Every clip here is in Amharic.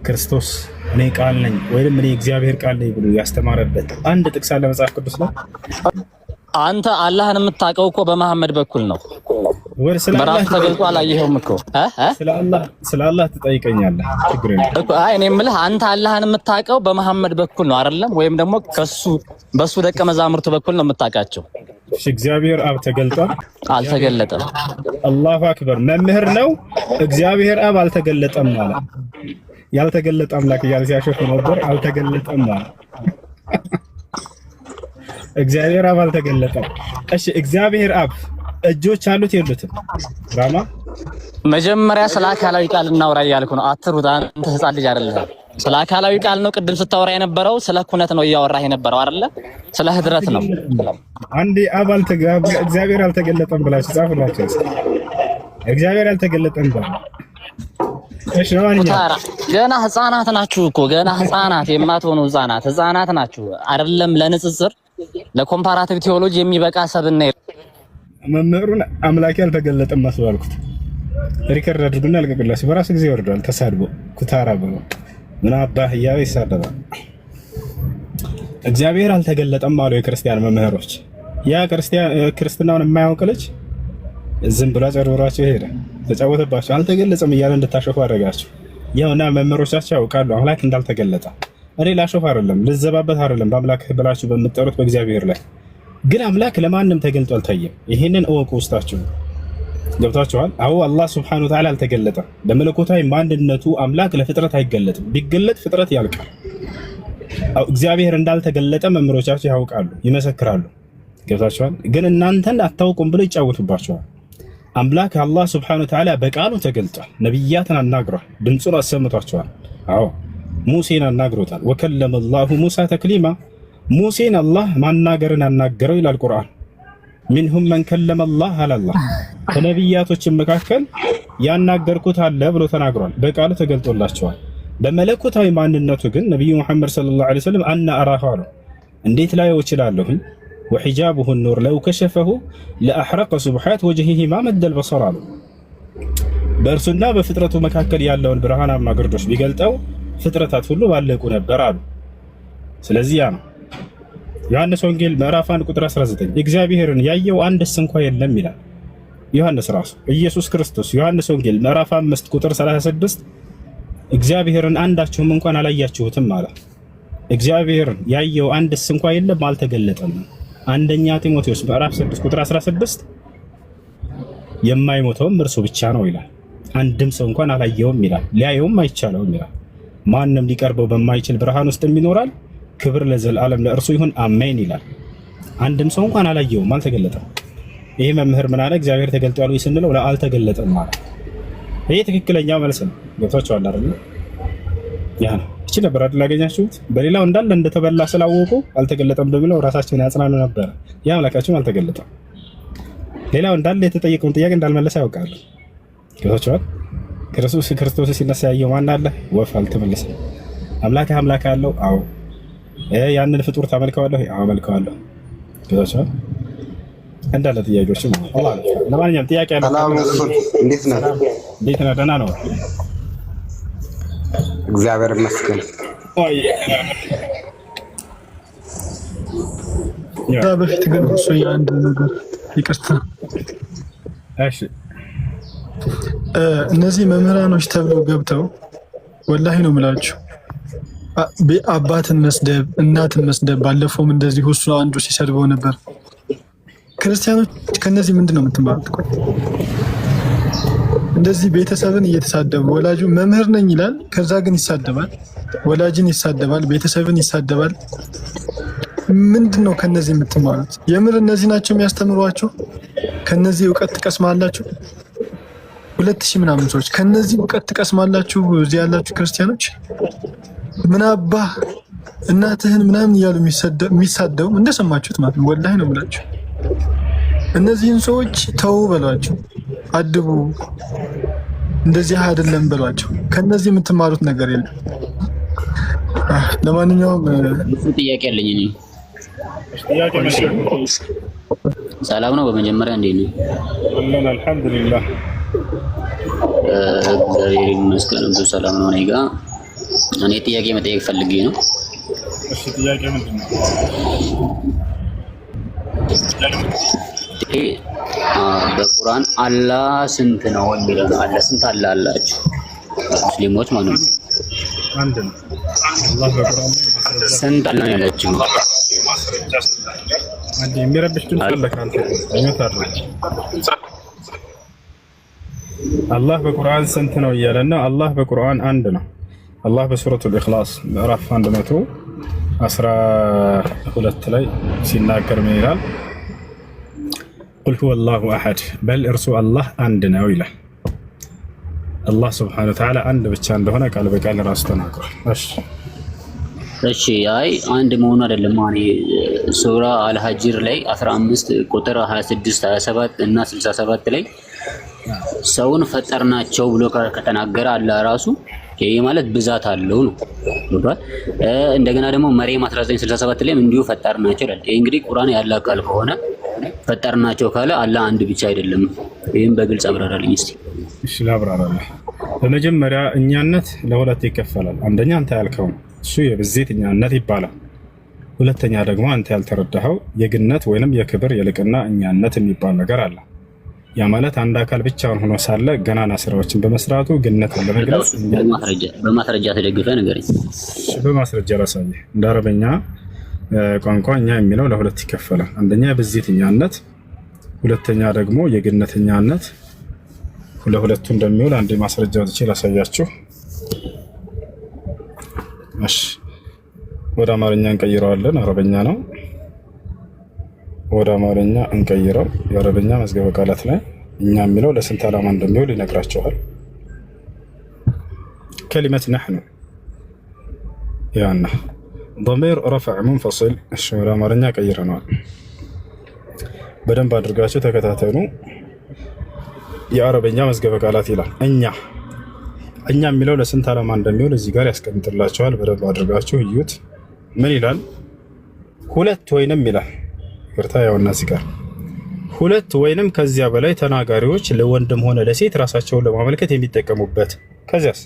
ክርስቶስ እኔ ቃል ነኝ ወይም እኔ እግዚአብሔር ቃል ነኝ ብሎ ያስተማረበት አንድ ጥቅስ አለ መጽሐፍ ቅዱስ ላይ? አንተ አላህን የምታውቀው እኮ በመሐመድ በኩል ነው። በራሱ ተገልጦ አላየኸውም እኮ ስለ አላህ ትጠይቀኛለህ። ችግር የለም። አይ እኔ የምልህ አንተ አላህን የምታውቀው በመሐመድ በኩል ነው አይደለም? ወይም ደግሞ በሱ ደቀ መዛሙርቱ በኩል ነው የምታውቃቸው። እግዚአብሔር አብ ተገልጧል? አልተገለጠም። አላሁ አክበር። መምህር ነው። እግዚአብሔር አብ አልተገለጠም ማለት ያልተገለጠ አምላክ እያለ ሲያሾፍ ነበር። አልተገለጠም ማለት እግዚአብሔር አብ አልተገለጠም። እሺ እግዚአብሔር አብ እጆች አሉት የሉትም? ራማ መጀመሪያ ስለ አካላዊ ቃል እናውራ እያልኩ ነው። አትሩት። አንተ ህፃን ልጅ አይደለህ። ስለ አካላዊ ቃል ነው ቅድም ስታወራ የነበረው። ስለ ኩነት ነው እያወራህ የነበረው አይደለ? ስለ ህድረት ነው። አንዴ አብ እግዚአብሔር አልተገለጠም ብላችሁ ጻፉላችሁ። እግዚአብሔር አልተገለጠም ብላ እሺ ነው። ገና ህፃናት ናችሁ እኮ ገና ህፃናት የማትሆኑ ህፃናት ናችሁ አይደለም? ለንጽጽር ለኮምፓራቲቭ ቲዮሎጂ የሚበቃ ሰብና መምህሩን አምላኬ አልተገለጠም ማስባልኩት ሪከርድ አድርጉና አልቀቅላችሁ። በራሱ ጊዜ ወርዷል። ተሳድቦ ኩታራ ብሎ ምን አባህ እያለ ይሳደባል። እግዚአብሔር አልተገለጠም አሉ የክርስቲያን መምህሮች። ያ ክርስትናውን የማያውቅ ልጅ ዝም ብሎ ጨርብሯቸው ሄደ፣ ተጫወተባቸው። አልተገለጸም እያለ እንድታሸፉ አደረጋችሁ። ያውና መምህሮቻቸው ያውቃሉ አምላክ እንዳልተገለጠ። እኔ ላሾፍ አይደለም ልዘባበት አይደለም በአምላክ ብላችሁ በምትጠሩት በእግዚአብሔር ላይ ግን አምላክ ለማንም ተገልጦ አልታየም። ይሄንን እወቁ ውስጣችሁ። ገብታችኋል? አዎ አላህ Subhanahu Wa Ta'ala አልተገለጠም። በመለኮታዊ ማንነቱ አምላክ ለፍጥረት አይገለጥም። ቢገለጥ ፍጥረት ያልቃል። እግዚአብሔር እንዳልተገለጠ መምህሮቻችሁ ያውቃሉ፣ ይመሰክራሉ። ገብታችኋል? ግን እናንተን አታውቁም ብለው ይጫወቱባችኋል። አምላክ አላህ Subhanahu Wa Ta'ala በቃሉ ተገልጧል። ነብያትን አናግሯል፣ ድምጹን አሰምቷቸዋል። አዎ ሙሴን አናግሮታል። ወከለመ አላሁ ሙሳ ተክሊማ ሙሴን አላህ ማናገርን አናገረው ይላል ቁርአን። ሚንሁም መን ከለመ አላህ አላህ ከነቢያቶች መካከል ያናገርኩት አለ ብሎ ተናግሯል። በቃሉ ተገልጦላቸዋል። በመለኮታዊ ማንነቱ ግን ነብዩ መሐመድ ሰለላሁ ዐለይሂ ወሰለም አና አራሁ አሉ። እንዴት ላየው እችላለሁ? ወሒጃቡሁ ኑር ለው ከሸፈሁ ለአሕረቀ ሱብሓት ወጅሂሂ ማ መደል በሰር አሉ። በእርሱና በፍጥረቱ መካከል ያለውን ብርሃናማ ግርዶሽ ቢገልጠው ፍጥረታት ሁሉ ባለቁ ነበር አሉ። ስለዚህ ያ ነው ዮሐንስ ወንጌል ምዕራፍ 1 ቁጥር 19 እግዚአብሔርን ያየው አንድስ እንኳ የለም ይላል ዮሐንስ ራሱ። ኢየሱስ ክርስቶስ ዮሐንስ ወንጌል ምዕራፍ 5 ቁጥር 36 እግዚአብሔርን አንዳችሁም እንኳን አላያችሁትም አለ። እግዚአብሔርን ያየው አንድስ እንኳ የለም አልተገለጠም። አንደኛ ጢሞቴዎስ ምዕራፍ 6 ቁጥር 16 የማይሞተውም እርሱ ብቻ ነው ይላል። አንድም ሰው እንኳን አላየውም ይላል፣ ሊያየውም አይቻለውም ይላል። ማንም ሊቀርበው በማይችል ብርሃን ውስጥ የሚኖራል። ክብር ለዘላለም ለእርሱ ይሁን አሜን ይላል። አንድም ሰው እንኳን አላየውም፣ አልተገለጠም። ይሄ መምህር ምን አለ? እግዚአብሔር ተገልጧል ወይ ስንለው አልተገለጠም ማለት። ይሄ ትክክለኛው መልስ ነው። ገብታችኋል አይደል? ያ ነው። እቺ ነበር አይደል ያገኛችሁት? በሌላው እንዳለ እንደተበላ ስላወቁ አልተገለጠም በሚለው ራሳቸውን ያጽናኑ ነበር። ያ አምላካችን አልተገለጠም። ሌላው እንዳለ የተጠየቀውን ጥያቄ እንዳልመለሰ ያውቃሉ። ገብታችኋል? ክርስቶስ ሲነሳ ያየው ማን አለ? ወፍ አልተመለሰም። አምላክ አለው? አዎ። ያንን ፍጡር ታመልከዋለህ? አዎ አመልከዋለሁ። ገብታችኋል? እንዳለ ጥያቄዎች ነው። ለማንኛውም ጥያቄ አለ። እንዴት ነህ? ደህና ነው። እግዚአብሔር ይመስገን። በፊት ግን እሱ የአንድ ነገር ይቅርታ። እሺ እነዚህ መምህራኖች ተብለው ገብተው ወላሂ ነው የምላችሁ አባትን መስደብ፣ እናትን መስደብ። ባለፈውም እንደዚህ እሱ አንዱ ሲሰድበው ነበር። ክርስቲያኖች ከነዚህ ምንድን ነው የምትማሩት? እንደዚህ ቤተሰብን እየተሳደቡ ወላጁ መምህር ነኝ ይላል፣ ከዛ ግን ይሳደባል፣ ወላጅን ይሳደባል፣ ቤተሰብን ይሳደባል። ምንድን ነው ከነዚህ የምትማሩት? የምር እነዚህ ናቸው የሚያስተምሯቸው? ከነዚህ እውቀት ትቀስማላችሁ? 2000 ምናምን ሰዎች ከነዚህ እውቀት ትቀስማላችሁ? እዚህ ያላችሁ ክርስቲያኖች ምን አባህ እናትህን ምናምን እያሉ የሚሳደቡ እንደሰማችሁት ማለት ነው። ወላሂ ነው የምላችሁ። እነዚህን ሰዎች ተው በሏቸው፣ አድቡ፣ እንደዚህ አይደለም በሏቸው። ከነዚህ የምትማሩት ነገር የለም። ለማንኛውም ጥያቄ አለኝ እኔ። ሰላም ነው? በመጀመሪያ እንዴት ነው? ወላሂ አልሐምዱሊላህ እግዚአብሔር ይመስገን ሰላም ነው። እኔ ጋር እኔ ጥያቄ መጠየቅ ፈልጌ ነው። እሺ ጥያቄ ምንድን ነው? በቁርአን አላህ ስንት ነው የሚለው ነው። አላህ ስንት አላህ አላችሁ ሙስሊሞች ማለት ነው? አንድ ነው። አላህ በቁርአን ስንት አላህ ያላችሁ? አንድ የሚረብሽ ድምፅ አለ ካንተ ይመታል። አላህ በቁርአን ስንት ነው እያለና አላህ በቁርአን አንድ ነው። አላህ በሱረቱል ኢኽላስ ምዕራፍ 112 ላይ ሲናገር ምን ይላል? ቁል ሁወ አላሁ አሐድ በል እርሱ አላህ አንድ ነው ይላል። አላህ ስብሐነሁ ወተዓላ አንድ ብቻ እንደሆነ ቃል በቃል ራሱ ተናግሯል። እሺ አይ አንድ መሆኑ አይደለም። ማን ሱራ አል-ሀጅር ላይ 15 ቁጥር 26 27 እና 67 ላይ ሰውን ፈጠርናቸው ብሎ ከተናገረ አላህ ራሱ ይሄ ማለት ብዛት አለው ነው ብሏል። እንደገና ደግሞ መርየም 1967 ላይም እንዲሁ ፈጠርናቸው ይላል። ይሄ እንግዲህ ቁርአን ያላህ ቃል ከሆነ ፈጠርናቸው ካለ አላህ አንድ ብቻ አይደለም። ይሄን በግልጽ አብራራልኝ እስቲ። እሺ ላብራራልህ። በመጀመሪያ እኛነት ለሁለት ይከፈላል። አንደኛ አንተ ያልከው እሱ የብዜት እኛነት ይባላል። ሁለተኛ ደግሞ አንተ ያልተረዳኸው የግነት ወይንም የክብር የልቅና እኛነት የሚባል ነገር አለ። ያ ማለት አንድ አካል ብቻውን ሆኖ ሳለ ገናና ስራዎችን በመስራቱ ግነትን ለመግለጽ በማስረጃ ተደግፈ ነገር በማስረጃ ላሳየህ። እንደ አረበኛ ቋንቋ እኛ የሚለው ለሁለት ይከፈላል። አንደኛ የብዜት እኛነት፣ ሁለተኛ ደግሞ የግነት እኛነት። ለሁለቱ እንደሚውል አንድ ማስረጃ ወጥቼ ላሳያችሁ። እሺ ወደ አማርኛ እንቀይረዋለን። አረበኛ ነው። ወደ አማርኛ እንቀይረው። የአረበኛ መዝገበ ቃላት ላይ እኛ የሚለው ለስንት ዓላማ እንደሚውል ይነግራቸዋል። ከሊመት ነሕኑ ያና ضمير رفع منفصل። እሺ ወደ አማርኛ ቀይረናል። በደንብ አድርጋችሁ ተከታተሉ። የአረበኛ መዝገበ ቃላት ይላል እኛ የሚለው ለስንት ዓላማ እንደሚውል እዚህ ጋር ያስቀምጥላችኋል። በደንብ አድርጋችሁ እዩት። ምን ይላል? ሁለት ወይንም ይላል ይርታ ያውና እዚህ ጋር ሁለት ወይንም ከዚያ በላይ ተናጋሪዎች ለወንድም ሆነ ለሴት ራሳቸውን ለማመልከት የሚጠቀሙበት። ከዚያስ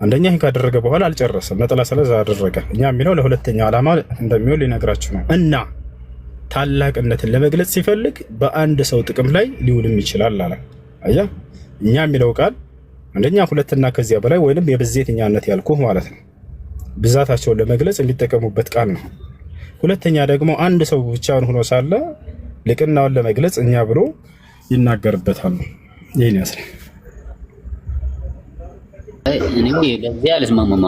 አንደኛ ይህን ካደረገ በኋላ አልጨረሰም፣ ነጠላ ስለዛ አደረገ። እኛ የሚለው ለሁለተኛ ዓላማ እንደሚውል ሊነግራችሁ ነው። እና ታላቅነትን ለመግለጽ ሲፈልግ በአንድ ሰው ጥቅም ላይ ሊውልም ይችላል አለ። አያ እኛ የሚለው ቃል አንደኛ ሁለትና ከዚያ በላይ ወይንም የብዜትኛነት ያልኩህ ማለት ነው፣ ብዛታቸውን ለመግለጽ የሚጠቀሙበት ቃል ነው። ሁለተኛ ደግሞ አንድ ሰው ብቻውን ሆኖ ሳለ ልቅናውን ለመግለጽ እኛ ብሎ ይናገርበታል። ይሄን ያስረዳል። እኔ በዚህ አልስማማም።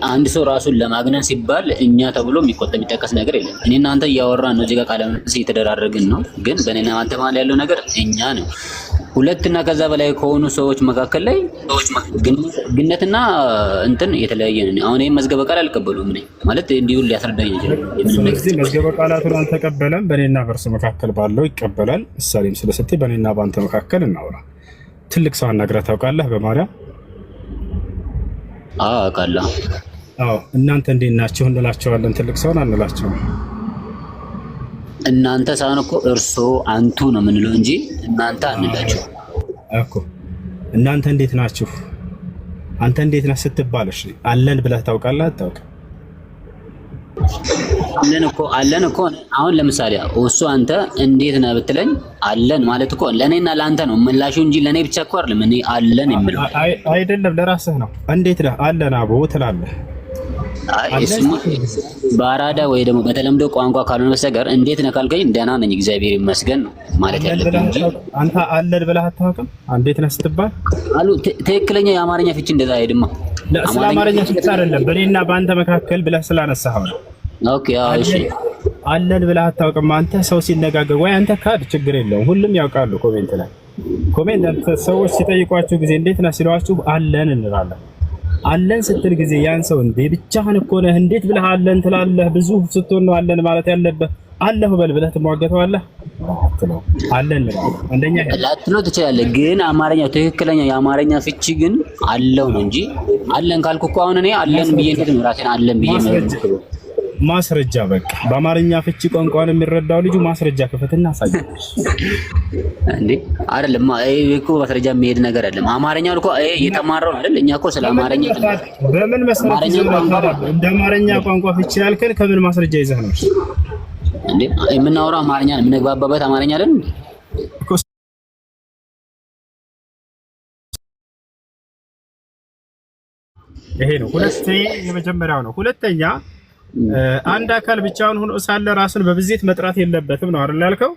አንድ ሰው ራሱን ለማግነን ሲባል እኛ ተብሎ የሚጠቀስ ነገር የለም። እኔ እናንተ እያወራን ነው፣ እዚህ ጋር ቃለ ምልልስ እየተደራረግን ነው። ግን በእኔና አንተ መሀል ያለው ነገር እኛ ነው። ሁለትና ከዛ በላይ ከሆኑ ሰዎች መካከል ላይ ግነትና እንትን የተለያየ ነው። አሁን ይሄን መዝገበ ቃል አልቀበሉም ነኝ ማለት እንዲሁ ሊያስረዳኝ ይችላል። ስለዚህ መዝገበ ቃላቱን አልተቀበለም፣ በእኔና በእርሱ መካከል ባለው ይቀበላል። ምሳሌም ስለሰጠኝ በእኔና በአንተ መካከል እናውራ። ትልቅ ሰው አናግረህ ታውቃለህ? በማርያም አውቃለሁ። እናንተ እንዴት ናችሁ እንላቸዋለን። ትልቅ ሰውን አንላቸውም። እናንተ ሳይሆን እኮ እርሶ አንቱ ነው የምንለው እንጂ እናንተ አንላችሁ እኮ። እናንተ እንዴት ናችሁ፣ አንተ እንዴት ነህ ስትባል እሺ አለን ብለህ ታውቃለህ? አታውቅም? አለን እኮ አሁን ለምሳሌ እሱ አንተ እንዴት ነህ ብትለኝ አለን ማለት እኮ ለኔና ለአንተ ነው ምላሹ እንጂ ለኔ ብቻ እኮ አይደለም። እኔ አለን የምለው አይደለም፣ ለራስህ ነው። እንዴት ነህ አለን አቦ ትላለህ። እሱማ በአራዳ ወይ ደግሞ በተለምዶ ቋንቋ ካልሆነ በስተቀር እንዴት ነህ ካልከኝ ደህና ነኝ እግዚአብሔር ይመስገን ነው ማለት ያለብህ እንጂ አንተ አለን ብለህ አታውቅም? እንዴት ነህ ስትባል አሉ ትክክለኛ የአማርኛ ፍቺ እንደዛ አይደለም። ስለ አማርኛ ፍቺ አይደለም፣ በእኔና በአንተ መካከል ብለህ ስላነሳኸው ነው። ኦኬ እሺ አለን ብለህ አታውቅም። አንተ ሰው ሲነጋገር ወይ አንተ ካድ ችግር የለውም፣ ሁሉም ያውቃሉ። ኮሜንት ላይ ሰዎች ሲጠይቋችሁ ጊዜ እንዴት ነህ ሲሏችሁ አለን እንላለን። አለን ስትል ጊዜ ያን ሰው እንዴ ብቻህን እኮ ነህ እንዴት ብለህ አለን ትላለህ? ብዙ ስትሆን ነው አለን ማለት ያለብህ። አለሁ በል ብለህ ትሟገተዋለህ። አለን አንደኛ ላትለው ትችላለህ፣ ግን አማርኛ ትክክለኛ የአማርኛ ፍቺ ግን አለው ነው እንጂ አለን ካልኩ እኮ አሁን እኔ አለን ብዬ እንዴት ነው ራሴን አለን ብዬ ማስረጃ በቃ በአማርኛ ፍቺ ቋንቋን የሚረዳው ልጁ ማስረጃ ክፈትና አሳየው እንዴ። አይደለም እኮ ማስረጃ የሚሄድ ነገር አይደለም። አማርኛው እኮ እየተማረው አይደል? እኛ እኮ ስለ አማርኛ በምን መሰረት እንደ አማርኛ ቋንቋ ፍቺ ያልከን ከምን ማስረጃ ይዘህ ነው እንዴ የምናወራው? አማርኛ የምንግባባበት አማርኛ አይደል? ይሄ ነው የመጀመሪያው ነው። ሁለተኛ አንድ አካል ብቻውን ሆኖ ሳለ ራስን በብዜት መጥራት የለበትም ነው አይደል ያልከው?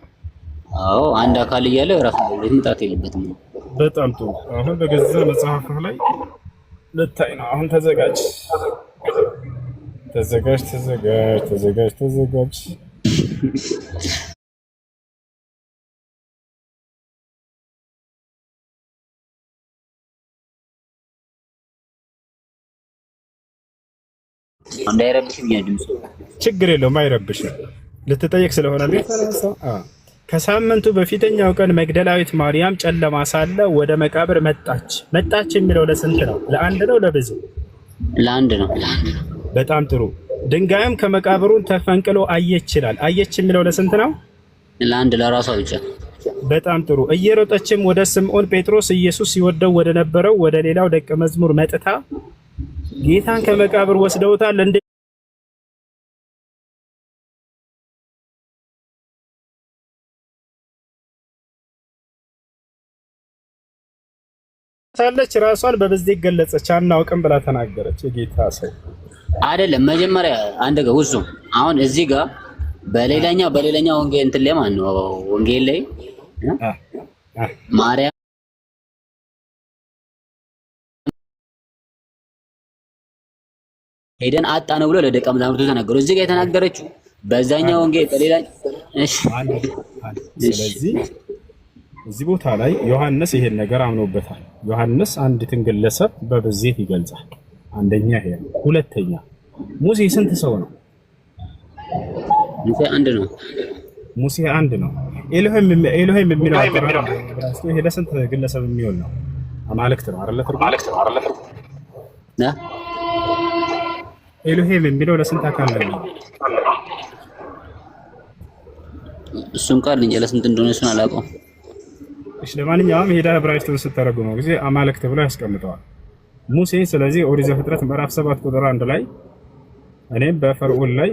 አዎ አንድ አካል እያለ ራስን በብዜት መጥራት የለበትም ነው። በጣም ጥሩ። አሁን በገዛ መጽሐፍህ ላይ ልታይ ነው። አሁን ተዘጋጅ። እንዳይረብሽም ያድምጽ ችግር የለውም አይረብሽም። ልትጠየቅ ስለሆነ ከሳምንቱ በፊተኛው ቀን መግደላዊት ማርያም ጨለማ ሳለ ወደ መቃብር መጣች የሚለው ለስንት ነው? ለአንድ ነው ለብዙ? ለአንድ ነው። በጣም ጥሩ። ድንጋይም ከመቃብሩን ተፈንቅሎ አየች ይላል። አየች የሚለው ለስንት ነው? ለአንድ ለራሷ ብቻ። በጣም ጥሩ። እየሮጠችም ወደ ስምዖን ጴጥሮስ ኢየሱስ ሲወደው ወደ ነበረው ወደ ሌላው ደቀ መዝሙር መጥታ ጌታን ከመቃብር ወስደውታል እንዴ ሳለች ራሷን በብዜት ገለጸች። አናውቅም ብላ ተናገረች። የጌታ ሰው አይደለም። መጀመሪያ አንድ ጋር ውዙ አሁን እዚህ ጋር በሌላኛው ወንጌል እንትን ላይ ማን ነው ወንጌል ላይ ማርያም ሄደን አጣ ነው ብሎ ለደቀ መዛሙርቱ ተናገሩ። እዚህ ጋር የተናገረችው በዛኛው ወንጌል በሌላ እሺ። ስለዚህ እዚህ ቦታ ላይ ዮሐንስ ይሄን ነገር አምኖበታል። ዮሐንስ አንዲትን ግለሰብ በብዜት ይገልጻል። አንደኛ ይሄ ነው። ሁለተኛ ሙሴ ስንት ሰው ነው? ሙሴ አንድ ነው። ሙሴ አንድ ነው። ኤሎሄም የሚለው ይሄ ለስንት ግለሰብ የሚሆን ነው? አማልክት ነው አይደል? ኤሎሄም የሚለው ለስንት አካል ነው? እሱን ቃል እንጂ ለስንት እንደሆነ እሱን አላውቀውም። እሺ ለማንኛውም ሄዳ ዕብራይስጡን ስትተረጉመው ጊዜ አማልክት ብሎ ያስቀምጠዋል ሙሴ። ስለዚህ ኦሪት ዘፍጥረት ምዕራፍ 7 ቁጥር 1 ላይ እኔም በፈርዖን ላይ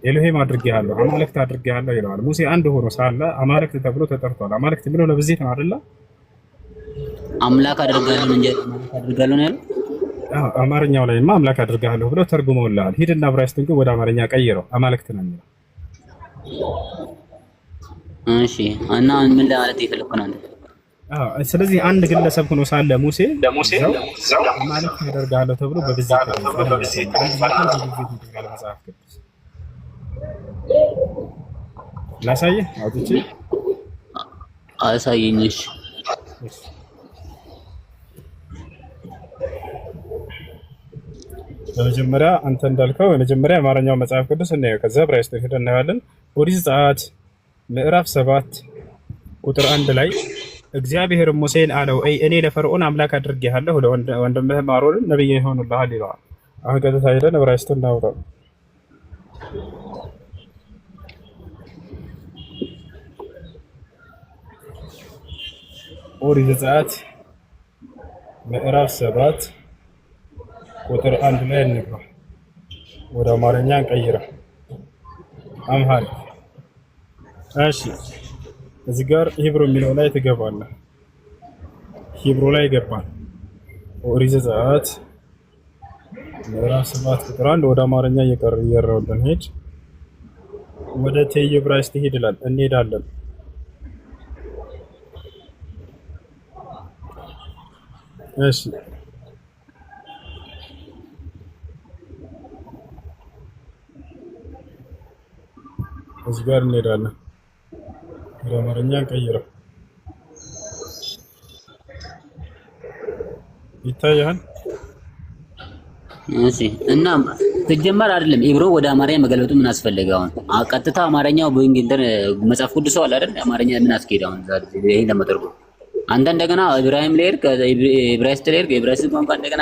ኤሎሄም አድርጌሃለሁ አማልክት አድርጌሃለሁ ይለዋል። ሙሴ አንድ ሆኖ ሳለ አማልክት ተብሎ ተጠርቷል። አማልክት የሚለው ለብዜት ነው አይደል? አምላክ አድርጋለሁ እንጂ አድርጋለሁ ነው ያለው። አማርኛው ላይማ አምላክ አድርጌሃለሁ ብሎ ተርጉመውልሃል። ሂድና ዕብራይስጡን ግን ወደ አማርኛ ቀይረው አማልክት ነው የሚለው። እሺ እና ምን ለማለት ይፈልኩና አንተ? ስለዚህ አንድ ግለሰብ ሆኖ ሳለ ሙሴ አማልክት አደርጋለሁ ተብሎ በብዜት መጽሐፍ ቅዱስ ላሳየህ አውጥቼ አሳየኝ። እሺ በመጀመሪያ አንተ እንዳልከው የመጀመሪያ የአማርኛው መጽሐፍ ቅዱስ እናየው፣ ከዛ ዕብራይስጡን ሄደን እናያለን። ኦሪት ዘጸአት ምዕራፍ 7 ቁጥር 1 ላይ እግዚአብሔር ሙሴን አለው እኔ ለፈርዖን አምላክ አድርጌሃለሁ ለወንድምህም አሮንን ነብይ ይሆንልሃል ይለዋል። አሁን ቀጥታ ሄደን ዕብራይስጡን እናውጣው። ኦሪት ዘጸአት ምዕራፍ 7 ቁጥር 1 ላይ እንግባ። ወደ አማርኛ እንቀይረው። አምሃሪክ እሺ፣ እዚህ ጋር ሂብሩ የሚለው ላይ ትገባለህ። ሂብሩ ላይ ገባን። ኦሪት ዘጸአት ምዕራፍ 7 ቁጥር 1 ወደ አማርኛ እየቀየረው እንሄድ። ወደ ቴይ ዕብራይስጥ ሄድ ይላል። እንሄዳለን። እሺ እዚህ ጋር እንሄዳለን። ወደ አማርኛ እንቀይረው። ይታያል። እሺ እና ትጀመር አይደለም ኢብሮ ወደ አማርኛ መገልበጡ ምን አስፈልገ? አሁን ቀጥታ አማርኛው በእንግሊዝኛ መጽሐፍ ቅዱስ አለ አይደል? አማርኛ ምን አስኬድ? አሁን ይሄን ለመተርጎም አንተ እንደገና ኢብራሂም ላይ ዕብራይስጥ ላይ ዕብራይስጥ ቋንቋ እንደገና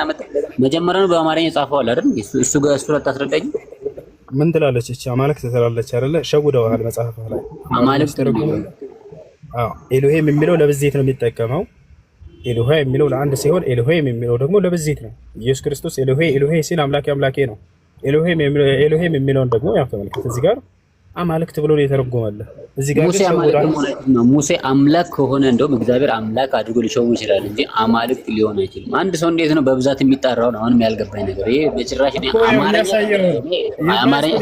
መጀመሪያው በአማርኛ ጻፈው አለ አይደል? እሱ ጋር እሱ አታስረዳኝ። ምን ትላለች? እቺ አማልክት ትላለች አይደለ? ሸውደዋል መጽሐፍ ላይ አማልክት ተረጉም። አዎ ኤሎሄም የሚለው ለብዜት ነው የሚጠቀመው። ኤሎሄ የሚለው ለአንድ ሲሆን ኤሎሄም የሚለው ደግሞ ለብዜት ነው። ኢየሱስ ክርስቶስ ኤሎሄ ኤሎሄ ሲል አምላኬ አምላኬ ነው። ኤሎሄም የሚለውን ደግሞ ያው ተመልከት፣ እዚህ ጋር አማልክት ብሎ ነው የተረጎመልህ። እዚህ ጋር ሙሴ አምላክ ከሆነ እንደውም እግዚአብሔር አምላክ አድርጎ ሊሾሙ ይችላል እንጂ አማልክት ሊሆን አይችልም። አንድ ሰው እንዴት ነው በብዛት የሚጣራው? አሁንም ያልገባኝ ነገር ይሄ በጭራሽ አማርኛ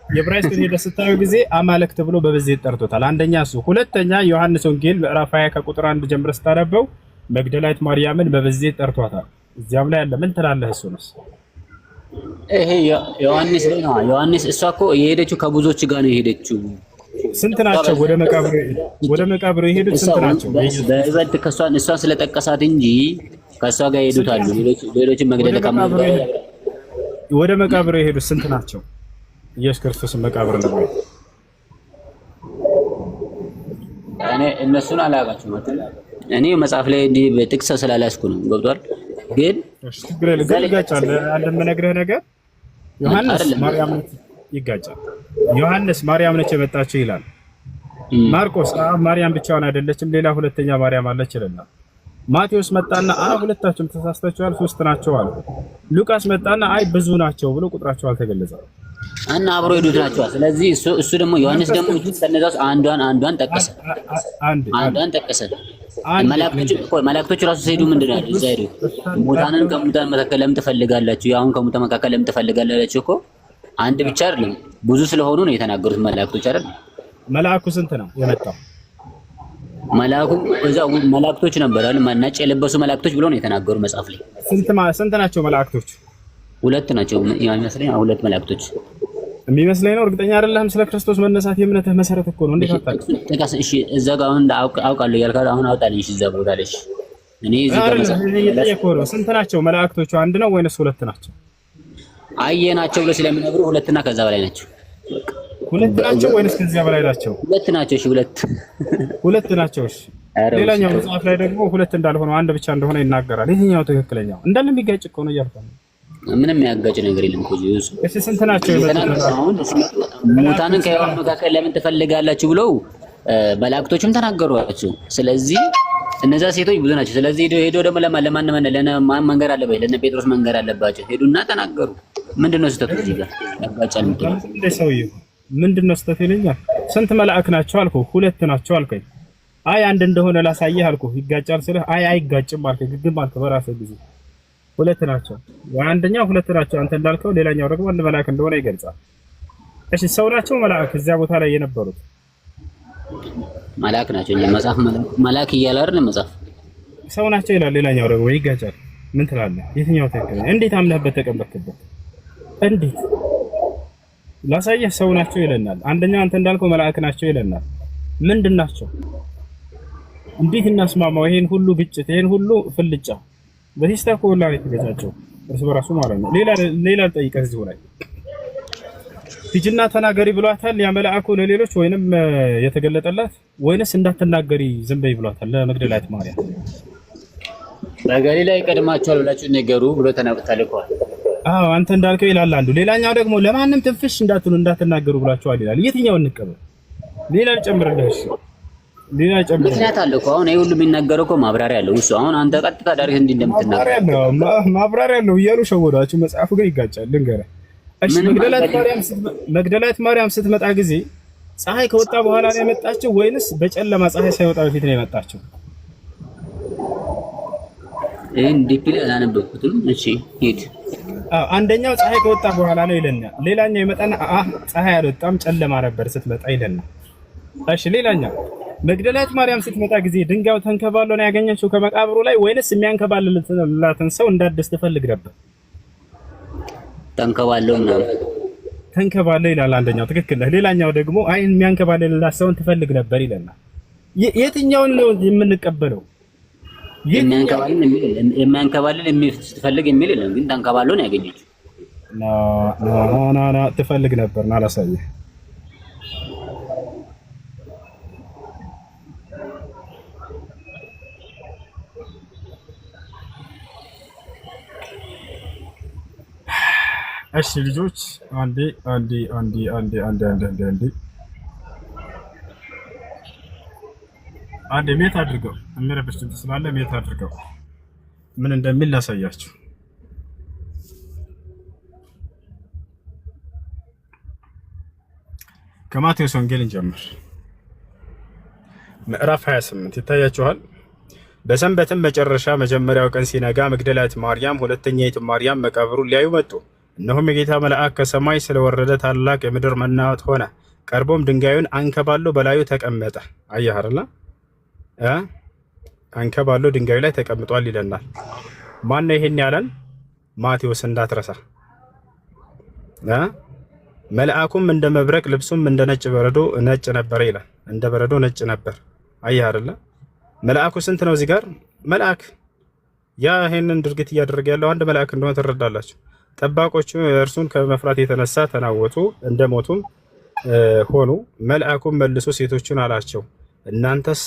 የዕብራይስጡን ሄደህ ስታየው ጊዜ አማልክት ብሎ በብዜት ጠርቶታል። አንደኛ እሱ፣ ሁለተኛ ዮሐንስ ወንጌል ምዕራፍ 20 ከቁጥር 1 ጀምረህ ስታነበው መግደላዊት ማርያምን በብዜት ጠርቷታል። እዚያም ላይ አለ። ምን ትላለህ? እሱንስ ይሄ ዮሐንስ ላይ ነው። ዮሐንስ እሷ እኮ የሄደችው ከብዙዎች ጋር ነው የሄደችው። ስንት ናቸው ወደ መቃብር የሄዱት? ስንት ናቸው? በይበልጥ እሷን ስለጠቀሳት እንጂ ከእሷ ጋር የሄዱት አሉ። ሌሎችን መግደል ወደ መቃብር የሄዱት ስንት ናቸው? ኢየሱስ ክርስቶስን መቃብር ነው። እኔ እነሱን አላውቃቸውም። እኔ መጽሐፍ ላይ እንዲህ በጥቅስ ስላላስኩ ነው። ገብቷል። ግን ይጋጫል። አንድ የምነግርህ ነገር ዮሐንስ ማርያም ይጋጫል። ዮሐንስ ማርያም ነች የመጣችው ይላል። ማርቆስ ማርያም ብቻዋን አይደለችም፣ ሌላ ሁለተኛ ማርያም አለች ይላል። ማቴዎስ መጣና ሁለታችሁም ተሳስታችኋል፣ 3 ናቸው አለ። ሉቃስ መጣና ብዙ ናቸው ብሎ ቁጥራቸው አልተገለጸም እና አብሮ ሄዱት ናቸው። ስለዚህ እሱ ደግሞ ዮሐንስ ደግሞ ከነዛስ አንዷን ጠቀሰ። አንዷን ጠቀሰ። መላእክቶች ራሱ ሲሄዱ ምንድን ነው ያሉት? እዛ ሄዱ ሙታንን ከሙታን መካከል ለምን ትፈልጋላችሁ? አሁን ከሙታን መካከል ለምን ትፈልጋላችሁ እኮ አንድ ብቻ አይደለም ብዙ ስለሆኑ ነው የተናገሩት መላእክቶች አይደል? መልአኩ ስንት ነው የመጣው? መልአኩ እዛው መላእክቶች ነበር አይደል? ነጭ የለበሱ መላእክቶች ብሎ ነው የተናገሩ መጽሐፍ ላይ። ስንት ናቸው መላእክቶች? 2 ናቸው የሚመስለኝ። 2 መላእክቶች የሚመስለኝ ነው። እርግጠኛ አይደለህም። ስለ ክርስቶስ መነሳት የእምነትህ መሰረት እኮ ነው። እንዴት አታውቅም? እሺ እዛ ጋር አሁን አውቃለሁ ያልካል። አሁን አውጣልኝ። እሺ እዛ ቦታ ላይ እኔ እዚህ ጋር መሰረት ስንት ናቸው መላእክቶቹ? 1 ነው ወይንስ 2 ናቸው? ናቸው ብሎ ስለሚነግሩ 2 እና ከዛ በላይ ናቸው። 2 ናቸው ወይንስ ከዚያ በላይ ናቸው? 2 ናቸው። እሺ 2 ናቸው። እሺ ሌላኛው መጽሐፍ ላይ ደግሞ 2 እንዳልሆነ 1 ብቻ እንደሆነ ይናገራል። የትኛው ትክክለኛው? እንዳለ የሚጋጭ እኮ ነው እያልኩ ነው። ምንም የሚያጋጭ ነገር የለም እኮ ጂሱስ። እሺ ስንት ናቸው? ሙታንን ከሕያዋን መካከል ለምን ትፈልጋላችሁ ብለው መላእክቶችም ተናገሯቸው። ስለዚህ እነዛ ሴቶች ብዙ ናቸው። ስለዚህ ሄዶ ደግሞ ለማን መንገር አለባቸው? ለነ ጴጥሮስ መንገር አለባቸው። ሄዱና ተናገሩ። ምንድነው ስህተቱ? እዚህ ጋር ያጋጫል። ምንድነው ስህተቱ ይለኛል። ስንት መልአክ ናቸው አልኩህ? 2 ናቸው አልከኝ። አንድ እንደሆነ ላሳየህ አልኩህ። ይጋጫል ስልህ አይጋጭም አልከኝ። ግግም አልከህ በራስህ ጊዜ። 2 ናቸው። አንደኛው 2 ናቸው አንተ እንዳልከው፣ ሌላኛው ደግሞ አንድ መልአክ እንደሆነ ይገልጻል። እሺ ሰው ናቸው መልአክ እዚያ ቦታ ላይ የነበሩት? መልአክ ናቸው። መጽሐፍ መልአክ እያለ አይደል መጽሐፍ ሰው ናቸው ይላል። ሌላኛው ደግሞ ይጋጫል። ምን ትላለህ? የትኛው ትክክል? እንዴት አምነህበት ተቀበልክበት? እንዴት ላሳየህ? ሰው ናቸው ይለናል። አንደኛው አንተ እንዳልከው መልአክ ናቸው ይለናል። ምንድን ናቸው? እንዴት እናስማማው? ይሄን ሁሉ ግጭት፣ ይሄን ሁሉ ፍልጫ በሲስተር ኮላ የተገዛቸው እርስ በራሱ ማለት ነው። ሌላ ጠይቀህ እዚሁ ላይ ሂጂና ተናገሪ ብሏታል ያ መልአኩ ለሌሎች፣ ወይንም የተገለጠላት፣ ወይንስ እንዳትናገሪ ዝም በይ ብሏታል ለመግደላዊት ማርያም? በገሊላ ይቀድማቸዋል ብላችሁ ነገሩ ብሎ ተልኳል። አንተ እንዳልከው ይላል አንዱ። ሌላኛው ደግሞ ለማንም ትንፍሽ እንዳትናገሩ ብላችኋል ይላል። የትኛውን እንቀበል? ሌላ ልጨምርልህ። እሺ ሌላ ጨምር። ምክንያት አለ እኮ አሁን ይሄ ሁሉ የሚናገረው እኮ ማብራሪያ አለው። እሱ አሁን አንተ ቀጥታ ዳይሬክት እንደምትናገር ማብራሪያ አለው እያሉ ሸወዳችሁ። መጽሐፉ ጋር ይጋጫል። ልንገርህ። እሺ መግደላዊት ማርያም ስትመጣ ጊዜ ፀሐይ ከወጣ በኋላ ነው የመጣችው ወይንስ በጨለማ ፀሐይ ሳይወጣ በፊት ነው የመጣችው? ይሄን ዲፕሊ አላነበብኩትም። እሺ ሂድ። አንደኛው ፀሐይ ከወጣ በኋላ ነው ይለናል። ሌላኛው ይመጣና ፀሐይ አልወጣም ጨለማ ነበር ስትመጣ ይለናል። እሺ ሌላኛው መግደላዊት ማርያም ስትመጣ ጊዜ ድንጋዩ ተንከባሎ ነው ያገኘችው ከመቃብሩ ላይ ወይንስ የሚያንከባልላትን ሰው እንዳድስ ትፈልግ ነበር? ተንከባሎ ይላል አንደኛው። ትክክል ነህ። ሌላኛው ደግሞ የሚያንከባልላት ሰውን ትፈልግ ነበር ይለናል። የትኛውን ነው የምንቀበለው? የሚያንከባልል ስትፈልግ የሚል የለም፣ ግን ተንከባሎ ነው ያገኘችው። ና ትፈልግ ነበር ና አላሳየህ። እሺ ልጆች አንዴ ሜት አድርገው የሚረብሽ ድምፅ ስላለ ሜት አድርገው ምን እንደሚል ላሳያችሁ። ከማቴዎስ ወንጌል እንጀምር። ምዕራፍ 28 ይታያችኋል። በሰንበትም መጨረሻ መጀመሪያው ቀን ሲነጋ መግደላዊት ማርያም፣ ሁለተኛይቱ ማርያም መቃብሩን ሊያዩ መጡ። እነሆም የጌታ መልአክ ከሰማይ ስለወረደ ታላቅ የምድር መናወጥ ሆነ። ቀርቦም ድንጋዩን አንከባሎ በላዩ ተቀመጠ። አየህ አይደል? አንከባሎ ድንጋዩ ላይ ተቀምጧል ይለናል። ማን ነው ይሄን ያለን? ማቴዎስ እንዳትረሳ። መልአኩም እንደ መብረቅ ልብሱም እንደ ነጭ በረዶ ነጭ ነበር ይላል። እንደ በረዶ ነጭ ነበር። አየህ አይደል? መልአኩ ስንት ነው? እዚህ ጋር መልአክ ያ ይሄንን ድርጊት እያደረገ ያለው አንድ መልአክ እንደሆነ ትረዳላችሁ። ጠባቆቹ እርሱን ከመፍራት የተነሳ ተናወጡ፣ እንደሞቱም ሆኑ። መልአኩም መልሶ ሴቶቹን አላቸው፣ እናንተስ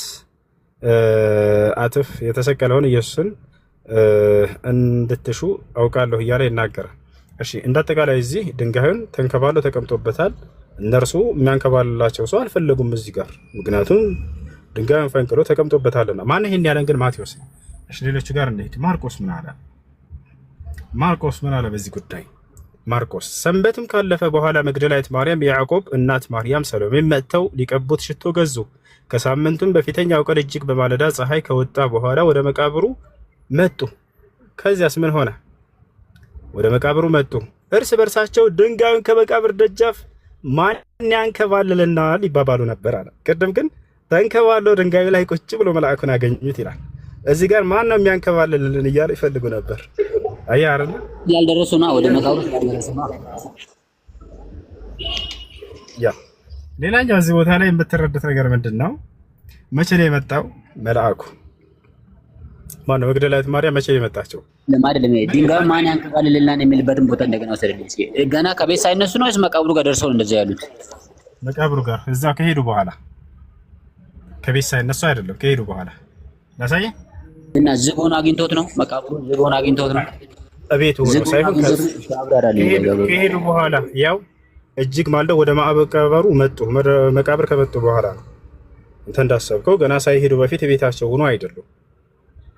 አትፍ የተሰቀለውን ኢየሱስን እንድትሹ አውቃለሁ እያለ ይናገራል። እሺ እንዳጠቃላይ እዚህ ድንጋዩን ተንከባሎ ተቀምጦበታል። እነርሱ የሚያንከባልላቸው ሰው አልፈለጉም እዚህ ጋር፣ ምክንያቱም ድንጋዩን ፈንቅሎ ተቀምጦበታልና። ማን ይሄን ያለን ግን? ማቴዎስ። እሺ ሌሎቹ ጋር እንሂድ። ማርቆስ ምን አለ? ማርቆስ ምን አለ በዚህ ጉዳይ? ማርቆስ ሰንበትም ካለፈ በኋላ መግደላዊት ማርያም፣ የያዕቆብ እናት ማርያም፣ ሰሎሜም መጥተው ሊቀቡት ሽቶ ገዙ። ከሳምንቱም በፊተኛው ቀን እጅግ በማለዳ ፀሐይ ከወጣ በኋላ ወደ መቃብሩ መጡ። ከዚያስ ምን ሆነ? ወደ መቃብሩ መጡ። እርስ በርሳቸው ድንጋዩን ከመቃብር ደጃፍ ማን ያንከባልልናል ይባባሉ ነበር አለ። ቅድም ግን ተንከባለው ድንጋዩ ላይ ቁጭ ብሎ መልአኩን አገኙት ይላል። እዚህ ጋር ማን ነው የሚያንከባልልን እያሉ ይፈልጉ ነበር። አያ አይደል? ያልደረሱና ወደ መቃብሩ ያልደረሱና ያ ሌላኛው እዚህ ቦታ ላይ የምትረዱት ነገር ምንድነው? መቼ ነው የመጣው መልአኩ? ማነው? መግደላዊት ማርያም መቼ ነው የመጣቸው? ለማደለም ድንጋዩ ማን ያንከባልልናል የሚልበትን ቦታ እንደገና ወሰደልኝ። እስኪ ገና ከቤት ሳይነሱ ነው ወይስ መቃብሩ ጋር ደርሰው እንደዛ ያሉት? መቃብሩ ጋር እዛ ከሄዱ በኋላ፣ ከቤት ሳይነሱ አይደለም፣ ከሄዱ በኋላ ላሳየ እና ዝግ ሆኖ አግኝቶት ነው። መቃብሩ ዝግ ሆኖ አግኝቶት ነው። እቤቱ ሆኖ ሳይሆን ከሄዱ በኋላ ያው እጅግ ማልደው ወደ መቃብሩ መጡ። መቃብር ከመጡ በኋላ ነው እንትን እንዳሰብከው ገና ሳይሄዱ በፊት ቤታቸው ሆኖ አይደሉም።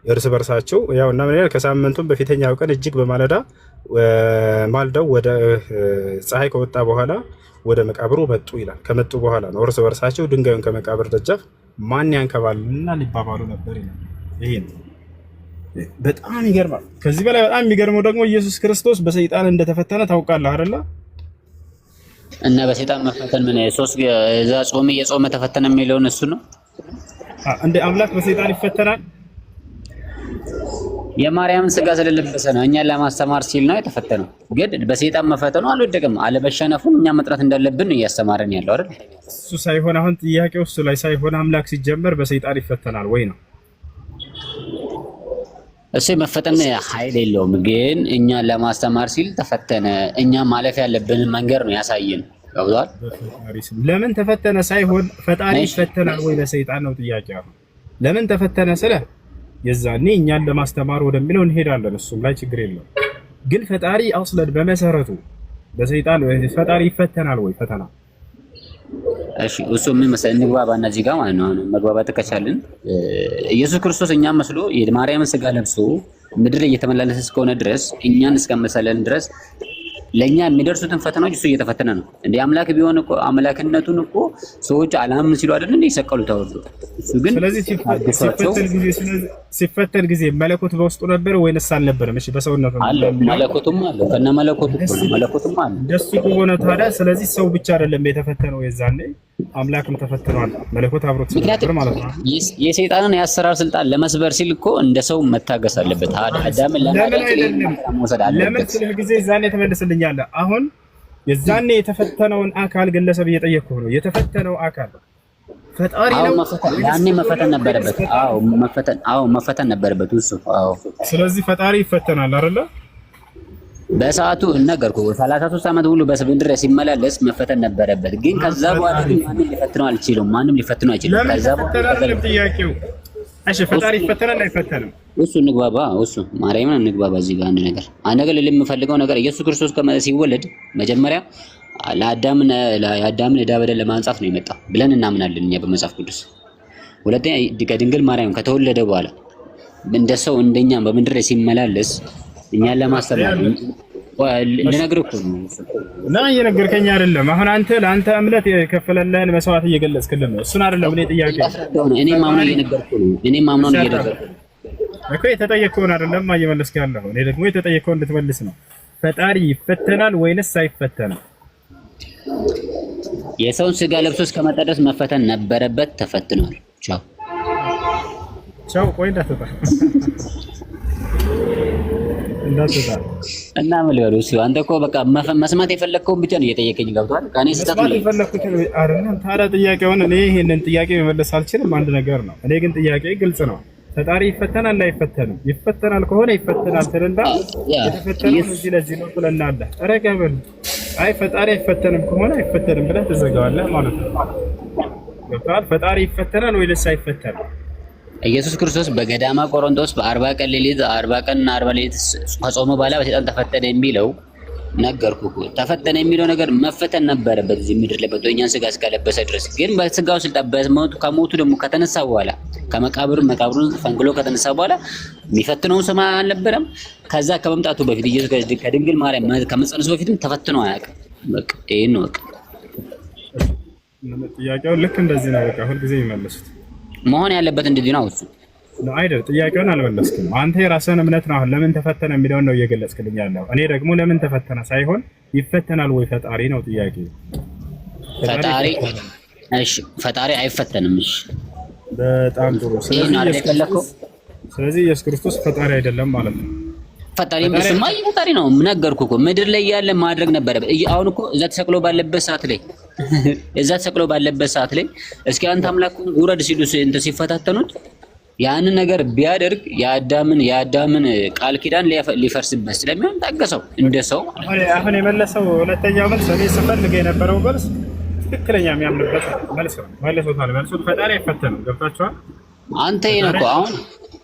እርስ በርሳቸው ያው እና ምን ያህል ከሳምንቱም በፊተኛው ቀን እጅግ በማለዳ ማልደው ወደ ፀሐይ ከወጣ በኋላ ወደ መቃብሩ መጡ ይላል። ከመጡ በኋላ ነው እርስ በርሳቸው ድንጋዩን ከመቃብር ደጃፍ ማን ያንከባልልና ሊባባሉ ነበር ይላል። ይሄ በጣም ይገርማል። ከዚህ በላይ በጣም የሚገርመው ደግሞ ኢየሱስ ክርስቶስ በሰይጣን እንደተፈተነ ታውቃለህ አይደለ? እና በሰይጣን መፈተን ምን ሶስት እዛ ጾም እየጾመ ተፈተነ የሚለውን እሱ ነው። እንደ አምላክ በሰይጣን ይፈተናል። የማርያምን ስጋ ስለለበሰ ነው እኛን ለማስተማር ሲል ነው የተፈተነው። ግን በሰይጣን መፈተኑ አልወደቀም። አለመሸነፉን እኛ መጥራት እንዳለብን እያስተማረን ያለው አይደል? እሱ ሳይሆን አሁን ጥያቄው እሱ ላይ ሳይሆን አምላክ ሲጀመር በሰይጣን ይፈተናል ወይ ነው። እሱ መፈተን ኃይል የለውም። ግን እኛን ለማስተማር ሲል ተፈተነ። እኛ ማለፍ ያለብንን መንገድ ነው ያሳየን። ገብቷል? ለምን ተፈተነ ሳይሆን ፈጣሪ ይፈተናል ወይ ለሰይጣን ነው ጥያቄው። ለምን ተፈተነ ስለ የዛኔ እኛን ለማስተማር ወደሚለው እንሄዳለን። እሱም ላይ ችግር የለውም። ግን ፈጣሪ አስለን በመሰረቱ በሰይጣን ፈጣሪ ይፈተናል ወይ? ፈተና እሺ፣ እሱ ምን መሰለህ እንግባባ እነዚህ ጋር ማለት ነው። መግባባት ከቻልን ኢየሱስ ክርስቶስ እኛን መስሎ የማርያምን ስጋ ለብሶ ምድር ላይ እየተመላለሰ እስከሆነ ድረስ እኛን እስከመሰለን ድረስ ለኛ የሚደርሱትን ፈተናዎች እሱ እየተፈተነ ነው። እንደ አምላክ ቢሆን እኮ አምላክነቱን እኮ ሰዎች አላምን ሲሉ አይደል እንደ ይሰቀሉት አወርዶ እሱ ግን ስለዚህ ሲፈተን ጊዜ መለኮት በውስጡ ነበር ወይንስ አልነበረም? እሺ በሰውነቱ አለ፣ መለኮቱም አለ፣ ከነ መለኮቱም አለ። እንደሱ ከሆነ ታዲያ ስለዚህ ሰው ብቻ አይደለም የተፈተነው፣ የዛኔ አምላክም ተፈትኗል። መለኮት አብሮት ነበር ማለት ነው። የሰይጣንን የአሰራር ስልጣን ለመስበር ሲል እኮ እንደ ሰው መታገስ አለበት። አዳምን ለማድረግ ለምን ስለ ጊዜ ዛኔ ተመልስልኛል። አሁን የዛኔ የተፈተነውን አካል ግለሰብ እየጠየቅኩህ ነው። የተፈተነው አካል ፈጣሪ ነው። ያኔ መፈተን ነበረበት። መፈተን ነበረበት እሱ። ስለዚህ ፈጣሪ ይፈተናል አይደለ? በሰዓቱ ነገርኩህ። 33 ዓመት ሙሉ በምድር ላይ ሲመላለስ መፈተን ነበረበት። ግን ከዛ በኋላ ግን ማንም ሊፈትነው አልችልም። ከዛ በኋላ ጥያቄው እሺ፣ ፈጣሪ ይፈተናል አይፈተንም? እሱ እንግባባ፣ እሱ ማርያምን እንግባባ። እዚህ ጋር አንድ ነገር ልል የምፈልገው ነገር ኢየሱስ ክርስቶስ ሲወለድ መጀመሪያ ለአዳምን ዕዳ በደል ለማንጻት ነው የመጣው ብለን እናምናለን እኛ በመጽሐፍ ቅዱስ። ሁለተኛ ከድንግል ማርያም ከተወለደ በኋላ እንደ ሰው እንደኛ በምድር ላይ ሲመላለስ እኛን ለማስተማር ልነግርህ እኮ ነው። እና እየነገርከኝ አይደለም። አሁን አንተ ለአንተ እምነት የከፈለልህን መስዋዕት እየገለጽክልን ነው። እሱን አይደለም እኔ ጥያቄ እኔ ማምነው እየነገርኩህ ነው። እኔ ማምነው እየነገርኩህ እኮ የተጠየቀውን አይደለም እየመለስክ ያለኸው። እኔ ደግሞ የተጠየቀውን እንድትመልስ ነው። ፈጣሪ ይፈተናል ወይንስ አይፈተንም? የሰውን ስጋ ለብሶ እስከመጣ ድረስ መፈተን ነበረበት፣ ተፈትኗል። ቻው ቻው። ቆይ እንዳትወጣ እና ምን ልበለው? እሱ አንተ እኮ በቃ መስማት የፈለግከውን ብቻ ነው እየጠየቀኝ። ገብቶሃል? ከእኔ ስህተት ነው የፈለግኩት አይደለም። ታዲያ ጥያቄውን እኔ ይሄንን ጥያቄ መመለስ አልችልም። አንድ ነገር ነው። እኔ ግን ጥያቄ ግልጽ ነው። ፈጣሪ ይፈተናል አይፈተንም? ይፈተናል ከሆነ ይፈተናል ትልና የተፈተነው እዚህ ለዚህ ነው ትለናለህ። ረጋ በል። አይ ፈጣሪ አይፈተንም ከሆነ አይፈተንም ብለህ ትዘጋዋለህ ማለት ነው። ገብቶሃል? ፈጣሪ ይፈተናል ወይስ አይፈተንም? ኢየሱስ ክርስቶስ በገዳማ ቆሮንቶስ በ40 ቀን ሌሊት 40 ቀንና 40 ሌሊት ከጾመ በኋላ በሰይጣን ተፈተነ የሚለው ነገርኩህ እኮ። ተፈተነ የሚለው ነገር መፈተን ነበረበት እዚህ ምድር ላይ በእኛን ስጋ እስካለበሰ ድረስ። ግን በስጋው ስልጣን ከሞቱ ደግሞ ከተነሳ በኋላ መቃብሩን ፈንቅሎ ከተነሳ በኋላ የሚፈትነውን ሰማ አልነበረም። ከዛ ከመምጣቱ በፊት ኢየሱስ ከድንግል ማርያም ከመጸነሱ በፊትም ተፈትኖ አያውቅም። በቃ ይሄን ነው በቃ ጥያቄው ልክ እንደዚህ ነው። በቃ ሁልጊዜ ይመልሱት መሆን ያለበት እንደዚህ ነው። እሱ አይደል? ጥያቄውን አልመለስክም አንተ። የራስህን እምነት ነው አሁን ለምን ተፈተነ የሚለውን ነው እየገለጽክልኝ ያለው። እኔ ደግሞ ለምን ተፈተነ ሳይሆን ይፈተናል ወይ ፈጣሪ ነው ጥያቄ። ፈጣሪ እሺ፣ ፈጣሪ አይፈተንም። እሺ፣ በጣም ጥሩ። ስለዚህ ኢየሱስ ክርስቶስ ፈጣሪ አይደለም ማለት ነው። ፈጣሪ መስማ ፈጣሪ ነው። ነገርኩህ እኮ ምድር ላይ ያለ ማድረግ ነበረበት። አሁን እኮ እዛ ተሰቅሎ ባለበት ሰዓት ላይ እስኪ አንተ አምላክ ውረድ ሲሉ እንትን ሲፈታተኑት ያንን ነገር ቢያደርግ የአዳምን ቃል ኪዳን ሊፈርስበት ስለሚሆን ታገሰው እንደ ሰው። አሁን የመለሰው ሁለተኛው መልስ እኔ ስፈልግ የነበረው መልስ ትክክለኛ የሚያምንበት መልስ ነው። መልሶት ፈጣሪ አይፈተንም። ገብታችኋል? አንተ ይሄን እኮ አሁን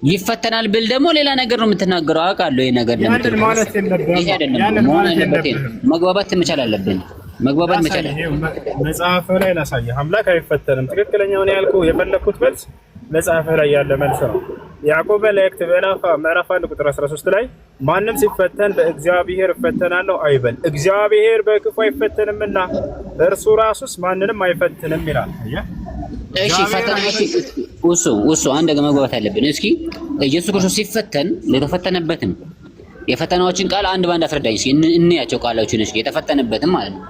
ይፈተናል ብል ደግሞ ሌላ ነገር ነው የምትናገረው። አውቃለሁ ይሄ ነገር ለምን ማለት የለብህም። መግባባት መቻል አለብን። መጽሐፍ ላይ ላሳየህ። አምላክ አይፈተንም። ትክክለኛውን ያልኩህ የፈለኩት መልስ መጽሐፍ ላይ ያለ መልስ ነው። ያዕቆብ መልእክት ምዕራፍ 1 ቁጥር 13 ላይ ማንም ሲፈተን በእግዚአብሔር እፈተናለሁ አይበል፣ እግዚአብሔር በክፉ አይፈተንምና እርሱ ራሱስ ማንንም አይፈትንም ይላል። እሺ እሱ አንድ ነገር መግባባት አለብን። እስኪ ኢየሱስ ክርስቶስ ሲፈተን ለተፈተነበትም የፈተናዎችን ቃል አንድ ባንድ አስረዳኝ እስኪ እንያቸው ቃሎችን። እስኪ የተፈተነበትም ማለት ነው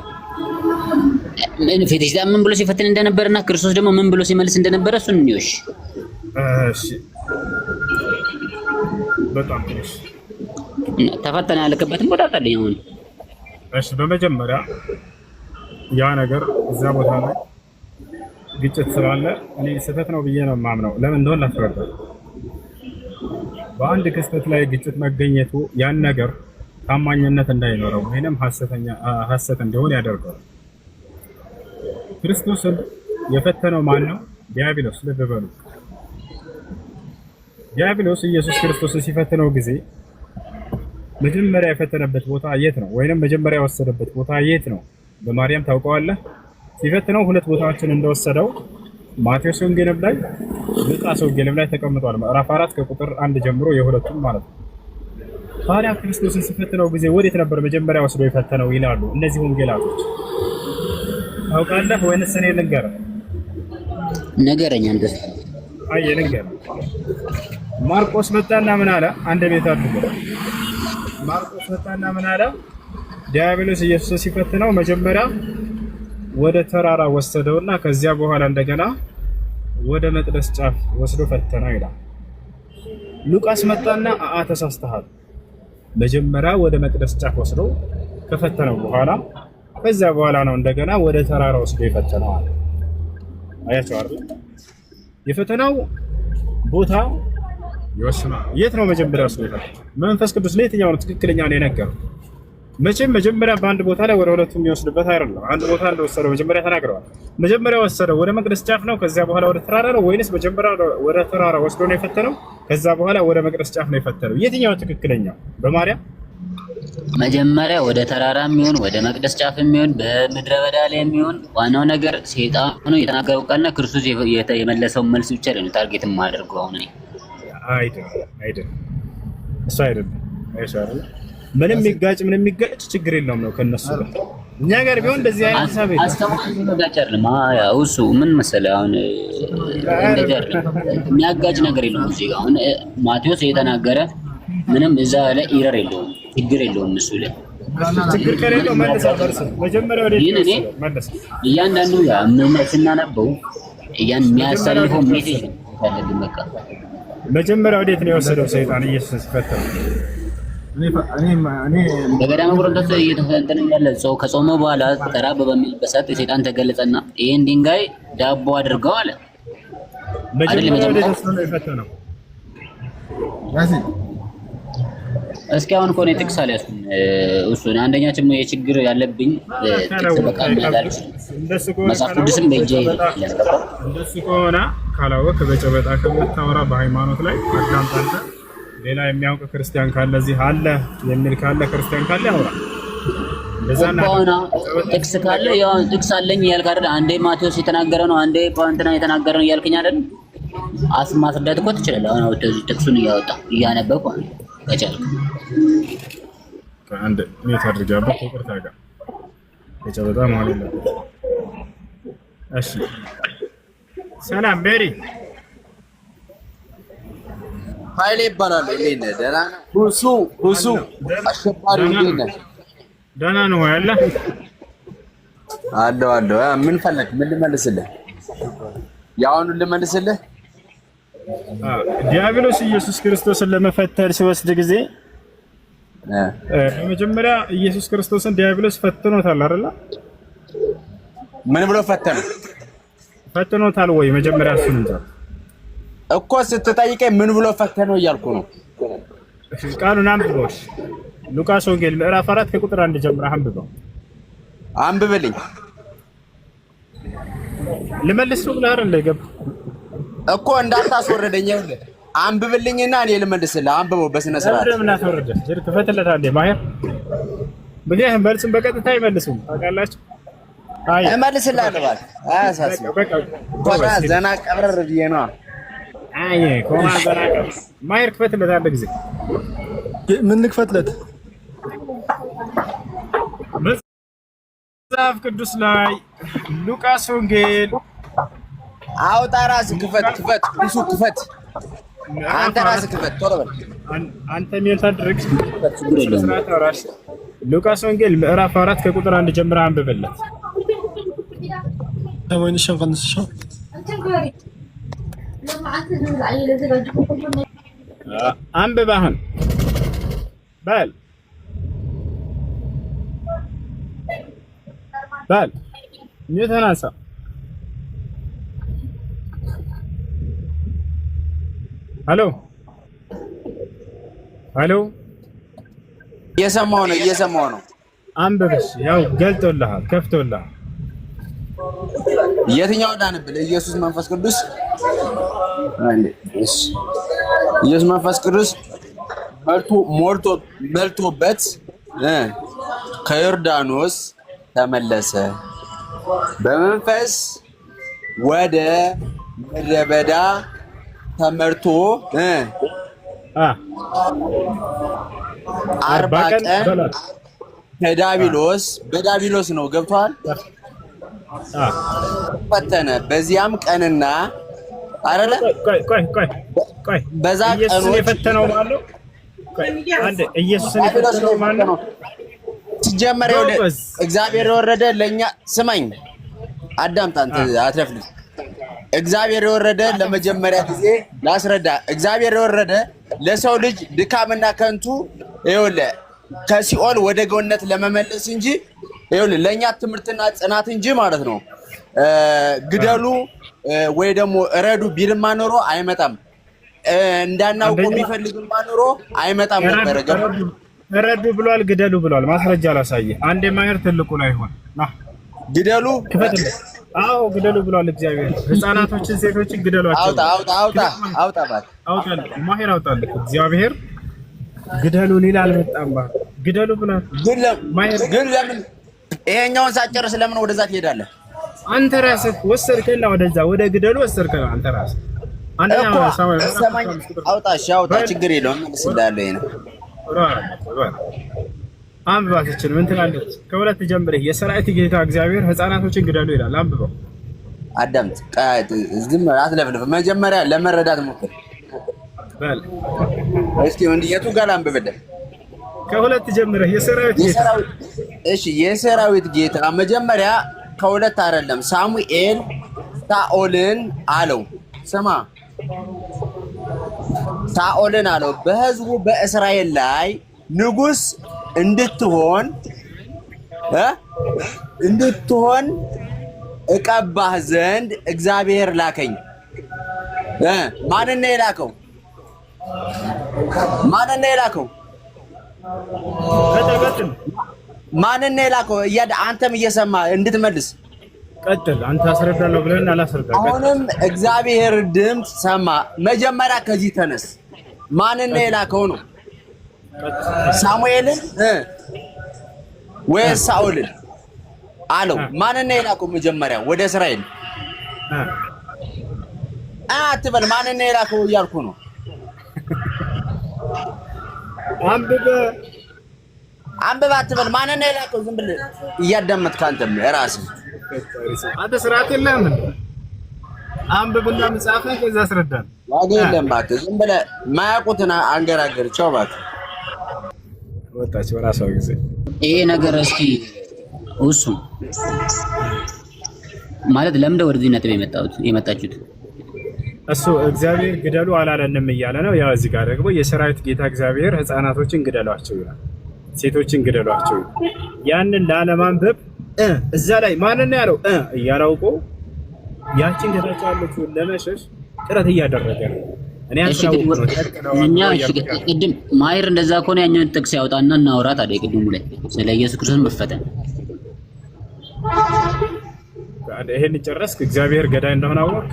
ፊትሽ ምን ብሎ ሲፈትን እንደነበረና ክርስቶስ ደግሞ ምን ብሎ ሲመልስ እንደነበረ እሱን እንይሽ። እሺ በጣም ትንሽ ተፈተና ያለከበትም ቦታ አጣልኝ አሁን። እሺ በመጀመሪያ ያ ነገር እዛ ቦታ ላይ ግጭት ስላለ እኔ ስህተት ነው ብዬ ነው የማምነው። ለምን እንደሆነ ላስረዳ። በአንድ ክስተት ላይ ግጭት መገኘቱ ያን ነገር ታማኝነት እንዳይኖረው ወይንም ሐሰት እንዲሆን ያደርገዋል። ክርስቶስን የፈተነው ማን ነው? ዲያብሎስ። ልብ በሉ። ዲያብሎስ ኢየሱስ ክርስቶስን ሲፈትነው ጊዜ መጀመሪያ የፈተነበት ቦታ የት ነው? ወይንም መጀመሪያ የወሰደበት ቦታ የት ነው? በማርያም ታውቀዋለህ። ሲፈትነው ሁለት ቦታዎችን እንደወሰደው ማቴዎስ ወንጌልም ላይ ሉቃስ ወንጌልም ላይ ተቀምጧል። ምዕራፍ 4 ከቁጥር 1 ጀምሮ የሁለቱም ማለት ነው። ታዲያ ክርስቶስን ሲፈትነው ጊዜ ወዴት ነበር መጀመሪያ ወስዶ የፈተነው ይላሉ እነዚህ ወንጌላቶች። ታውቃለህ ወይንስ እኔ ልንገርህ? ንገረኝ አንተ። አይ ልንገርህ። ማርቆስ መጣና ምን አለ? አንድ ቤት አድርጎ ማርቆስ መጣና ምን አለ? ዲያብሎስ ኢየሱስ ሲፈትነው መጀመሪያ ወደ ተራራ ወሰደውና ከዚያ በኋላ እንደገና ወደ መቅደስ ጫፍ ወስዶ ፈተነው ይላል። ሉቃስ መጣና ተሳስተሃል፣ መጀመሪያ ወደ መቅደስ ጫፍ ወስዶ ከፈተነው በኋላ ከዚያ በኋላ ነው እንደገና ወደ ተራራ ወስዶ የፈተነው አለ። አያችሁ አይደል? የፈተናው ቦታ ይወስናል። የት ነው መጀመሪያ ወስዶ የፈተነው? መንፈስ ቅዱስ ለየትኛው ነው ትክክለኛ ነው የነገረው? መቼም መጀመሪያ በአንድ ቦታ ላይ ወደ ሁለቱም የሚወስድበት አይደለም። አንድ ቦታ እንደወሰደው መጀመሪያ ተናግረዋል። መጀመሪያ ወሰደው ወደ መቅደስ ጫፍ ነው፣ ከዚያ በኋላ ወደ ተራራ ነው ወይንስ መጀመሪያ ወደ ተራራ ወስዶ ነው የፈተነው፣ ከዛ በኋላ ወደ መቅደስ ጫፍ ነው የፈተነው? የትኛው ትክክለኛው? በማርያም መጀመሪያ ወደ ተራራ የሚሆን ወደ መቅደስ ጫፍ የሚሆን በምድረ በዳ ላይ የሚሆን ዋናው ነገር ሰይጣኑ የተናገረው ቃልና ክርስቶስ የመለሰው መልስ ብቻ ነው ታርጌት የማደርገው። አሁን አይደለም እሱ አይደለም። ምንም የሚጋጭ ችግር የለውም ነው ከነሱ ጋር። እኛ ጋር ቢሆን እንደዚህ አይነት ሐሳብ የለም። አስተማሪ አይደለም። ያው እሱ ምን መሰለህ አሁን እንደዚህ አይደለም፣ የሚያጋጭ ነገር የለውም። እዚህ ጋር አሁን ማቴዎስ የተናገረ ምንም እዛ ላይ ኢረር የለውም፣ ችግር የለውም። እሱ ላይ ችግር ከሌለው መልሰህ መጀመሪያ ወደ እያንዳንዱ ስናነበው የሚያሳልፈው ሜሴጅ ያለብን በቃ መጀመሪያ ወዴት ነው የወሰደው ሰይጣን ኢየሱስ ሲፈተው? በገዳመ ቆሮንቶስ እየተፈተነ ያለ ሰው ከጾመ በኋላ ተራበ በሚልበት ሰዓት ሰይጣን ተገለጸና ይሄን ድንጋይ ዳቦ አድርገው አለ። መጀመሪያ ነው የፈተነው። እስኪ አሁን እኮ ነው ጥቅስ አልያዝኩም። እሱን አንደኛችን የችግር ያለብኝ ጥቅስ በቃ ማዳርሽ መጽሐፍ ቅዱስም በእጄ እንደሱ ከሆነ ካላወቅ በጨበጣ ከምታወራ በሃይማኖት ላይ አዳምጣንተ ሌላ የሚያውቅ ክርስቲያን ካለ እዚህ አለ የሚል ካለ ክርስቲያን ካለ ያውራ። እንደዛና ጥቅስ ካለ ያው ጥቅስ አለኝ ያልክ አይደል? አንዴ ማቴዎስ የተናገረ ነው፣ አንዴ ጳውሎስ የተናገረ ነው ያልከኝ አይደል? ማስረዳት እኮ ትችላለህ። አሁን ወደዚህ ጥቅሱን እያወጣ እያነበብኩ ከቻልክ አንድ ሜት አድርጋበት ይቅርታ ጋር በጨበጣ ማለት ነው። እሺ ሰላም ቤሪ ኃይሌ ይባላል። እንዴት ነህ? ደህና ነህ? ሁሱ አሸባሪ እንዴት ነህ? ደህና ነው ያለ አለው። ምን ፈለክ? ምን ልመልስልህ? ያውኑ ልመልስልህ? ዲያብሎስ ኢየሱስ ክርስቶስን ለመፈተን ሲወስድ ጊዜ በመጀመሪያ ኢየሱስ ክርስቶስን ዲያብሎስ ፈትኖታል አይደል? ምን ብሎ ፈትኖታል ወይ? መጀመሪያ እሱን እንጃ እኮ ስትጠይቀኝ ምን ብሎ ፈተነው እያልኩ ነው። ቃሉን አንብቦሽ ሉቃስ ወንጌል ምዕራፍ 4 ከቁጥር 1 ጀምረህ አንብበው። አንብብልኝ። ልመልስ ነው ብለህ አይደል የገባህ እኮ እንዳታስወረደኝ። ይኸውልህ አንብብልኝና እኔ ልመልስልህ። አንብበው በስነ ስርዓት። ምን አስወረደ? ጀርክ ፈተለታለህ ማየር ምክንያቱም መልስም በቀጥታ አይመልሱም ታውቃላችሁ። አይ እመልስልሃለሁ ባል አያሳስብም። በቃ ዘና ቀብረር ብዬ ነው። አይ ኮማ ዘና ቀብረር ማየር ክፈትለታለህ ጊዜ ምን ልክፈትለት? መጽሐፍ ቅዱስ ላይ ሉቃስ ወንጌል አውጣ። ራስህ ክፈት። እሱ ክፈት። አንተ ራስህ ክፈት። ቶሎ በል አንተ ምን ታድርግ? ሉቃስ ወንጌል ምዕራፍ 4 ከቁጥር 1 ጀምረህ አንብብለት። ተወይንሽን ቀንስሽ አንብብ። አሁን በል የተናሳ ሄሎ እየሰማሁ ነው። አንብብሽ። ያው ገልጦልሃል፣ ከፍቶልሃል። የትኛው ዳንብል? ኢየሱስ መንፈስ ቅዱስ ኢየሱስ መንፈስ ቅዱስ መልቶበት ከዮርዳኖስ ተመለሰ፣ በመንፈስ ወደ ምድረ በዳ ተመርቶ 40 ቀን በዳቢሎስ ነው ገብቷል ፈተነ። በዚያም ቀንና አይደለ ቆይ በዛ ቀን የፈተነው ማለት አንድ ኢየሱስን የፈተነው ማለት ሲጀመር እግዚአብሔር የወረደ ለኛ ስማኝ አዳምጥ አንተ አትረፍልኝ። እግዚአብሔር የወረደ ለመጀመሪያ ጊዜ ላስረዳ። እግዚአብሔር የወረደ ለሰው ልጅ ድካምና ከንቱ ይኸውልህ ከሲኦል ወደ ገነት ለመመለስ እንጂ ይኸውልህ ለኛ ትምህርትና ጽናት እንጂ ማለት ነው። ግደሉ ወይ ደግሞ እረዱ ቢልማ ኖሮ አይመጣም። እንዳናውቀው ቢፈልግማ ኖሮ አይመጣም ነበር። ረዱ ብሏል፣ ግደሉ ብሏል። ማስረጃ ላሳየህ። አንድ ማየር ትልቁ ላይ ሆነ ና ግደሉ ክፈትልኝ። አዎ ግደሉ ብሏል እግዚአብሔር። ህፃናቶችን ሴቶችን ግደሏቸው። አውጣ ማሄር አውጣልህ። እግዚአብሔር ግደሉ ሌላ አልመጣም። ግደሉ ብሏል። ግን ለምን ይሄኛውን ሳጨርስ ለምን ወደዛ ትሄዳለህ? አንተ ራስህ ወሰድከና ወደዛ ወደ ግደሉ ወሰድከና አንተ ራስህ አንደኛ ሰማኝ። አውጣ ችግር የለውም መልስልሃለሁ። ይሄ ነው አንብባትችን ምን ትላለች? ከሁለት ጀምረህ የሰራዊት ጌታ እግዚአብሔር ህፃናቶችን ግደሉ ይላል። አንብበው። አዳምጥ። ዝም አትለፍልፍ። መጀመሪያ ለመረዳት ሞክር። በል እስኪ የቱ ጋር አንብበልህ? ከሁለት ጀምረህ የሰራዊት ጌታ። እሺ የሰራዊት ጌታ መጀመሪያ ከሁለት አይደለም። ሳሙኤል ሳኦልን አለው። ስማ ሳኦልን አለው በህዝቡ በእስራኤል ላይ ንጉስ እንድትሆን እቀባህ ዘንድ እግዚአብሔር ላከኝ። ማንን ነው የላከው? ማንን ነው የላከው? አንተም እየሰማ እንድትመልስ ቀጥል። አንተ አስረዳለሁ ብለህና አላስረዳም። አሁንም እግዚአብሔር ድምፅ ሰማ። መጀመሪያ ከዚህ ተነስ። ማንን ነው የላከው ነው? ሳሙኤልን ወይስ ሳኦልን አለው? ማንን ነው የላከው? መጀመሪያ ወደ እስራኤል አትበል። ማንን ነው የላከው እያልኩ ነው። አንብበህ አትበል። ማንን ነው የላከው? ዝም ብለህ እያዳመጥክ አንተም እራስህ አንተ ስርዓት የለህም። አንብብና መጽሐፍን ከዛ አስረዳን። ዋጋ የለም እባክህ። ዝም ብለህ ማያውቁትን አንገራገር። ቻው እባክህ። ወጣች በራሷ ጊዜ ይሄ ነገር እስኪ እሱ ማለት ለምን ወደዚህ ነጥብ የመጣችሁት? እሱ እግዚአብሔር ግደሉ አላለንም እያለ ነው። ያው እዚህ ጋር ደግሞ የሰራዊት ጌታ እግዚአብሔር ህፃናቶችን ግደሏቸው ይላል፣ ሴቶችን ግደሏቸው ይላል። ያንን ላለማንበብ እዛ ላይ ማንን ያለው እያላውቆ ያችን ገታቸው ያለችው ለመሸሽ ጥረት እያደረገ ነው። ቅድም ማየር እንደዛ ከሆነ ያኛውን ጥቅስ ያወጣና እናውራ ታዲያ። ቅድሙ ላይ ስለ ኢየሱስ ክርስቶስ መፈተን ይሄን ጨረስክ? እግዚአብሔር ገዳይ እንደሆነ አወቅክ?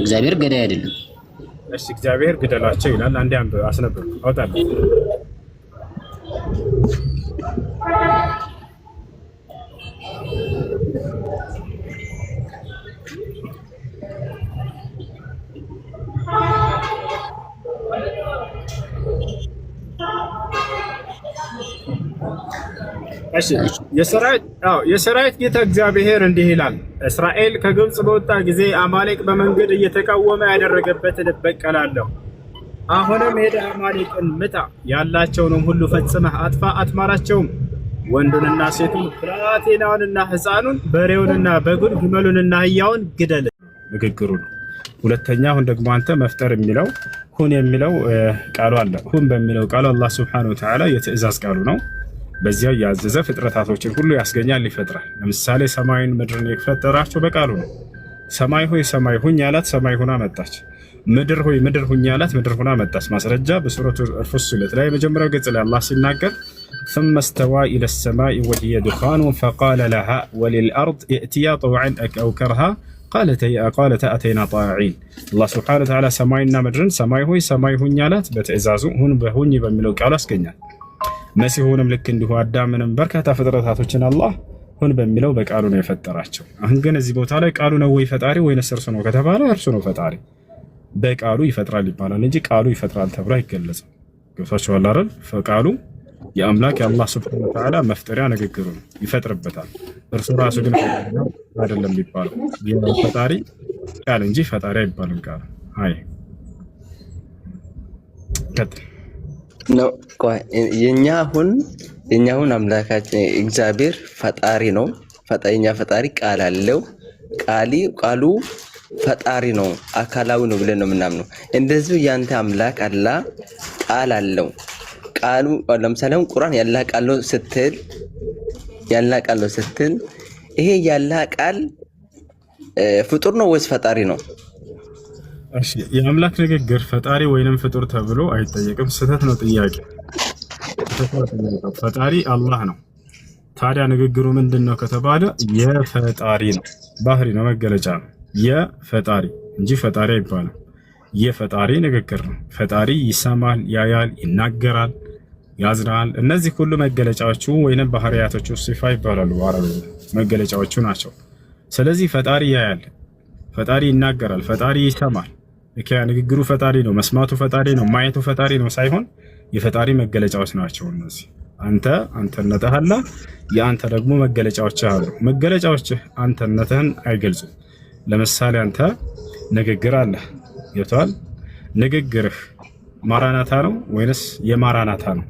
እግዚአብሔር ገዳይ አይደለም። እሺ እግዚአብሔር ግደሏቸው ይላል። አንዴ አስነብብ አውጣለሁ። እሺ የሰራዊት ጌታ እግዚአብሔር እንዲህ ይላል፣ እስራኤል ከግብጽ በወጣ ጊዜ አማሌቅ በመንገድ እየተቃወመ ያደረገበትን እበቀላለሁ። አሁንም ሄደህ አማሌቅን ምታ፣ ያላቸውንም ሁሉ ፈጽመህ አጥፋ፣ አትማራቸውም። ወንዱንና ሴቱን፣ ብላቴናውንና ሕፃኑን፣ በሬውንና በጉን፣ ግመሉንና አህያውን ግደል። ንግግሩ ነው። ሁለተኛ አሁን ደግሞ አንተ መፍጠር የሚለው ሁን የሚለው ቃሉ አለ። ሁን በሚለው ቃሉ አላህ ሱብሓነሁ ወተዓላ የትእዛዝ ቃሉ ነው። በዚያው ያዘዘ ፍጥረታቶችን ሁሉ ያስገኛል፣ ይፈጥራል። ለምሳሌ ሰማይን ምድርን የፈጠራቸው በቃሉ ነው። ሰማይ ሆይ ሰማይ ሁኝ ያላት ሰማይ ሆና መጣች። ምድር ሆይ ምድር ሁኝ ያላት ምድር ሆና መጣች። ማስረጃ በሱረቱ ፉሲለት ላይ የመጀመሪያው ገጽ ላይ አላህ ሲናገር ثم استوى إلى السماء وهي دخان فقال لها وللأرض ائتيا طوعا أو كرها قالت أتينا طائعين። አላህ ሱብሓነሁ ወተዓላ ሰማይና ምድርን ሰማይ ሆይ ሰማይ ሁኝ ያላት በትእዛዙ ሁን በሁኝ በሚለው ቃሉ ያስገኛል። መሲሁንም ልክ እንዲሁ አዳምንም በርካታ ፍጥረታቶችን አላህ ሁን በሚለው በቃሉ ነው የፈጠራቸው። አሁን ግን እዚህ ቦታ ላይ ቃሉ ነው ወይ ፈጣሪ ወይንስ እርሱ ነው ከተባለ እርሱ ነው ፈጣሪ። በቃሉ ይፈጥራል ይባላል እንጂ ቃሉ ይፈጥራል ተብሎ አይገለጽም። ገብቷችኋል አይደል? ፈቃሉ የአምላክ የአላህ ሱብሓነሁ ወተዓላ መፍጠሪያ ንግግሩ ነው፣ ይፈጥርበታል። እርሱ ራሱ ግን አይደለም የሚባለው ፈጣሪ ቃል እንጂ ፈጣሪ አይባልም ቃል። አይ ቀጥል ነው። የኛ አሁን አምላካችን እግዚአብሔር ፈጣሪ ነው። የኛ ፈጣሪ ቃል አለው። ቃሉ ፈጣሪ ነው፣ አካላዊ ነው ብለን ነው የምናምነው። እንደዚሁ ያንተ አምላክ አላህ ቃል አለው። ቃሉ ለምሳሌ ቁርአን ያላህ ቃል ነው ስትል ይሄ ያላህ ቃል ፍጡር ነው ወይስ ፈጣሪ ነው? እሺ የአምላክ ንግግር ፈጣሪ ወይንም ፍጡር ተብሎ አይጠየቅም። ስህተት ነው ጥያቄ። ፈጣሪ አላህ ነው። ታዲያ ንግግሩ ምንድን ነው ከተባለ የፈጣሪ ነው፣ ባህሪ ነው፣ መገለጫ ነው። የፈጣሪ እንጂ ፈጣሪ አይባልም። የፈጣሪ ንግግር ነው። ፈጣሪ ይሰማል፣ ያያል፣ ይናገራል፣ ያዝናል። እነዚህ ሁሉ መገለጫዎቹ ወይንም ባህሪያቶቹ ሲፋ ይባላሉ። በአረብኛ መገለጫዎቹ ናቸው። ስለዚህ ፈጣሪ ያያል፣ ፈጣሪ ይናገራል፣ ፈጣሪ ይሰማል። ንግግሩ ፈጣሪ ነው፣ መስማቱ ፈጣሪ ነው፣ ማየቱ ፈጣሪ ነው ሳይሆን የፈጣሪ መገለጫዎች ናቸው እነዚህ። አንተነትህ አለ፣ የአንተ ደግሞ መገለጫዎች አሉ። መገለጫዎችህ አንተነትህን አይገልጹም። ለምሳሌ አንተ ንግግር አለ፣ ገብቶሃል? ንግግርህ ማራናታ ነው ወይንስ የማራናታ ነው?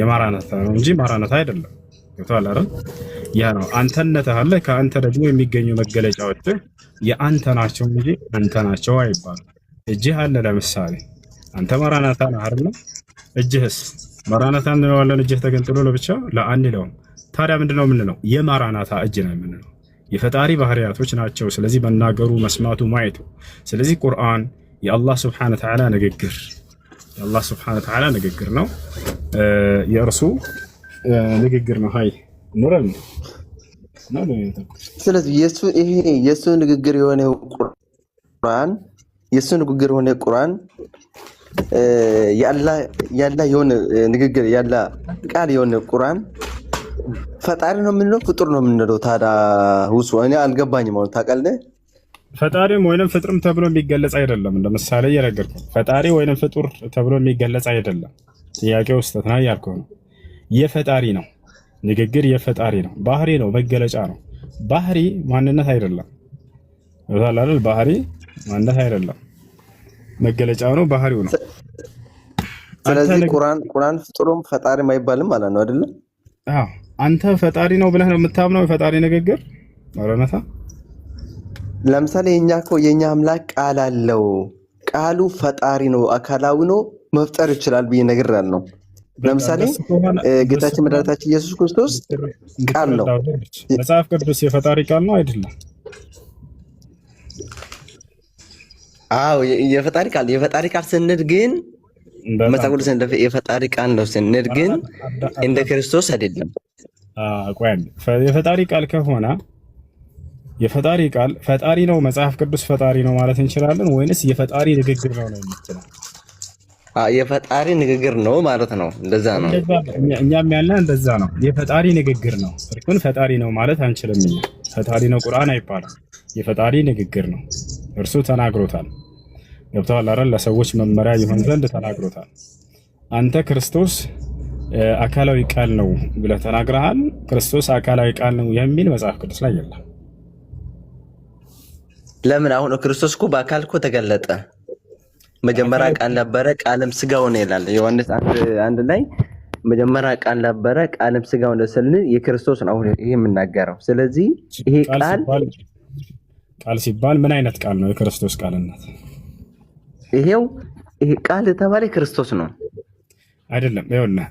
የማራናታ ነው እንጂ ማራናታ አይደለም። ገብቶሃል አይደል? ያ ነው አንተነትህ አለ። ከአንተ ደግሞ የሚገኙ መገለጫዎችህ የአንተ ናቸው እንጂ አንተ ናቸው አይባልም። እጅህ አለ፣ ለምሳሌ አንተ ማራናታ ነህ አይደል? እጅህስ ማራናታ እንለዋለን። እጅህ ተገንጥሎ ለብቻ ለአንድ ነው። ታዲያ ምንድነው የምንለው? የማራናታ እጅ ነው የምንለው። የፈጣሪ ባህሪያቶች ናቸው። ስለዚህ መናገሩ፣ መስማቱ፣ ማየቱ። ስለዚህ ቁርአን የአላህ Subhanahu Wa Ta'ala ንግግር የአላህ Subhanahu Wa Ta'ala ንግግር ነው። የእርሱ ንግግር ነው። ሃይ ኑረን ነው። ስለዚህ የሱ ንግግር የሆነ ቁርአን ያላ የሆነ ንግግር ያላ ቃል የሆነ ቁርአን ፈጣሪ ነው የምንለው ፍጡር ነው የምንለው? ታዲያ ውሱ እኔ አልገባኝም። ማለት ታውቃለህ፣ ፈጣሪም ወይንም ፍጡርም ተብሎ የሚገለጽ አይደለም። እንደ ምሳሌ እየነገርኩህ ፈጣሪ ወይንም ፍጡር ተብሎ የሚገለጽ አይደለም። ጥያቄው ውስጥ ነው ያልኩህ ነው። የፈጣሪ ነው ንግግር፣ የፈጣሪ ነው ባህሪ ነው፣ መገለጫ ነው። ባህሪ ማንነት አይደለም። ወላሂ ባህሪ ማንነት አይደለም፣ መገለጫው ነው፣ ባህሪው ነው። ስለዚህ ቁርአን ፍጡሩም ፈጣሪም አይባልም ማለት ነው አይደል? አዎ አንተ ፈጣሪ ነው ብለህ ነው የምታምነው? የፈጣሪ ንግግር ማራናታ። ለምሳሌ የኛ አምላክ ቃል አለው፣ ቃሉ ፈጣሪ ነው፣ አካላዊ ነው፣ መፍጠር ይችላል ብዬ ነግሬያለሁ። ለምሳሌ ጌታችን መድኃኒታችን ኢየሱስ ክርስቶስ ቃል ነው። መጽሐፍ ቅዱስ የፈጣሪ ቃል ነው አይደለም? አዎ የፈጣሪ ቃል ስንል ግን መጽሐፍ ቅዱስ የፈጣሪ ቃል ነው ስንል ግን እንደ ክርስቶስ አይደለም። የፈጣሪ ቃል ከሆነ የፈጣሪ ቃል ፈጣሪ ነው፣ መጽሐፍ ቅዱስ ፈጣሪ ነው ማለት እንችላለን ወይንስ የፈጣሪ ንግግር ነው የምትለው? የፈጣሪ ንግግር ነው ማለት ነው። እንደዛ ነው እኛም ያለን እንደዛ ነው። የፈጣሪ ንግግር ነው ግን ፈጣሪ ነው ማለት አንችልም። እኛ ፈጣሪ ነው ቁርአን አይባልም። የፈጣሪ ንግግር ነው፣ እርሱ ተናግሮታል። ገብተዋል አይደል? ለሰዎች መመሪያ ይሆን ዘንድ ተናግሮታል። አንተ ክርስቶስ አካላዊ ቃል ነው ብለህ ተናግረሃል። ክርስቶስ አካላዊ ቃል ነው የሚል መጽሐፍ ቅዱስ ላይ የለም። ለምን? አሁን ክርስቶስ እኮ በአካል እኮ ተገለጠ። መጀመሪያ ቃል ነበረ፣ ቃልም ስጋ ሆነ ይላል ዮሐንስ 1 ላይ መጀመሪያ ቃል ነበረ፣ ቃልም ስጋ ሆነ ስንል የክርስቶስ ነው አሁን ይሄ የምናገረው። ስለዚህ ይሄ ቃል ሲባል ምን አይነት ቃል ነው? የክርስቶስ ቃልነት ይሄ ቃል የተባለ ክርስቶስ ነው አይደለም? ይኸውልህ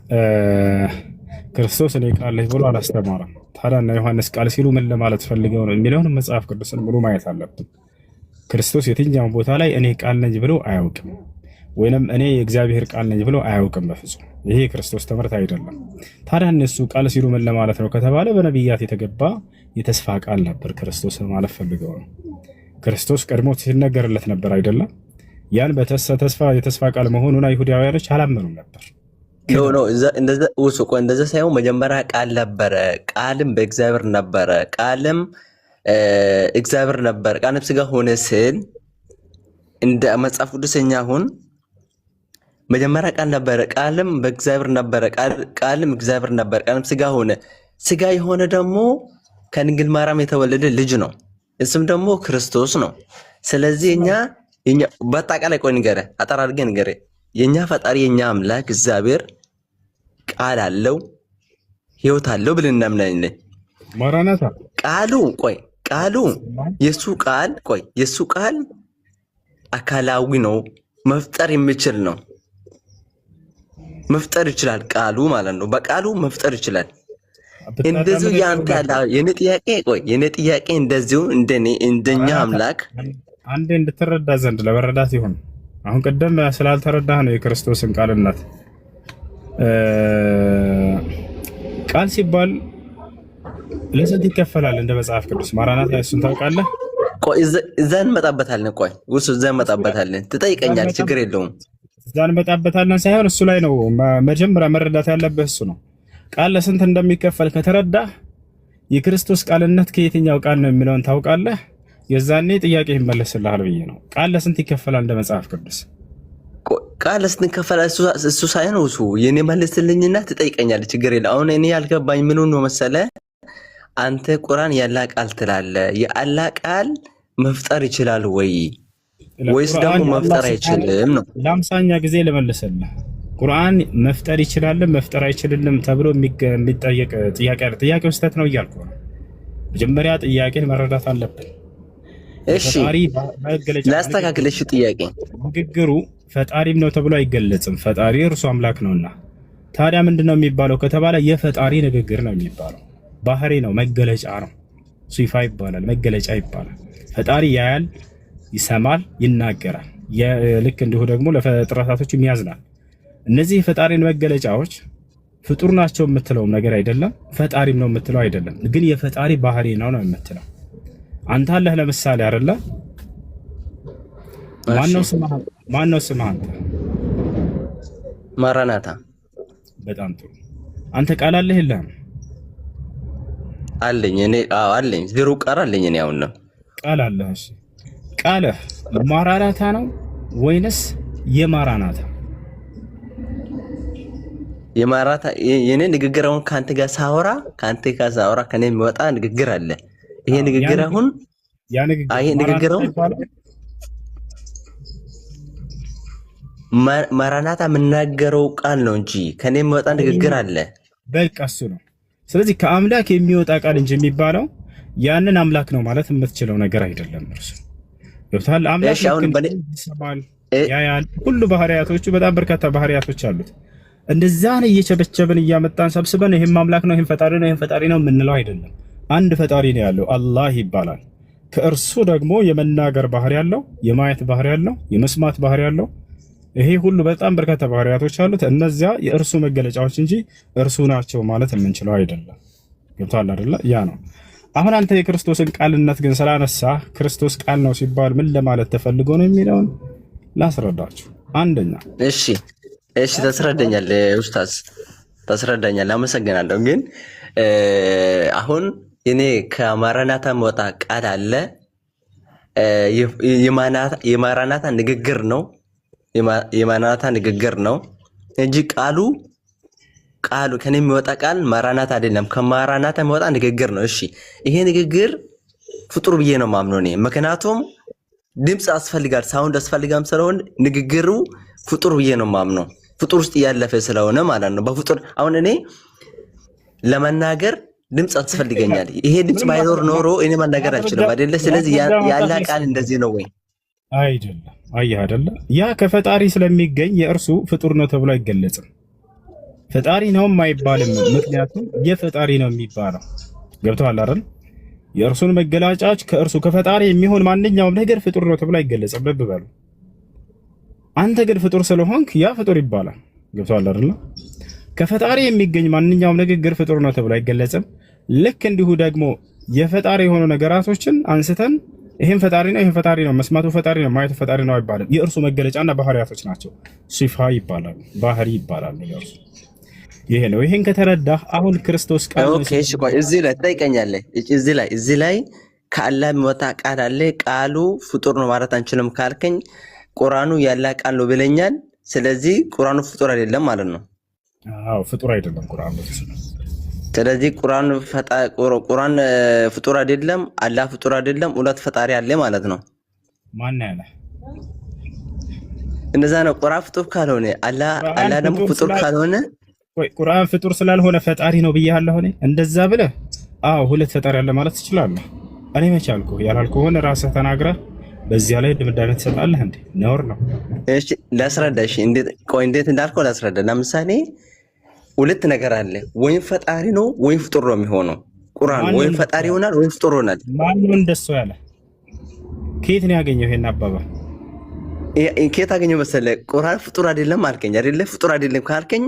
ክርስቶስ እኔ ቃል ነኝ ብሎ አላስተማረም። ታዲያ እና ዮሐንስ ቃል ሲሉ ምን ለማለት ፈልገው ነው የሚለውን መጽሐፍ ቅዱስን ሙሉ ማየት አለብን። ክርስቶስ የትኛውን ቦታ ላይ እኔ ቃል ነኝ ብሎ አያውቅም፣ ወይንም እኔ የእግዚአብሔር ቃል ነኝ ብሎ አያውቅም በፍጹም። ይሄ የክርስቶስ ትምህርት አይደለም። ታዲያ እነሱ ቃል ሲሉ ምን ለማለት ነው ከተባለ በነቢያት የተገባ የተስፋ ቃል ነበር ክርስቶስ ማለት ፈልገው ነው። ክርስቶስ ቀድሞ ሲነገርለት ነበር አይደለም? ያን የተስፋ ቃል መሆኑን አይሁዳውያኖች አላመኑም ነበር። እንደዛ ሳይሆን መጀመሪያ ቃል ነበረ፣ ቃልም በእግዚአብሔር ነበረ፣ ቃልም እግዚአብሔር ነበር፣ ቃልም ስጋ ሆነ ስል እንደ መጽሐፍ ቅዱስኛ አሁን መጀመሪያ ቃል ነበረ፣ ቃልም በእግዚአብሔር ነበረ፣ ቃልም እግዚአብሔር ነበር፣ ቃልም ስጋ ሆነ። ስጋ የሆነ ደግሞ ከድንግል ማርያም የተወለደ ልጅ ነው፣ እሱም ደግሞ ክርስቶስ ነው። ስለዚህ እኛ በአጠቃላይ ቆይ ንገረህ፣ አጠር አድርገህ ንገረህ። የኛ ፈጣሪ የኛ አምላክ እግዚአብሔር ቃል አለው፣ ህይወት አለው ብለን እናምናለን። ማራናታ ቃሉ የሱ ቃል አካላዊ ነው፣ መፍጠር የሚችል ነው። መፍጠር ይችላል ቃሉ ማለት ነው። በቃሉ መፍጠር ይችላል። እንደዚሁ ያንተ የኔ ጥያቄ እንደዚሁ እንደኛ አምላክ አንዴ እንድትረዳ ዘንድ ለመረዳት ይሁን። አሁን ቀደም ስላልተረዳህ ነው የክርስቶስን ቃልነት ቃል ሲባል ለስንት ይከፈላል እንደ መጽሐፍ ቅዱስ? ማራናታ እሱን ታውቃለህ? ቆይ እዛ እንመጣበታለን። ቆይ ውስጥ እዛ እንመጣበታለን። ትጠይቀኛለህ፣ ችግር የለውም። እዛ እንመጣበታለን ሳይሆን እሱ ላይ ነው መጀመሪያ መረዳት ያለብህ እሱ ነው። ቃል ለስንት እንደሚከፈል ከተረዳህ የክርስቶስ ቃልነት ከየትኛው ቃል ነው የሚለውን ታውቃለህ። የዛኔ ጥያቄ ይመለስልሃል ብዬ ነው። ቃል ለስንት ይከፈላል እንደ መጽሐፍ ቅዱስ? ቃል ለስንት ይከፈላል እሱ ሳይሆን እሱ የኔ መልስልኝና ትጠይቀኛለህ፣ ችግር የለም። አሁን እኔ ያልገባኝ ምን ነው መሰለህ፣ አንተ ቁርአን ያላ ቃል ትላለህ። ያላ ቃል መፍጠር ይችላል ወይስ ደግሞ መፍጠር አይችልም ነው? ለአምሳኛ ጊዜ ልመልስልህ። ቁርአን መፍጠር ይችላል መፍጠር አይችልም ተብሎ የሚጠየቅ ጥያቄ አለ። ጥያቄው ስህተት ነው እያልኩ ነው። መጀመሪያ ጥያቄን መረዳት አለብን። እሺ ላስተካክል። እሺ ጥያቄ ንግግሩ ፈጣሪም ነው ተብሎ አይገለጽም። ፈጣሪ እርሱ አምላክ ነውና ታዲያ ምንድነው የሚባለው ከተባለ የፈጣሪ ንግግር ነው የሚባለው። ባህሪ ነው፣ መገለጫ ነው። ሲፋ ይባላል፣ መገለጫ ይባላል። ፈጣሪ ያያል፣ ይሰማል፣ ይናገራል። ልክ እንዲሁ ደግሞ ለፍጥረታቶች ያዝናል። እነዚህ የፈጣሪን መገለጫዎች ፍጡር ናቸው የምትለው ነገር አይደለም፣ ፈጣሪም ነው የምትለው አይደለም። ግን የፈጣሪ ባህሪ ነው የምትለው። አንተ አለህ ለምሳሌ አይደለ? ማነው ስምህ አንተ? ማራናታ። በጣም ጥሩ። አንተ ቃል አለህ የለህም? አለኝ። እኔ አለኝ። ዜሮ ቃል አለኝ። እኔ አሁን ነው ቃል አለህ። እሺ ቃልህ ማራናታ ነው ወይንስ የማራናታ? የማራታ የኔ ንግግር አሁን ካንተ ጋር ሳወራ ከኔ የሚወጣ ንግግር አለ። ይሄ ንግግር አሁን ማራናታ የምናገረው ቃል ነው እንጂ ከኔ የሚወጣ ንግግር አለ። በቃ እሱ ነው። ስለዚህ ከአምላክ የሚወጣ ቃል እንጂ የሚባለው ያንን አምላክ ነው ማለት የምትችለው ነገር አይደለም። እርሱ ገብቶሃል? አምላክ ይሰማል፣ ያያል። ሁሉ ባህሪያቶቹ በጣም በርካታ ባህሪያቶች አሉት። እንደዛን እየቸበቸብን እያመጣን ሰብስበን ይሄም አምላክ ነው፣ ይሄም ፈጣሪ ነው የምንለው አይደለም። አንድ ፈጣሪ ነው ያለው፣ አላህ ይባላል። ከእርሱ ደግሞ የመናገር ባህሪ ያለው፣ የማየት ባህሪ ያለው፣ የመስማት ባህሪ ያለው፣ ይሄ ሁሉ በጣም በርካታ ባህሪያቶች አሉት። እነዚያ የእርሱ መገለጫዎች እንጂ እርሱ ናቸው ማለት የምንችለው አይደለም። ገብቶሃል አይደለ? ያ ነው። አሁን አንተ የክርስቶስን ቃልነት ግን ስላነሳ ክርስቶስ ቃል ነው ሲባል ምን ለማለት ተፈልጎ ነው የሚለውን ላስረዳችሁ። አንደኛ እሺ ታስረዳኛለህ ኡስታዝ፣ ታስረዳኛለህ። አመሰግናለሁ። ግን አሁን እኔ ከማራናታ መውጣ ቃል አለ። የማራናታ ንግግር ነው፣ የማራናታ ንግግር ነው እንጂ ቃሉ ከኔ የሚወጣ ቃል ማራናታ አይደለም። ከማራናታ የሚወጣ ንግግር ነው። እሺ ይሄ ንግግር ፍጡር ብዬ ነው ማምነው እኔ። ምክንያቱም ድምፅ አስፈልጋል፣ ሳውንድ አስፈልጋም ስለሆነ ንግግሩ ፍጡር ብዬ ነው ማምነው። ፍጡር ውስጥ ያለፈ ስለሆነ ማለት ነው። በፍጡር አሁን እኔ ለመናገር ድምፅ አስፈልገኛል። ይሄ ድምፅ ባይኖር ኖሮ እኔ መናገር አልችልም አይደለ? ስለዚህ ያለ ቃል እንደዚህ ነው ወይ? አይደለም። አየህ አይደለ? ያ ከፈጣሪ ስለሚገኝ የእርሱ ፍጡር ነው ተብሎ አይገለጽም። ፈጣሪ ነው አይባልም። ምክንያቱም የፈጣሪ ነው የሚባለው። ገብቶሃል አይደል? የእርሱን መገለጫዎች ከእርሱ ከፈጣሪ የሚሆን ማንኛውም ነገር ፍጡር ነው ተብሎ አይገለጽም። ልብ በሉ። አንተ ግን ፍጡር ስለሆንክ ያ ፍጡር ይባላል። ገብቶሃል አይደል? ከፈጣሪ የሚገኝ ማንኛውም ንግግር ፍጡር ነው ተብሎ አይገለጽም። ልክ እንዲሁ ደግሞ የፈጣሪ የሆኑ ነገራቶችን አንስተን ይሄን ፈጣሪ ነው፣ ይሄን ፈጣሪ ነው፣ መስማቱ ፈጣሪ ነው፣ ማየቱ ፈጣሪ ነው አይባልም። የእርሱ መገለጫና ባህሪያቶች ናቸው። ሲፋ ይባላሉ፣ ባህሪ ይባላሉ የእርሱ። ይሄ ነው። ይሄን ከተረዳህ አሁን ክርስቶስ ቃል ነው። ኦኬ እሺ፣ ቆይ እዚህ ላይ ትጠይቀኛለህ። እዚህ ላይ ከአላህ የሚወጣ ቃል አለ። ቃሉ ፍጡር ነው ማለት አንችልም ካልከኝ ቁርአኑ ያለ ቃል ነው ብለኛል። ስለዚህ ቁርአኑ ፍጡር አይደለም ማለት ነው። አዎ ፍጡር አይደለም ቁርአኑ። ስለዚህ ቁርአን ፍጡር አይደለም፣ አላህ ፍጡር አይደለም፣ ሁለት ፈጣሪ አለ ማለት ነው። ማን ያለ እንደዛ ነው። ቁርአን ፍጡር ካልሆነ አላህ ደግሞ ፍጡር ካልሆነ ወይ ቁርአን ፍጡር ስላልሆነ ፈጣሪ ነው ብያለሁ እኔ። እንደዛ ብለህ አዎ ሁለት ፈጣሪ አለ ማለት ትችላለህ። እኔ መች አልኩህ? ያላልኩህ ሆነ ራስህ ተናግረህ በዚያ ላይ ድምዳሜ ትሰጣለህ እንዴ? ነውር ነው። እሺ ላስረዳሽ። እንዴት እንዳልከው ላስረዳ። ለምሳሌ ሁለት ነገር አለ። ወይም ፈጣሪ ነው ወይም ፍጡር ነው የሚሆነው። ቁርአን ወይም ፈጣሪ ይሆናል ወይም ፍጡር ይሆናል። ማነው እንደሱ ያለ? ከየት ነው ያገኘው ይሄን አባባል? ከየት አገኘው መሰለህ? ቁርአን ፍጡር አይደለም አልከኝ አይደለ? ፍጡር አይደለም ካልከኝ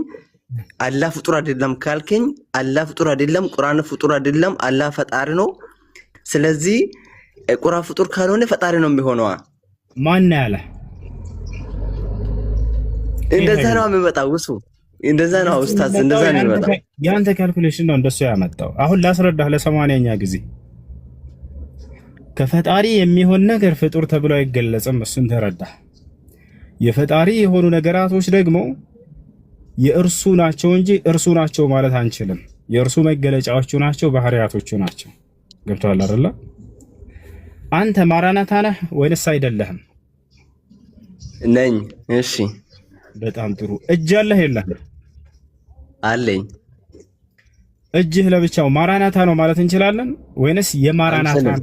አላህ ፍጡር አይደለም ካልከኝ አላህ ፍጡር አይደለም፣ ቁርአን ፍጡር አይደለም፣ አላህ ፈጣሪ ነው። ስለዚህ ቁርአን ፍጡር ካልሆነ ፈጣሪ ነው የሚሆነው። ማን ያለ እንደዛ ነው የሚመጣው እሱ እንደዛ ነው ኡስታዝ፣ እንደዛ ነው የሚመጣው። ያንተ ካልኩሌሽን ነው እንደሱ ያመጣው። አሁን ላስረዳህ ለ80ኛ ጊዜ ከፈጣሪ የሚሆን ነገር ፍጡር ተብሎ አይገለጽም። እሱን ተረዳህ። የፈጣሪ የሆኑ ነገራቶች ደግሞ የእርሱ ናቸው እንጂ እርሱ ናቸው ማለት አንችልም። የእርሱ መገለጫዎቹ ናቸው፣ ባህሪያቶቹ ናቸው። ገብቶሃል አይደል? አንተ ማራናታ ነህ ወይንስ አይደለህም? ነኝ። እሺ በጣም ጥሩ። እጅ አለህ የለህም? አለኝ። እጅህ ለብቻው ማራናታ ነው ማለት እንችላለን ወይንስ የማራናታ ነው?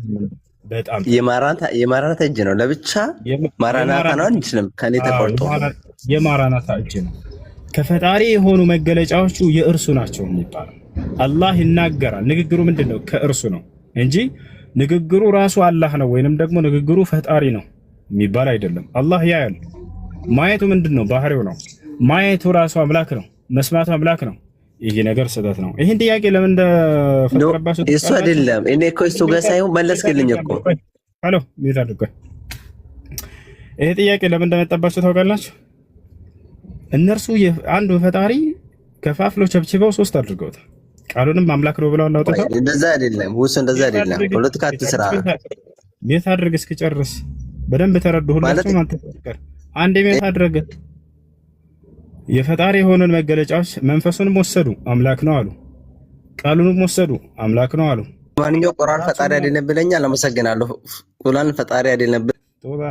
በጣም የማራናታ እጅ ነው ለብቻ ማራናታ ነው አንችልም። ከኔ ተቆርጦ የማራናታ እጅ ነው። ከፈጣሪ የሆኑ መገለጫዎቹ የእርሱ ናቸው የሚባለው። አላህ ይናገራል። ንግግሩ ምንድነው? ከእርሱ ነው እንጂ ንግግሩ ራሱ አላህ ነው ወይንም ደግሞ ንግግሩ ፈጣሪ ነው የሚባል አይደለም። አላህ ያያል። ማየቱ ምንድነው? ባህሪው ነው። ማየቱ ራሱ አምላክ ነው። መስማቱ አምላክ ነው። ይሄ ነገር ስህተት ነው። ይሄን ጥያቄ ለምን እንደፈጠረባችሁ እሱ አይደለም። እኔ እኮ እሱ ጋር ሳይሆን መለስክልኝ እኮ። ሄሎ ምን ታድርገው? ይሄ ጥያቄ ለምን እንደመጣባችሁ ታውቃላችሁ? እነርሱ አንዱ ፈጣሪ ከፋፍሎ ቸብችበው ሶስት አድርገውታል። ቃሉንም አምላክ ነው ብለው አውጥተው። እንደዛ አይደለም ውስ፣ እንደዛ አይደለም። ፖለቲካ አትስራ። ቤት አድርግ እስኪጨርስ በደንብ ተረዱ። ሁላችሁም አንድ ቤት አድርግ። የፈጣሪ የሆኑን መገለጫዎች መንፈሱንም ወሰዱ አምላክ ነው አሉ። ቃሉንም ወሰዱ አምላክ ነው አሉ። ማንኛው ቁርአን ፈጣሪ አይደለም ብለኛል። አመሰግናለሁ። ቁርአን ፈጣሪ አይደለም ቶባ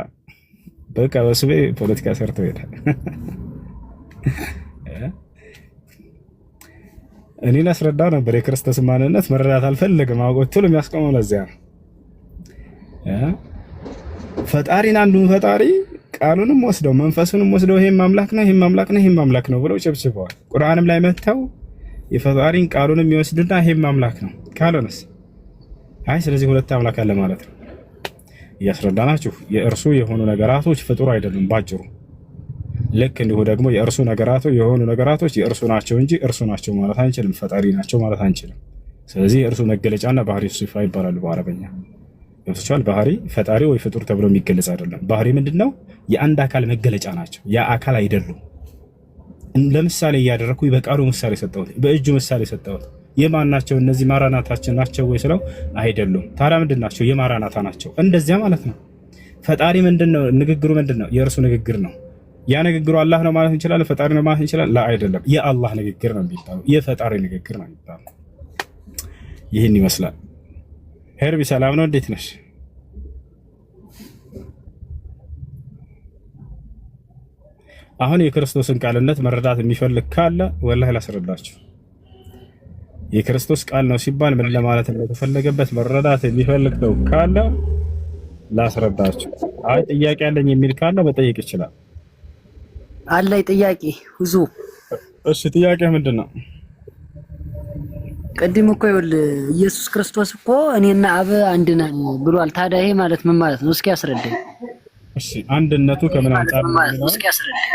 በቃ በስቤ ፖለቲካ ሰርተው ይሄዳል። እኔ ላስረዳ ነበር። የክርስቶስ ማንነት መረዳት አልፈለግም። አውቆቱል የሚያስቆመው ለዚያ ነው። ፈጣሪን አንዱን ፈጣሪ ቃሉንም ወስደው መንፈሱንም ወስደው ይሄም አምላክ ነው፣ ይሄም አምላክ ነው፣ ይሄም አምላክ ነው ብለው ጨብጭበዋል። ቁርአንም ላይ መተው የፈጣሪን ቃሉንም ይወስድና ይሄም አምላክ ነው ካልሆነስ አይ ስለዚህ ሁለት አምላክ አለ ማለት ነው። እያስረዳናችሁ የእርሱ የሆኑ ነገራቶች ፍጡር አይደሉም ባጭሩ። ልክ እንዲሁ ደግሞ የእርሱ ነገራቶች የሆኑ ነገራቶች የእርሱ ናቸው እንጂ እርሱ ናቸው ማለት አንችልም፣ ፈጣሪ ናቸው ማለት አንችልም። ስለዚህ የእርሱ መገለጫና ባህሪ ሲፋ ይባላሉ በአረበኛ። ገብቶቻል? ባህሪ ፈጣሪ ወይ ፍጡር ተብሎ የሚገለጽ አይደለም። ባህሪ ምንድነው? የአንድ አካል መገለጫ ናቸው፣ ያ አካል አይደሉም። ለምሳሌ እያደረኩ በቃሉ ምሳሌ ሰጠሁት፣ በእጁ ምሳሌ ሰጠሁት። የማን ናቸው እነዚህ? ማራናታችን ናቸው ወይ ስለው አይደሉም። ታዲያ ምንድን ናቸው? የማራናታ ናቸው። እንደዚያ ማለት ነው። ፈጣሪ ምንድነው? ንግግሩ ምንድነው? የእርሱ ንግግር ነው። ያ ንግግሩ አላህ ነው ማለት እንችላለን? ፈጣሪ ነው ማለት እንችላለን? ላ አይደለም። የአላህ ንግግር ነው የሚባለው፣ የፈጣሪ ንግግር ነው የሚባለው። ይህን ይመስላል። ሄርቢ ሰላም ነው? እንዴት ነሽ? አሁን የክርስቶስን ቃልነት መረዳት የሚፈልግ ካለ ወላሂ ላስረዳችሁ። የክርስቶስ ቃል ነው ሲባል ምን ለማለት እንደተፈለገበት መረዳት የሚፈልግ ነው ካለ ላስረዳችሁ። አይ ጥያቄ አለኝ የሚል ካለ መጠየቅ ይችላል። አለኝ ጥያቄ ሁዙ። እሺ ጥያቄ ምንድን ነው? ቅድም እኮ ይኸውልህ ኢየሱስ ክርስቶስ እኮ እኔና አብ አንድ ነን ብሏል። ታዲያ ይሄ ማለት ምን ማለት ነው? እስኪ አስረዳኝ። እሺ አንድነቱ ከምን አንጻር ነው? እስኪ አስረዳኝ።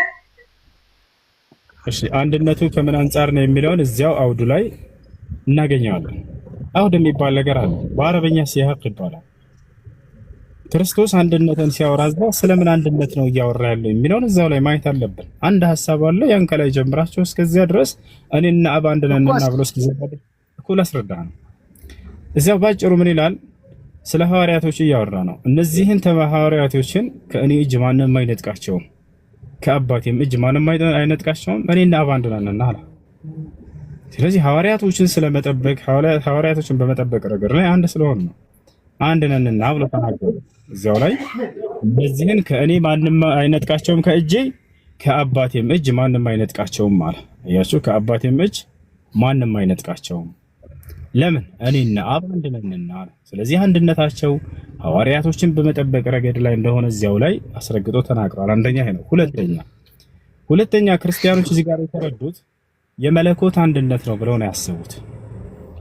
እሺ አንድነቱ ከምን አንጻር ነው የሚለውን እዚያው አውዱ ላይ እናገኘዋለን። አውድ የሚባል ነገር አለ፣ በአረበኛ ሲያቅ ይባላል። ክርስቶስ አንድነትን ሲያወራ ስለምን አንድነት ነው እያወራ ያለው የሚለውን እዛው ላይ ማየት አለብን። አንድ ሐሳብ አለ፣ ያን ከላይ ጀምራችሁ እስከዚያ ድረስ እኔና አብ አንድ ነን ብሎ እስኪዘጋደ እኩል አስረዳ ነው። እዚያው ባጭሩ ምን ይላል? ስለ ሐዋርያቶች እያወራ ነው። እነዚህን ሐዋርያቶችን ከእኔ እጅ ማንም አይነጥቃቸውም፣ ከአባቴም እጅ ማንም አይነጥቃቸውም፣ እኔና አብ አንድ ነን አለ። ስለዚህ ሐዋርያቶችን ስለመጠበቅ ሐዋርያቶችን በመጠበቅ ረገድ ላይ አንድ ስለሆነ ነው አንድ ነንና ብሎ ተናገሩ። እዚያው ላይ እነዚህን ከእኔ ማንም አይነጥቃቸውም ከእጄ ከአባቴም እጅ ማንም አይነጥቃቸውም አለ። አያችሁ፣ ከአባቴም እጅ ማንም አይነጥቃቸውም። ለምን? እኔና አብ አንድ ነንና አለ። ስለዚህ አንድነታቸው ሐዋርያቶችን በመጠበቅ ረገድ ላይ እንደሆነ እዚያው ላይ አስረግጦ ተናግሯል። አንደኛ ይሄ ነው። ሁለተኛ ክርስቲያኖች እዚህ ጋር የተረዱት የመለኮት አንድነት ነው ብለው ነው ያሰቡት።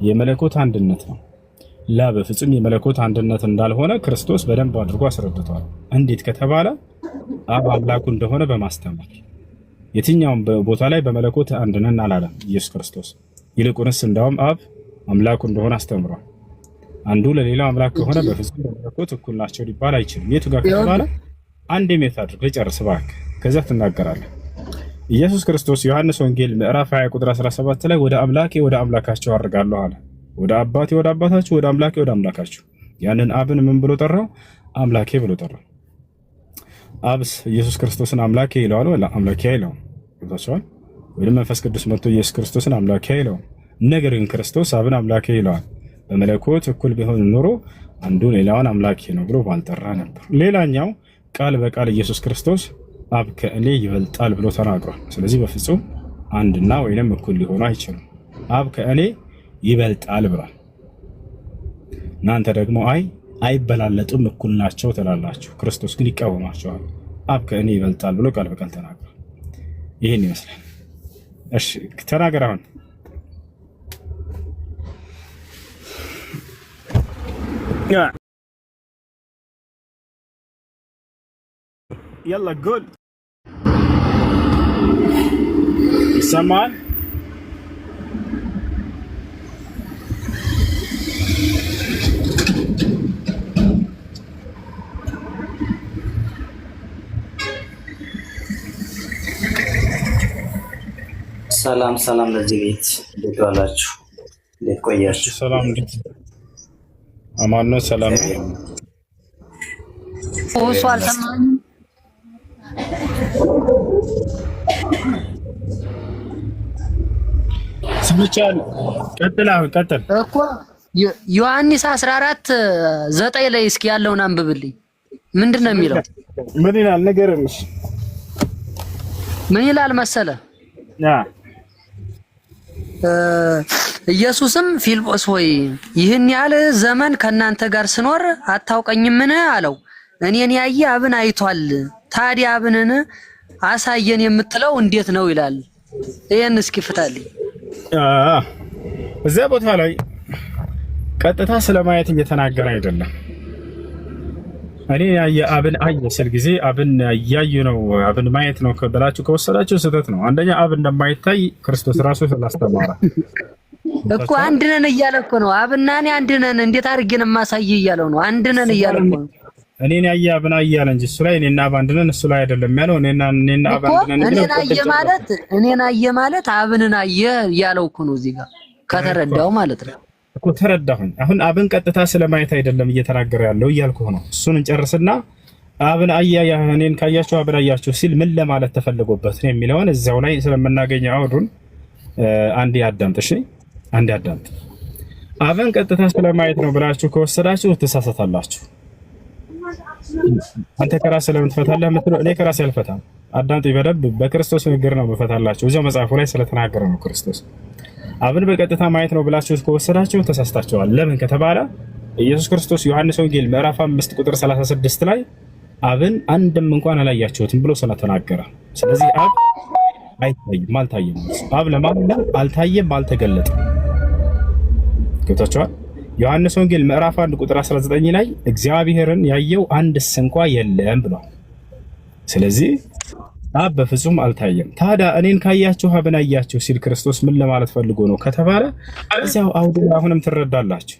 የመለኮት አንድነት ነው። ላ በፍጹም የመለኮት አንድነት እንዳልሆነ ክርስቶስ በደንብ አድርጎ አስረድቷል። እንዴት ከተባለ አብ አምላኩ እንደሆነ በማስተማር የትኛውም ቦታ ላይ በመለኮት አንድ ነን አላለም ኢየሱስ ክርስቶስ። ይልቁንስ እንዳውም አብ አምላኩ እንደሆነ አስተምሯል። አንዱ ለሌላው አምላክ ከሆነ በፍጹም በመለኮት እኩል ናቸው ሊባል አይችልም። የቱ ጋር ከተባለ አንድ ሜት አድርግ ልጨርስ እባክህ፣ ከዛ ትናገራለህ። ኢየሱስ ክርስቶስ ዮሐንስ ወንጌል ምዕራፍ 20 ቁጥር 17 ላይ ወደ አምላኬ ወደ አምላካቸው አድርጋለሁ አለ። ወደ አባቴ ወደ አባታችሁ፣ ወደ አምላኬ ወደ አምላካችሁ። ያንን አብን ምን ብሎ ጠራው? አምላኬ ብሎ ጠራው። አብስ ኢየሱስ ክርስቶስን አምላኬ ይለዋል ወላ አምላኬ አይለውም? ገብታችኋል? ወደ መንፈስ ቅዱስ መጥቶ ኢየሱስ ክርስቶስን አምላኬ አይለውም። ነገር ግን ክርስቶስ አብን አምላኬ ይለዋል። በመለኮት እኩል ቢሆን ኖሮ አንዱ ሌላውን አምላኬ ነው ብሎ ባልጠራ ነበር። ሌላኛው ቃል በቃል ኢየሱስ ክርስቶስ አብ ከእኔ ይበልጣል ብሎ ተናግሯል። ስለዚህ በፍጹም አንድና ወይንም እኩል ሊሆኑ አይችሉም። አብ ከእኔ ይበልጣል ብሏል። እናንተ ደግሞ አይበላለጡም እኩል ናቸው ትላላችሁ። ክርስቶስ ግን ይቃወማቸዋል። አብ ከእኔ ይበልጣል ብሎ ቃል በቃል ተናግሯል። ይህን ይመስላል። እሺ ተናገር አሁን። يلا قول يسمعون ሰላም ለዚህ ቤት እንዴት ዋላችሁ? እንዴት ቆያችሁ? ሰላም እንዴት አማን ነው? ሰላም እሱ አልሰማኝም። ስምቻለሁ። ቀጥል እኮ ዮሐንስ 14:9 ላይ እስኪ ያለውን አንብብልኝ። ምንድነው የሚለው? ምን ይላል? ነገርምሽ ምን ይላል መሰለ? ኢየሱስም ፊልጶስ ሆይ ይህን ያህል ዘመን ከእናንተ ጋር ስኖር አታውቀኝምን አለው። እኔን ያየ አብን አይቷል። ታዲያ አብንን አሳየን የምትለው እንዴት ነው ይላል። ይሄን እስኪ ፍታልኝ። እዚያ ቦታ ላይ ቀጥታ ስለማየት እየተናገረ አይደለም። እኔ ያየ አብን አየ ስል ጊዜ አብን እያዩ ነው አብን ማየት ነው ብላችሁ ከወሰዳችሁ ስህተት ነው። አንደኛ አብ እንደማይታይ ክርስቶስ ራሱ ስላስተማረ እኮ አንድ ነን እያለ እኮ ነው። አብና እኔ አንድ ነን እንዴት አድርገን ማሳየ እያለው ነው። አንድ ነን እያለ እኮ ነው። እኔን ያየ አብን አየ አለ እንጂ እሱ ላይ እኔና አብ አንድ ነን እሱ ላይ አይደለም ያለው። እኔና አብ አንድ ነን እኔን አየ ማለት አብንን አየ ያለው እኮ ነው። እዚህ ጋር ከተረዳው ማለት ነው እኮ ተረዳሁኝ። አሁን አብን ቀጥታ ስለማየት አይደለም እየተናገረ ያለው እያልኩህ ነው። እሱን እንጨርስና አብን አያ እኔን ካያችሁ አብን አያችሁ ሲል ምን ለማለት ተፈልጎበት ነው የሚለውን እዛው ላይ ስለምናገኘው አውዱን አንዴ አዳምጥ። እሺ አንዴ አዳምጥ። አብን ቀጥታ ስለማየት ነው ብላችሁ ከወሰዳችሁ ትሳሳታላችሁ። አንተ ከራስህ ለምን ትፈታለህ የምትለው? እኔ ከራሴ አልፈታም። አዳምጥ በደንብ። በክርስቶስ ንግግር ነው መፈታላችሁ። እዛው መጽሐፉ ላይ ስለተናገረ ነው ክርስቶስ። አብን በቀጥታ ማየት ነው ብላችሁ ከወሰዳችሁ ተሳስታችኋል። ለምን ከተባለ ኢየሱስ ክርስቶስ ዮሐንስ ወንጌል ምዕራፍ 5 ቁጥር 36 ላይ አብን አንድም እንኳን አላያችሁትም ብሎ ስለተናገረ፣ ስለዚህ አብ አይታይም፣ አልታየም። አብ ለማንም አልታየም፣ አልተገለጠም። ገብታችኋል? ዮሐንስ ወንጌል ምዕራፍ 1 ቁጥር 19 ላይ እግዚአብሔርን ያየው አንድስ እንኳ የለም ብሏል። ስለዚህ አብ በፍጹም አልታየም። ታዲያ እኔን ካያችሁ አብን አያችሁ ሲል ክርስቶስ ምን ለማለት ፈልጎ ነው ከተባለ እዚያው አውዱ አሁንም ትረዳላችሁ።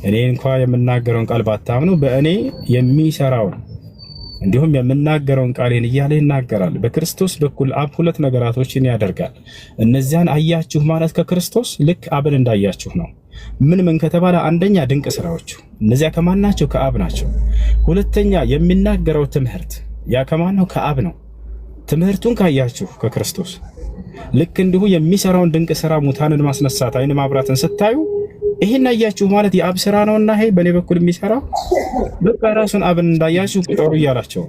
እኔ እንኳ የምናገረውን ቃል ባታምኑ በእኔ የሚሰራውን እንዲሁም የምናገረውን ቃሌን እያለ ይናገራል። በክርስቶስ በኩል አብ ሁለት ነገራቶችን ያደርጋል። እነዚያን አያችሁ ማለት ከክርስቶስ ልክ አብን እንዳያችሁ ነው። ምን ከተባለ አንደኛ ድንቅ ስራዎቹ እነዚያ ከማን ናቸው? ከአብ ናቸው። ሁለተኛ የሚናገረው ትምህርት ያ ከማን ነው? ከአብ ነው። ትምህርቱን ካያችሁ ከክርስቶስ ልክ እንዲሁ የሚሰራውን ድንቅ ስራ ሙታንን ማስነሳት፣ አይን ማብራትን ስታዩ ይሄን አያችሁ ማለት የአብ ስራ ነውና ይሄ በኔ በኩል የሚሰራው በቃ ራሱን አብን እንዳያችሁ ቁጠሩ እያላቸው።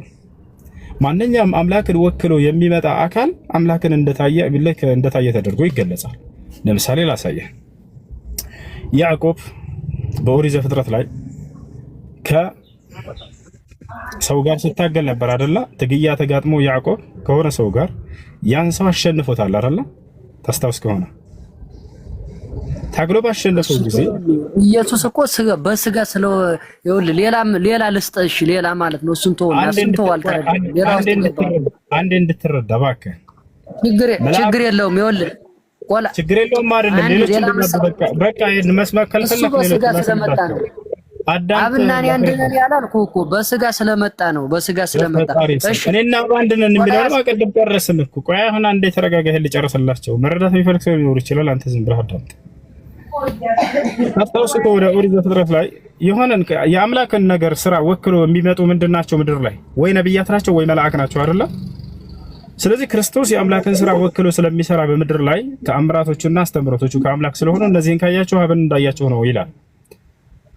ማንኛውም አምላክን ወክሎ የሚመጣ አካል አምላክን እንደታየ ተደርጎ ይገለጻል። ለምሳሌ ላሳየህ። ያዕቆብ በኦሪት ዘፍጥረት ላይ ሰው ጋር ሲታገል ነበር አይደለ? ትግያ ተጋጥሞ ያዕቆብ ከሆነ ሰው ጋር ያን ሰው አሸንፎታል አይደለ? ታስታውስ ከሆነ ታግሎ ባሸነፈው ጊዜ ኢየሱስ እኮ በስጋ ስለው ይኸውልህ፣ ሌላ ልስጥሽ ሌላ ማለት ነው። እሱን ተወው አልተረዳም። አንዴ እንድትረዳ እባክህ። ችግር የለውም። ይኸውልህ ቆላ ችግር የለውም አይደለም። ሌሎች በቃ ይሄን መስማት ካልፈለክ በስጋ ስለመጣ ነው። አብና እኔ አንድ ነን ያላልኩህ እኮ በስጋ ስለመጣ ነው። በስጋ ስለመጣ እሺ፣ እኔና አንድ ነን የሚለው አቀድም ጨረስን እኮ። ቆይ አሁን አንዴ ተረጋጋህ፣ ልጨርስላቸው። መረዳት የሚፈልግ ሰው ሊኖር ይችላል። አንተ ዝም ብለህ አዳምጥ። አታውስ እኮ ወደ ኦሪት ዘፍጥረት ላይ የሆነን የአምላክን ነገር ስራ ወክሎ የሚመጡ ምንድናቸው? ምድር ላይ ወይ ነብያት ናቸው ወይ መልአክ ናቸው አይደለ? ስለዚህ ክርስቶስ የአምላክን ስራ ወክሎ ስለሚሰራ በምድር ላይ ተአምራቶቹና አስተምሮቶቹ ከአምላክ ስለሆኑ እነዚህን ካያቸው አብን እንዳያቸው ነው ይላል።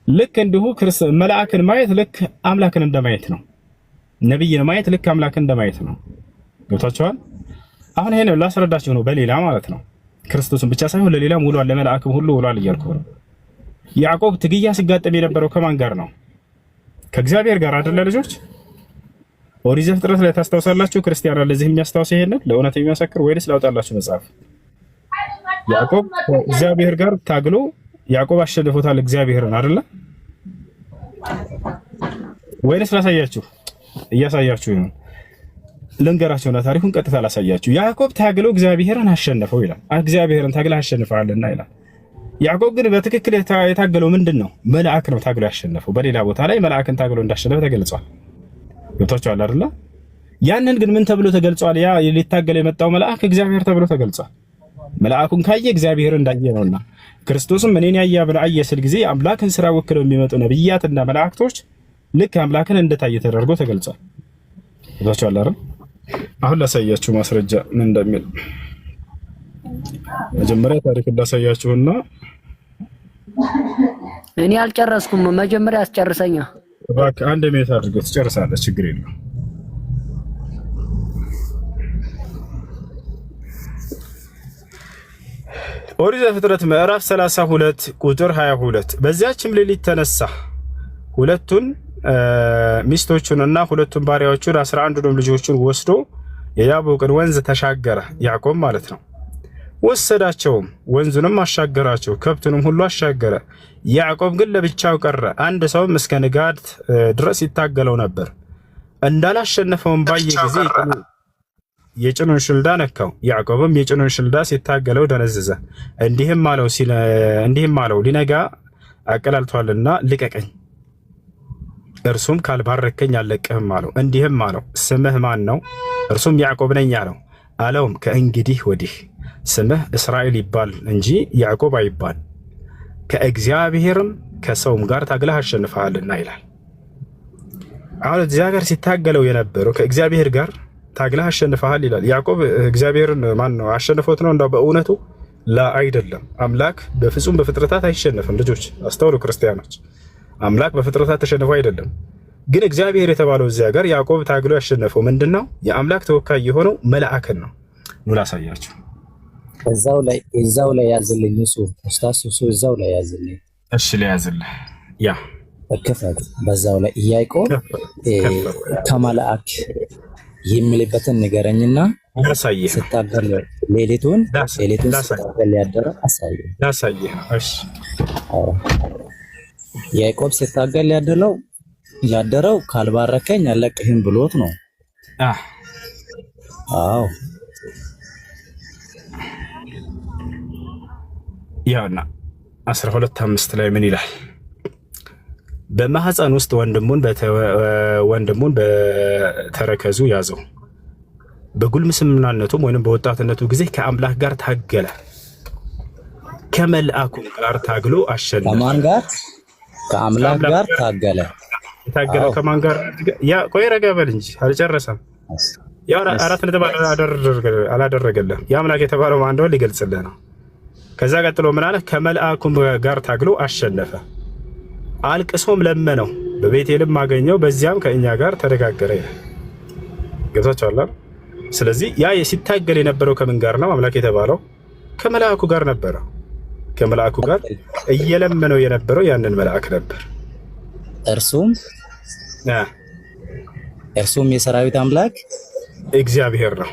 ልክ እንዲሁ መልአክን ማየት ልክ አምላክን እንደማየት ነው። ነብይን ማየት ልክ አምላክን እንደማየት ነው። ገብታችኋል? አሁን ይሄን ላስረዳችሁ ነው በሌላ ማለት ነው። ክርስቶስን ብቻ ሳይሆን ለሌላም ውሏል፣ ለመልአክም ሁሉ ውሏል እያልኩ ነው። ያዕቆብ ትግያ ሲጋጠም የነበረው ከማን ጋር ነው? ከእግዚአብሔር ጋር አይደለ ልጆች? ኦሪት ዘፍጥረት ላይ ታስታውሳላችሁ። ክርስቲያን አለ እዚህ የሚያስታውስ ይሄንን ለእውነት የሚመሰክር ወይስ ላውጣላችሁ መጽሐፍ? ያዕቆብ ከእግዚአብሔር ጋር ታግሎ ያዕቆብ አሸንፎታል እግዚአብሔርን አይደለ? ወይስ ላሳያችሁ? እያሳያችሁ ነው። ልንገራችሁና ታሪኩን ቀጥታ ላሳያችሁ። ያዕቆብ ታግሎ እግዚአብሔርን አሸነፈው ይላል። እግዚአብሔርን ታግለህ አሸንፈሃልና ይላል። ያዕቆብ ግን በትክክል የታገለው ምንድን ነው? መልአክ ነው ታግሎ ያሸነፈው። በሌላ ቦታ ላይ መልአክን ታግሎ እንዳሸነፈ ተገልጿል። ገብቷችኋል አይደለ? ያንን ግን ምን ተብሎ ተገልጿል? ያ ሊታገል የመጣው መልአክ እግዚአብሔር ተብሎ ተገልጿል። መልአኩን ካየ እግዚአብሔር እንዳየ ነውና ክርስቶስም እኔን ያየ አብን አየ ስል ጊዜ አምላክን ስራ ወክለው የሚመጡ ነብያትና መላእክቶች ልክ አምላክን እንደታየ ተደርጎ ተገልጿል። ገብቷችኋል አይደል? አሁን ላሳያችሁ ማስረጃ ምን እንደሚል። መጀመሪያ ታሪክ ላሳያችሁና እኔ አልጨረስኩም። መጀመሪያ አስጨርሰኛ። እባክህ አንድ ሜት አድርገህ ትጨርሳለህ፣ ችግር የለም። ኦሪት ዘፍጥረት ምዕራፍ 32 ቁጥር 22 በዚያችም ሌሊት ተነሳ ሁለቱን ሚስቶቹንና ሁለቱን ባሪያዎቹን 11ዱንም ልጆቹን ወስዶ የያቦቅን ወንዝ ተሻገረ። ያዕቆብ ማለት ነው። ወሰዳቸውም ወንዙንም አሻገራቸው፣ ከብቱንም ሁሉ አሻገረ። ያዕቆብ ግን ለብቻው ቀረ። አንድ ሰውም እስከ ንጋት ድረስ ይታገለው ነበር። እንዳላሸነፈውም ባየ ጊዜ የጭኑን ሽልዳ ነካው። ያዕቆብም የጭኑን ሽልዳ ሲታገለው ደነዘዘ። እንዲህም አለው ሊነጋ አቀላልቷልና ልቀቀኝ። እርሱም ካልባረከኝ አልለቅህም አለው። እንዲህም አለው ስምህ ማን ነው? እርሱም ያዕቆብ ነኝ አለው። አለውም ከእንግዲህ ወዲህ ስምህ እስራኤል ይባል እንጂ ያዕቆብ አይባል፣ ከእግዚአብሔርም ከሰውም ጋር ታግለህ አሸንፈሃልና ይላል። አሁን እዚያ ጋር ሲታገለው የነበረው ከእግዚአብሔር ጋር ታግለህ አሸንፈሃል ይላል። ያዕቆብ እግዚአብሔርን ማን ነው አሸንፎት ነው? እንዳው በእውነቱ አይደለም። አምላክ በፍጹም በፍጥረታት አይሸነፍም። ልጆች አስተውሉ ክርስቲያኖች፣ አምላክ በፍጥረታት ተሸንፎ አይደለም። ግን እግዚአብሔር የተባለው እዚያ ጋር ያዕቆብ ታግሎ ያሸነፈው ምንድነው? የአምላክ ተወካይ የሆነው መልአክን ነው። ኑ ላሳያችሁ። እዛው ላይ ያዝልኝ። እሱ እዛው ላይ ያዝልኝ። እሺ ለያዝልህ ያ በከፈት በዛው ላይ ያዕቆብ ከመልአክ የሚልበትን ንገረኝና ያሳየህ። ስታገል ሌሊቱን ስታገል ያደረ አሳየህ። እሺ ያዕቆብ ስታገል ያደረው ካልባረከኝ አለቅህም ብሎት ነው። አዎ ያውና 12:5 ላይ ምን ይላል? በማህፀን ውስጥ ወንድሙን በተረከዙ ያዘው፣ በጉልምስናነቱም ወይም በወጣትነቱ ጊዜ ከአምላክ ጋር ታገለ፣ ከመልአኩም ጋር ታግሎ አሸነፈ። ከማን ጋር? ከአምላክ ጋር ታገለ። ከማን ጋር? ያ ቆይ ረጋ በል እንጂ አልጨረሰም። ያው 4 ነጥብ አላደረገልህም። የአምላክ የተባለው ማን እንደሆነ ሊገልጽልህ ነው። ከዛ ቀጥሎ ምን አለ? ከመልአኩም ጋር ታግሎ አሸነፈ፣ አልቅሶም ለመነው፣ በቤቴልም አገኘው፣ በዚያም ከእኛ ጋር ተነጋገረ ይላል። ገብታችኋል? ስለዚህ ያ ሲታገል የነበረው ከምን ጋር ነው? አምላክ የተባለው ከመልአኩ ጋር ነበረ። ከመልአኩ ጋር እየለመነው የነበረው ያንን መልአክ ነበር። እርሱም የሰራዊት አምላክ እግዚአብሔር ነው።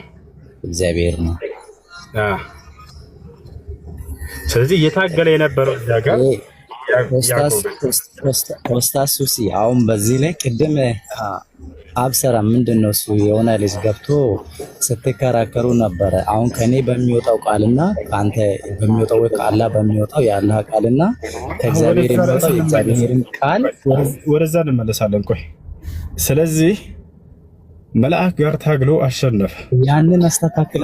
ስለዚህ እየታገለ የነበረው እዚያ ጋር ኦስታሱሲ አሁን በዚህ ላይ ቅድም አብሰራ ምንድነው እሱ? የሆነ ልጅ ገብቶ ስትከራከሩ ነበረ። አሁን ከኔ በሚወጣው ቃልና ከአንተ በሚወጣው ወይ ከአላህ በሚወጣው የአላህ ቃልና ከእግዚአብሔር የሚወጣው የእግዚአብሔርን ቃል ወደዛ እንመለሳለን። ቆይ ስለዚህ መልአክ ጋር ታግሎ አሸነፈ። ያንን አስተካክል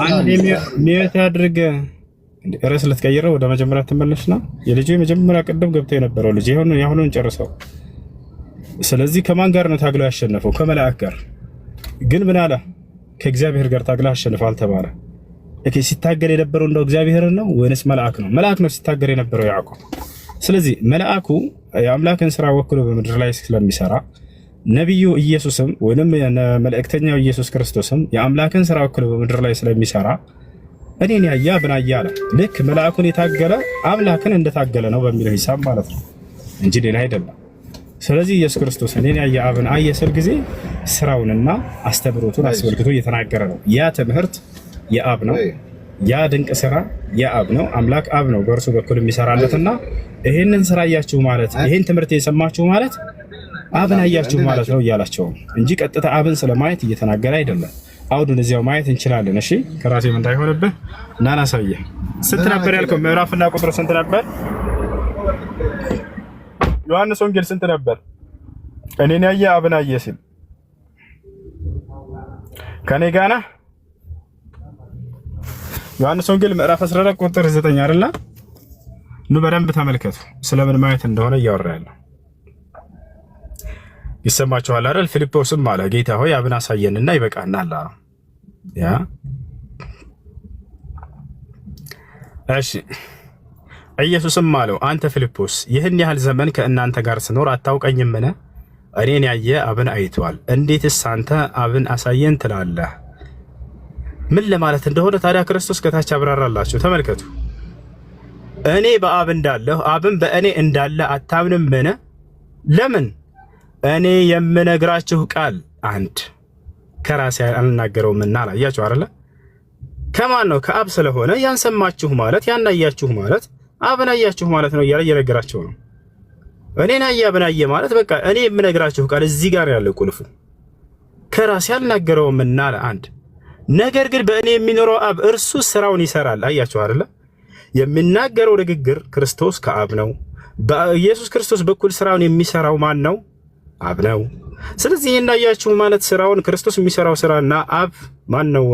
ሚወት ያድርግ። ርዕስ ልትቀይረው ወደ መጀመሪያ ትመለስና የልጁ የመጀመሪያ ቅድም ገብቶ የነበረው ልጅ የሆነውን ጨርሰው። ስለዚህ ከማን ጋር ነው ታግሎ ያሸነፈው? ከመልአክ ጋር። ግን ምን አለ? ከእግዚአብሔር ጋር ታግሎ አሸንፏል ተባለ። ሲታገል የነበረው እንደው እግዚአብሔር ነው ወይንስ መልአክ ነው? መልአክ ነው ሲታገል የነበረው ያዕቆብ። ስለዚህ መልአኩ የአምላክን ስራ ወክሎ በምድር ላይ ስለሚሰራ ነቢዩ ኢየሱስም ወይንም መልእክተኛው ኢየሱስ ክርስቶስም የአምላክን ስራ ወክሎ በምድር ላይ ስለሚሰራ እኔን ያየ አብን አየ አለ። ልክ መልአኩን የታገለ አምላክን እንደታገለ ነው በሚለው ሂሳብ ማለት ነው እንጂ ሌላ አይደለም። ስለዚህ ኢየሱስ ክርስቶስ እኔን ያየ አብን አየ ስል ጊዜ ስራውንና አስተምሮቱን አስመልክቶ እየተናገረ ነው። ያ ትምህርት የአብ ነው። ያ ድንቅ ስራ የአብ ነው። አምላክ አብ ነው በእርሱ በኩል የሚሰራለትና ይሄንን ስራ አያችሁ ማለት ይሄን ትምህርት የሰማችሁ ማለት አብን አያችሁ ማለት ነው እያላቸው እንጂ ቀጥታ አብን ስለማየት እየተናገረ አይደለም። አውዱን እዚያው ማየት እንችላለን። እሺ ከራሴም እንዳይሆንብህ ናና ሳየ ስንት ነበር ያልከው? ምዕራፍና ቁጥር ስንት ነበር? ዮሐንስ ወንጌል ስንት ነበር? እኔን ያየ አብን አየ ሲል ከኔ ጋር ነህ? ዮሐንስ ወንጌል ምዕራፍ 14 ቁጥር 9 አይደለ? ኑ በደንብ ተመልከቱ። ስለምን ማየት እንደሆነ እያወራ ያለው ይሰማችኋል አይደል? ፊልጶስም አለ ጌታ ሆይ አብን አሳየንና ይበቃናል አለ። ያ እሺ። ኢየሱስም አለው አንተ ፊልጶስ ይህን ያህል ዘመን ከእናንተ ጋር ስኖር አታውቀኝምን? እኔን ያየ አብን አይቷል። እንዴትስ አንተ አብን አሳየን ትላለህ? ምን ለማለት እንደሆነ ታዲያ ክርስቶስ ከታች አብራራላችሁ። ተመልከቱ። እኔ በአብ እንዳለሁ አብን በእኔ እንዳለ አታምንምን? ለምን? እኔ የምነግራችሁ ቃል አንድ ከራሴ አልናገረውምና አላያችሁ አይደለ? ከማን ነው? ከአብ ስለሆነ ያን ሰማችሁ ማለት ያን አያችሁ ማለት አብን አያችሁ ማለት ነው እያለ እየነገራቸው ነው። እኔን አየ አብን አየ ማለት በቃ እኔ የምነግራችሁ ቃል እዚህ ጋር ያለው ቁልፉ ከራሴ አልናገረውምና አንድ። ነገር ግን በእኔ የሚኖረው አብ እርሱ ስራውን ይሰራል። አያችሁ አይደለ? የሚናገረው ንግግር ክርስቶስ ከአብ ነው። በኢየሱስ ክርስቶስ በኩል ስራውን የሚሰራው ማን ነው? አብ ነው። ስለዚህ ይሄን አያችሁ ማለት ስራውን ክርስቶስ የሚሰራው ስራና አብ ማን ነው?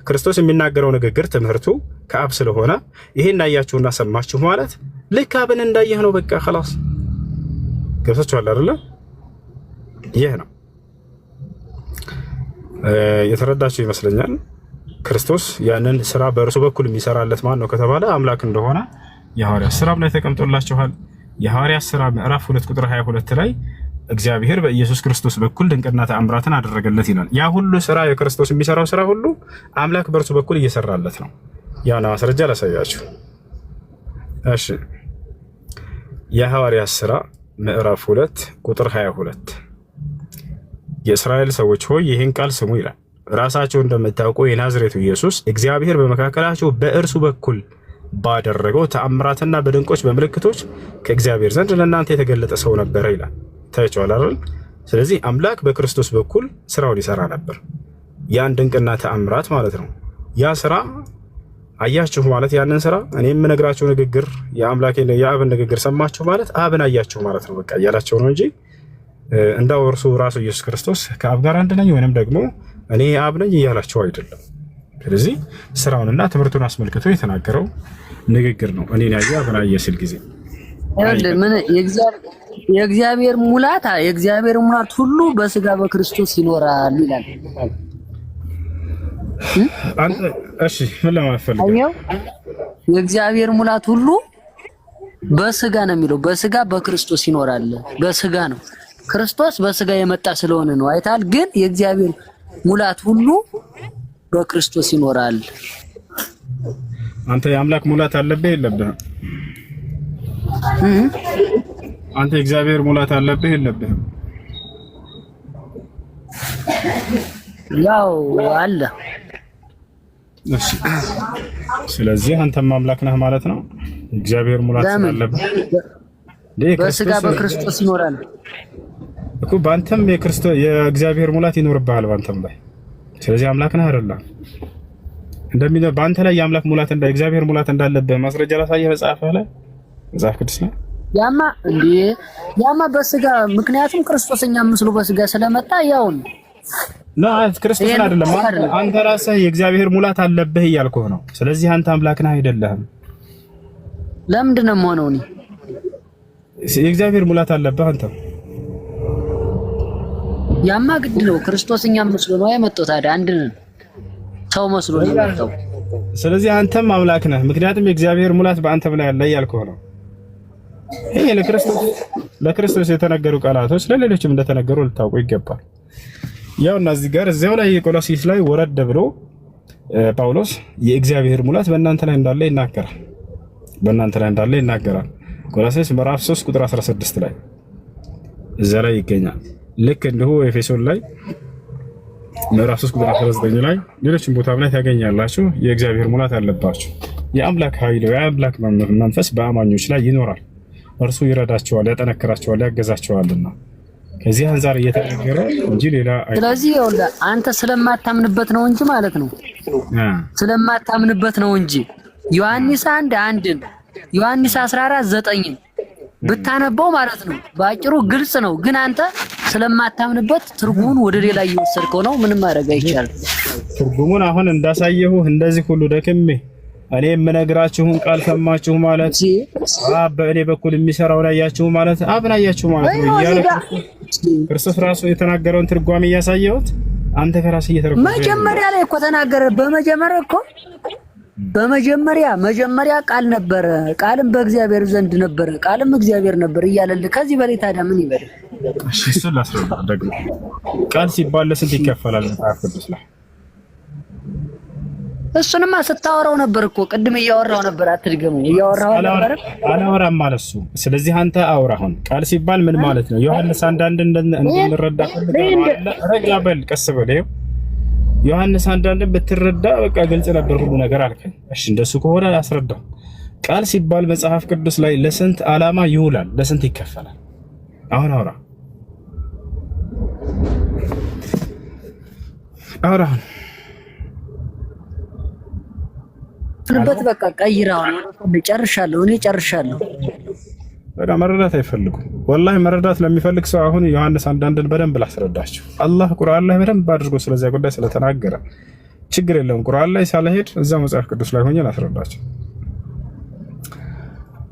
ክርስቶስ የሚናገረው ንግግር ትምህርቱ ከአብ ስለሆነ ይሄን አያችሁና ሰማችሁ ማለት ልክ አብን እንዳየህ ነው። በቃ خلاص ገብታችኋል አይደለ? ይሄ ነው የተረዳችሁ ይመስለኛል። ክርስቶስ ያንን ስራ በእርሱ በኩል የሚሰራለት ማን ነው ከተባለ አምላክ እንደሆነ የሐዋርያት ሥራ ላይ ተቀምጦላችኋል። የሐዋርያት ሥራ ምዕራፍ 2 ቁጥር 22 ላይ እግዚአብሔር በኢየሱስ ክርስቶስ በኩል ድንቅና ተአምራትን አደረገለት ይላል። ያ ሁሉ ስራ የክርስቶስ የሚሰራው ስራ ሁሉ አምላክ በእርሱ በኩል እየሰራለት ነው። ያና ማስረጃ ላሳያችሁ። እሺ የሐዋርያት ሥራ ምዕራፍ 2 ቁጥር 22 የእስራኤል ሰዎች ሆይ ይህን ቃል ስሙ ይላል። ራሳቸው እንደምታውቁ የናዝሬቱ ኢየሱስ እግዚአብሔር በመካከላቸው በእርሱ በኩል ባደረገው ተአምራትና በድንቆች በምልክቶች ከእግዚአብሔር ዘንድ ለእናንተ የተገለጠ ሰው ነበረ ይላል። ታይቷል አይደል? ስለዚህ አምላክ በክርስቶስ በኩል ስራውን ይሰራ ነበር። ያን ድንቅና ተአምራት ማለት ነው። ያ ስራ አያችሁ ማለት ያንን ስራ እኔ የምነግራችሁ ንግግር የአምላኬን የአብን ንግግር ሰማችሁ ማለት አብን አያችሁ ማለት ነው። በቃ እያላቸው ነው እንጂ እንዳው እርሱ ራሱ ኢየሱስ ክርስቶስ ከአብ ጋር አንድ ነኝ ወይንም ደግሞ እኔ አብ ነኝ እያላቸው አይደለም። ስለዚህ ስራውንና ትምህርቱን አስመልክቶ የተናገረው ንግግር ነው። እኔን ያየ አብን አየ ሲል ጊዜ ምን የእግዚአብሔር ሙላት ሁሉ በስጋ በክርስቶስ ይኖራል ይላል። አንተ እሺ ምን ለማፈልግ የእግዚአብሔር ሙላት ሁሉ በስጋ ነው የሚለው። በስጋ በክርስቶስ ይኖራል። በስጋ ነው ክርስቶስ በስጋ የመጣ ስለሆነ ነው። አይታል። ግን የእግዚአብሔር ሙላት ሁሉ በክርስቶስ ይኖራል። አንተ የአምላክ ሙላት አለብህ የለብህም? አንተ የእግዚአብሔር ሙላት አለብህ የለብህም? ያው አለ። እሺ ስለዚህ አንተም አምላክ ነህ ማለት ነው። እግዚአብሔር ሙላት አለብህ። በስጋ በክርስቶስ ይኖራል እኮ በአንተም የእግዚአብሔር ሙላት ይኖርብሃል በአንተም ላይ። ስለዚህ አምላክ ነህ አይደለም? እንደሚለው በአንተ ላይ የአምላክ ሙላት እግዚአብሔር ሙላት እንዳለብህ ማስረጃ ላሳየህ መጽሐፍህ ላይ መጽሐፍ ቅዱስ ላይ ያማ በስጋ ምክንያቱም ክርስቶስኛ ምስሉ በስጋ ስለመጣ ያውን ክርስቶስን አይደለም አንተ ራስህ የእግዚአብሔር ሙላት አለብህ እያልኩህ ነው። ስለዚህ አንተ አምላክ ነህ አይደለህም? ለምንድን ነው የምሆነው? የእግዚአብሔር ሙላት አለብህ አንተ። ያማ ግድ ነው። ክርስቶስኛ ምስሉ ነው የመጣው። ታዲያ አንድ ሰው መስሎ ነው የመጣው። ስለዚህ አንተም አምላክ ነህ፣ ምክንያቱም የእግዚአብሔር ሙላት በአንተም ላይ አለ እያልኩህ ነው። ይሄ ለክርስቶስ የተነገሩ ቃላቶች ለሌሎችም እንደተነገሩ ልታውቁ ይገባል። ያው እና እዚህ ጋር እዚያው ላይ ቆሎሲስ ላይ ወረድ ብሎ ጳውሎስ የእግዚአብሔር ሙላት በእናንተ ላይ እንዳለ ይናገራል። ቆሎሲስ ምዕራፍ 3 ቁጥር 16 ላይ እዛ ላይ ይገኛል። ልክ እንዲሁ ኤፌሶን ላይ ምዕራፍ 3 ቁጥር 19 ላይ ሌሎችም ቦታም ላይ ታገኛላችሁ። የእግዚአብሔር ሙላት አለባችሁ። የአምላክ ኃይል የአምላክ መንፈስ በአማኞች ላይ ይኖራል። እርሱ ይረዳቸዋል፣ ያጠነክራቸዋል፣ ያገዛቸዋልና ከዚህ አንፃር እየተነገረ እንጂ ሌላ። ስለዚህ አንተ ስለማታምንበት ነው እንጂ ማለት ነው ስለማታምንበት ነው እንጂ ዮሐንስ 1:1 ዮሐንስ 14:9 ብታነበው ማለት ነው በአጭሩ ግልጽ ነው። ግን አንተ ስለማታምንበት ትርጉሙን ወደ ሌላ እየወሰድከው ነው። ምንም ማድረግ አይቻልም። ትርጉሙን አሁን እንዳሳየሁ እንደዚህ ሁሉ ደክሜ እኔ የምነግራችሁን ቃል ሰማችሁ ማለት አብ በእኔ በኩል የሚሰራውን አያችሁ ማለት አብን አያችሁ ማለት ነው እያለ ክርስቶስ ራሱ የተናገረውን ትርጓሜ እያሳየሁት አንተ ከራስህ እየተረጎምክ መጀመሪያ ላይ እኮ ተናገረ። በመጀመሪያ ቃል ነበረ፣ ቃልም በእግዚአብሔር ዘንድ ነበረ፣ ቃልም እግዚአብሔር ነበር እያለልህ ከዚህ በላይ ታዲያ ምን ይበል? እሺ እሱን ላስረዳ ደግሞ። ቃል ሲባል ለስንት ይከፈላል መጽሐፍ ቅዱስ ላይ? እሱንማ ስታወራው ነበር እኮ ቅድም እያወራው ነበር። አትድገሙ። እያወራው ነበር አላወራም ማለት እሱ። ስለዚህ አንተ አውራ። አሁን ቃል ሲባል ምን ማለት ነው? ዮሐንስ 1:1 እንድንረዳ ፈልጋለሁ። ረጋ በል፣ ቀስ በል። ዮሐንስ 1:1 ብትረዳ በቃ ግልጽ ነበር ሁሉ ነገር አልከኝ። እሺ እንደሱ ከሆነ አስረዳው። ቃል ሲባል መጽሐፍ ቅዱስ ላይ ለስንት ዓላማ ይውላል? ለስንት ይከፈላል? አሁን አውራ። ንበት በቃ ቀይራው ጨርሻለሁ። እኔ ጨርሻለሁ። በቃ መረዳት አይፈልጉም። ወላሂ መረዳት ለሚፈልግ ሰው አሁን ዮሐንስ 1:1 በደንብ ላስረዳችሁ። አላህ ቁርአን ላይ በደንብ አድርጎ ስለዚያ ጉዳይ ስለተናገረ ችግር የለውም። ቁርአን ላይ ሳልሄድ እዛው መጽሐፍ ቅዱስ ላይ ሆኜ ላስረዳችሁ።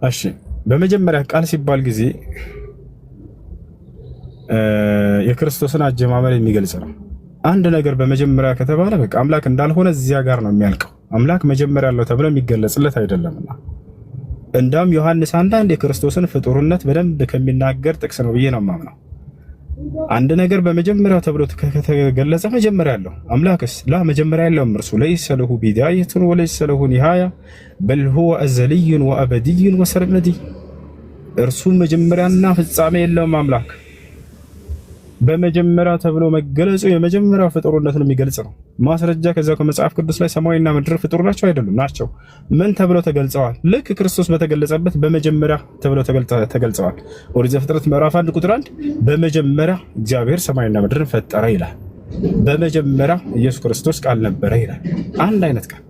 እሺ፣ በመጀመሪያ ቃል ሲባል ጊዜ የክርስቶስን አጀማመር የሚገልጽ ነው። አንድ ነገር በመጀመሪያ ከተባለ በቃ አምላክ እንዳልሆነ እዚያ ጋር ነው የሚያልቀው። አምላክ መጀመሪያ ያለው ተብሎ የሚገለጽለት አይደለምና እንዳም ዮሐንስ 1:1 የክርስቶስን ፍጡርነት በደንብ ከሚናገር ጥቅስ ነው ብዬ ነው የማምነው። አንድ ነገር በመጀመሪያው ተብሎ ከተገለጸ መጀመሪያ ያለው አምላክስ መጀመሪያ ያለው እርሱ ለይሰ ለሁ ቢዳየቱን ወለይሰ ለሁ ኒሃያ በል ሁወ አዘልዩን ወአበድዩን ወሰርመዲ። እርሱ መጀመሪያና ፍጻሜ የለውም። አምላክ በመጀመሪያ ተብሎ መገለጹ የመጀመሪያው ፍጡርነትን የሚገልጽ ነው። ማስረጃ ከዛው ከመጽሐፍ ቅዱስ ላይ ሰማይና ምድር ፍጡር ናቸው አይደሉም? ናቸው። ምን ተብለው ተገልጸዋል? ልክ ክርስቶስ በተገለጸበት በመጀመሪያ ተብለው ተገልጸዋል። ኦሪት ዘፍጥረት ምዕራፍ 1 ቁጥር 1 በመጀመሪያ እግዚአብሔር ሰማይና ምድርን ፈጠረ ይላል። በመጀመሪያ ኢየሱስ ክርስቶስ ቃል ነበረ ይላል። አንድ አይነት ቃል።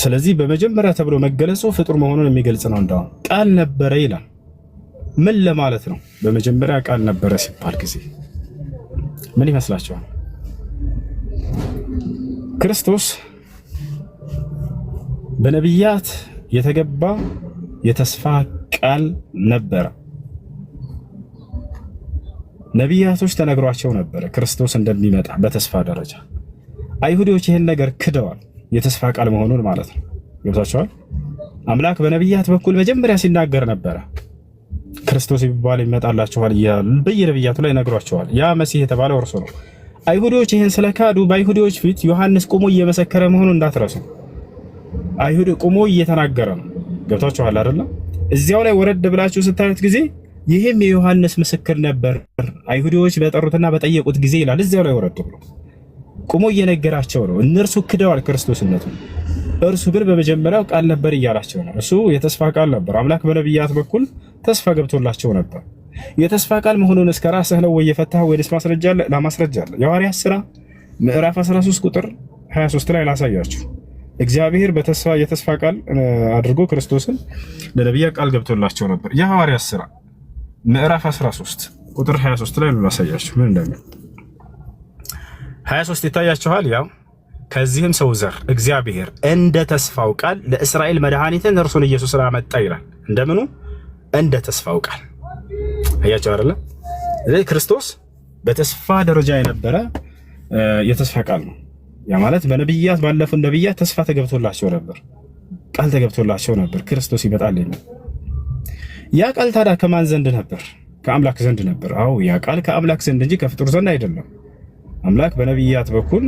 ስለዚህ በመጀመሪያ ተብሎ መገለጹ ፍጡር መሆኑን የሚገልጽ ነው። እንደውም ቃል ነበረ ይላል። ምን ለማለት ነው? በመጀመሪያ ቃል ነበረ ሲባል ጊዜ ምን ይመስላችኋል? ክርስቶስ በነቢያት የተገባ የተስፋ ቃል ነበረ። ነቢያቶች ተነግሯቸው ነበረ ክርስቶስ እንደሚመጣ በተስፋ ደረጃ። አይሁዶች ይህን ነገር ክደዋል፣ የተስፋ ቃል መሆኑን ማለት ነው። ገብታችኋል? አምላክ በነቢያት በኩል መጀመሪያ ሲናገር ነበረ ክርስቶስ ይባል ይመጣላችኋል እያሉ በየነቢያቱ ላይ ነግሯቸዋል። ያ መሲህ የተባለው እርሱ ነው። አይሁዶች ይህን ስለካዱ በአይሁዶች ፊት ዮሐንስ ቆሞ እየመሰከረ መሆኑን እንዳትረሱ። አይሁድ ቆሞ እየተናገረ ነው። ገብታችኋል አይደል? እዚያው ላይ ወረድ ብላችሁ ስታዩት ጊዜ ይህም የዮሐንስ ምስክር ነበር አይሁዶች በጠሩትና በጠየቁት ጊዜ ይላል። እዚያው ላይ ወረድ ብሎ ቆሞ እየነገራቸው ነው። እነርሱ ክደዋል ክርስቶስነቱን። እርሱ ግን በመጀመሪያው ቃል ነበር እያላቸው ነው። እሱ የተስፋ ቃል ነበር። አምላክ በነቢያት በኩል ተስፋ ገብቶላቸው ነበር። የተስፋ ቃል መሆኑን እስከ ራስህ ነው ወይ የፈታህ ወይስ ማስረጃ አለ? ለማስረጃ አለ። የሐዋርያት ሥራ ምዕራፍ 13 ቁጥር 23 ላይ ላሳያችሁ። እግዚአብሔር የተስፋ ቃል አድርጎ ክርስቶስን ለነቢያት ቃል ገብቶላቸው ነበር። የሐዋርያት ሥራ ምዕራፍ 13 ቁጥር 23 ላይ ላሳያችሁ ምን እንደሚል 23 ይታያችኋል። ያው ከዚህም ሰው ዘር እግዚአብሔር እንደ ተስፋው ቃል ለእስራኤል መድኃኒትን እርሱን ኢየሱስን አመጣ ይላል። እንደምኑ? እንደ ተስፋው ቃል። አያችሁ አይደለ? ስለዚህ ክርስቶስ በተስፋ ደረጃ የነበረ የተስፋ ቃል ነው። ያ ማለት በነብያት ባለፉት ነብያት ተስፋ ተገብቶላቸው ነበር፣ ቃል ተገብቶላቸው ነበር ክርስቶስ ይመጣል የሚል። ያ ቃል ታዲያ ከማን ዘንድ ነበር? ከአምላክ ዘንድ ነበር። አዎ ያ ቃል ከአምላክ ዘንድ እንጂ ከፍጡር ዘንድ አይደለም። አምላክ በነብያት በኩል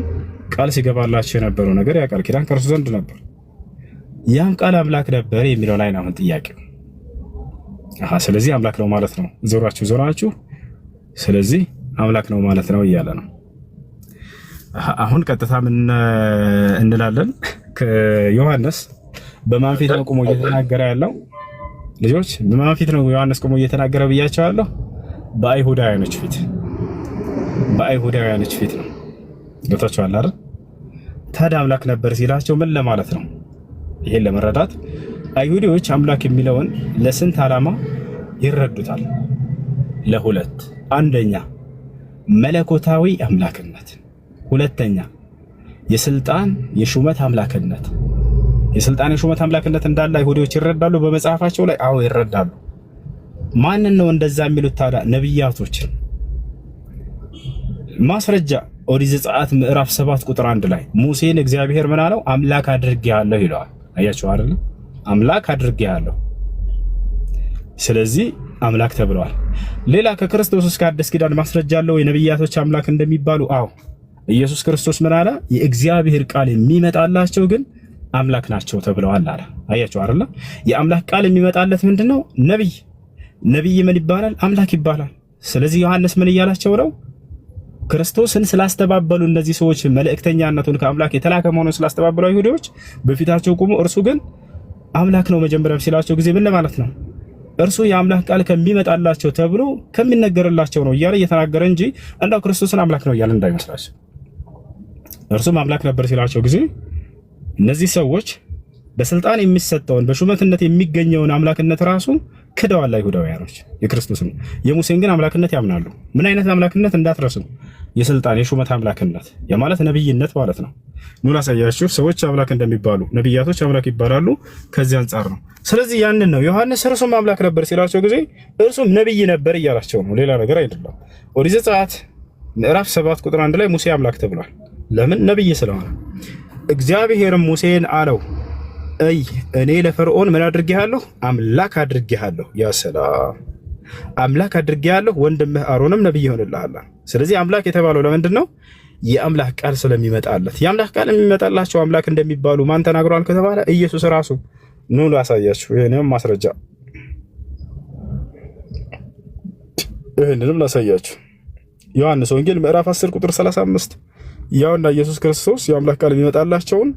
ቃል ሲገባላቸው የነበረው ነገር ያ ቃል ኪዳን ከእርሱ ዘንድ ነበር። ያም ቃል አምላክ ነበር የሚለው ላይ ነው አሁን ጥያቄው። ስለዚህ አምላክ ነው ማለት ነው። ዞራችሁ ስለዚህ አምላክ ነው ማለት ነው እያለ ነው። አሁን ቀጥታ ምን እንላለን? ከዮሐንስ በማን ፊት ነው ቆሞ እየተናገረ ያለው? ልጆች በማን ፊት ነው ዮሐንስ ቆሞ እየተናገረ ብያቸዋለሁ? በአይሁዳውያኖች ፊት። በአይሁዳውያኖች ፊት ነው። ገብታችኋል አይደል? ታዲያ አምላክ ነበር ሲላቸው ምን ለማለት ነው? ይሄን ለመረዳት አይሁዶች አምላክ የሚለውን ለስንት ዓላማ ይረዱታል? ለሁለት። አንደኛ መለኮታዊ አምላክነት፣ ሁለተኛ የስልጣን የሹመት አምላክነት። የስልጣን የሹመት አምላክነት እንዳለ አይሁዶች ይረዳሉ በመጽሐፋቸው ላይ። አዎ ይረዳሉ። ማንን ነው እንደዛ የሚሉት ታዲያ? ነብያቶችን። ማስረጃ ኦሪት ዘጸአት ምዕራፍ 7 ቁጥር 1 ላይ ሙሴን እግዚአብሔር ምን አለው? አምላክ አድርጌሃለሁ ይለዋል። አያችሁ አይደል? አምላክ አድርጌሃለሁ። ስለዚህ አምላክ ተብለዋል። ሌላ ከክርስቶስ እስከ አዲስ ኪዳን ማስረጃ አለው የነብያቶች አምላክ እንደሚባሉ? አዎ ኢየሱስ ክርስቶስ ምን አለ? የእግዚአብሔር ቃል የሚመጣላቸው ግን አምላክ ናቸው ተብለዋል አለ። አያችሁ አይደል? የአምላክ ቃል የሚመጣለት ምንድነው? ነብይ። ነብይ ምን ይባላል? አምላክ ይባላል። ስለዚህ ዮሐንስ ምን እያላቸው ነው? ክርስቶስን ስላስተባበሉ እነዚህ ሰዎች መልእክተኛነቱን ከአምላክ የተላከ መሆኑን ስላስተባበሉ አይሁዶች በፊታቸው ቆሞ እርሱ ግን አምላክ ነው መጀመሪያም ሲላቸው ጊዜ ምን ለማለት ነው? እርሱ የአምላክ ቃል ከሚመጣላቸው ተብሎ ከሚነገርላቸው ነው እያለ እየተናገረ እንጂ እንዳው ክርስቶስን አምላክ ነው እያለ እንዳይመስላቸው። እርሱም አምላክ ነበር ሲላቸው ጊዜ እነዚህ ሰዎች በስልጣን የሚሰጠውን በሹመትነት የሚገኘውን አምላክነት ራሱ ክደዋል አይሁዳውያኖች። የክርስቶስን የሙሴን ግን አምላክነት ያምናሉ። ምን አይነት አምላክነት እንዳትረሱ? የስልጣን የሹመት አምላክነት፣ የማለት ነብይነት ማለት ነው። ኑላ ሳያችሁ ሰዎች አምላክ እንደሚባሉ ነብያቶች አምላክ ይባላሉ። ከዚህ አንጻር ነው። ስለዚህ ያንን ነው ዮሐንስ እርሱም አምላክ ነበር ሲላቸው ጊዜ እርሱም ነብይ ነበር እያላቸው ነው። ሌላ ነገር አይደለም። ኦሪት ዘጸአት ምዕራፍ 7 ቁጥር 1 ላይ ሙሴ አምላክ ተብሏል። ለምን? ነብይ ስለሆነ። እግዚአብሔርም ሙሴን አለው እኔ ለፈርዖን ምን አድርጌሃለሁ? አምላክ አድርጌሃለሁ። ያ ሰላም አምላክ አድርጌሃለሁ፣ ወንድምህ አሮንም ነብይ ይሆንልሃል። ስለዚህ አምላክ የተባለው ለምንድን ነው? የአምላክ ቃል ስለሚመጣለት። የአምላክ ቃል የሚመጣላቸው አምላክ እንደሚባሉ ማን ተናግሯል ከተባለ ኢየሱስ ራሱ። ኑ ላሳያችሁ። ይሄንም ማስረጃ ይሄንንም ላሳያችሁ። ዮሐንስ ወንጌል ምዕራፍ 10 ቁጥር 35 ያውና ኢየሱስ ክርስቶስ የአምላክ ቃል የሚመጣላቸውን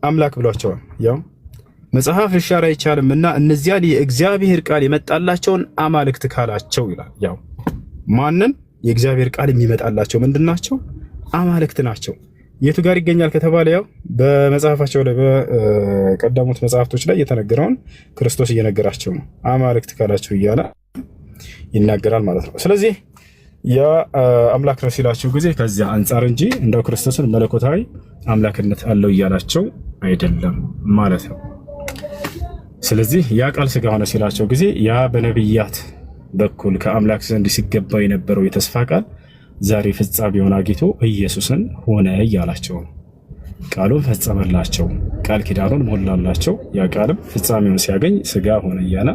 አምላክ ብሏቸዋል። ያው መጽሐፍ ሊሻር አይቻልምና እነዚያን የእግዚአብሔር ቃል የመጣላቸውን አማልክት ካላቸው ይላል። ያው ማንን? የእግዚአብሔር ቃል የሚመጣላቸው ምንድናቸው? አማልክት ናቸው። የቱ ጋር ይገኛል ከተባለ ያው በመጽሐፋቸው ላይ በቀደሙት መጽሐፍቶች ላይ የተነገረውን ክርስቶስ እየነገራቸው ነው። አማልክት ካላቸው እያለ ይናገራል ማለት ነው። ስለዚህ ያ አምላክ ነው ሲላቸው ጊዜ ከዚያ አንጻር እንጂ እንደው ክርስቶስን መለኮታዊ አምላክነት አለው እያላቸው አይደለም ማለት ነው። ስለዚህ ያ ቃል ስጋ ሆነ ሲላቸው ጊዜ ያ በነብያት በኩል ከአምላክ ዘንድ ሲገባ የነበረው የተስፋ ቃል ዛሬ ፍጻሜውን አግኝቶ ኢየሱስን ሆነ እያላቸው ነው። ቃሉን ፈጸመላቸው፣ ቃል ኪዳኑን ሞላላቸው። ያ ቃልም ፍጻሜውን ሲያገኝ ስጋ ሆነ እያለ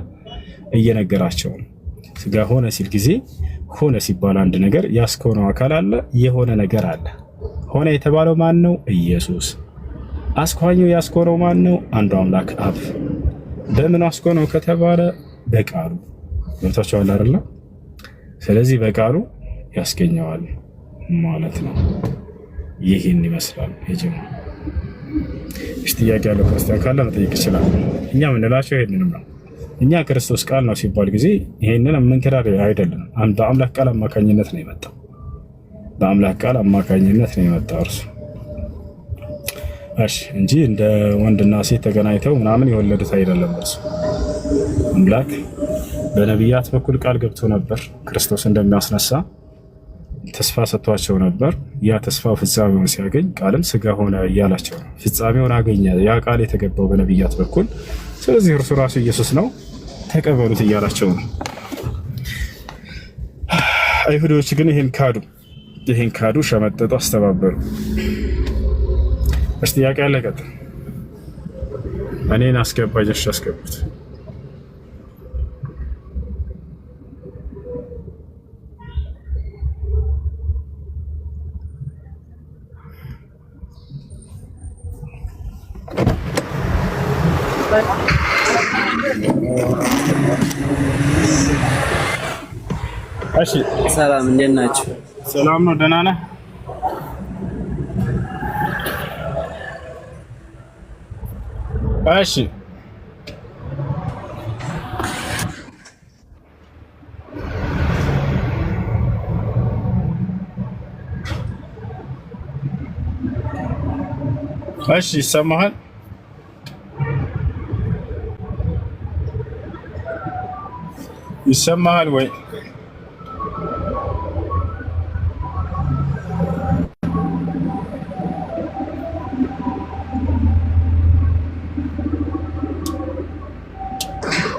እየነገራቸው ነው። ስጋ ሆነ ሲል ጊዜ ሆነ ሲባል አንድ ነገር ያስኮነው አካል አለ፣ የሆነ ነገር አለ። ሆነ የተባለው ማን ነው? ኢየሱስ። አስኳኙ ያስኮነው ማን ነው? አንዱ አምላክ አብ። በምን አስኮነው ከተባለ በቃሉ። ገብታችኋል አይደል? ስለዚህ በቃሉ ያስገኘዋል ማለት ነው። ይህን ይመስላል። ጥያቄ ያለው ክርስቲያን ካለ መጠየቅ ይችላል። እኛ ምንላቸው ይሄንንም ነው። እኛ ክርስቶስ ቃል ነው ሲባል ጊዜ ይሄንን የምንክዳር አይደለም። በአምላክ ቃል አማካኝነት ነው የመጣው። በአምላክ ቃል አማካኝነት ነው የመጣው እርሱ እሺ፣ እንጂ እንደ ወንድና ሴት ተገናኝተው ምናምን የወለዱት አይደለም። እርሱ አምላክ በነቢያት በኩል ቃል ገብቶ ነበር ክርስቶስ እንደሚያስነሳ ተስፋ ሰጥቷቸው ነበር። ያ ተስፋው ፍጻሜውን ሲያገኝ ቃልም ስጋ ሆነ እያላቸው ነው። ፍጻሜውን አገኘ ያ ቃል የተገባው በነቢያት በኩል። ስለዚህ እርሱ ራሱ ኢየሱስ ነው ተቀበሉት እያላቸው ነው። አይሁዶች ግን ይህን ካዱ፣ ሸመጠጡ፣ አስተባበሩ። እስቲ ጥያቄ ያለ ቀጥል። እኔን አስገባኝ። እሺ አስገቡት። እሺ ሰላም፣ እንዴት ናችሁ? ሰላም ነው። ደህና ነህ? እሺ እሺ ይሰማሃል? ይሰማሃል ወይ?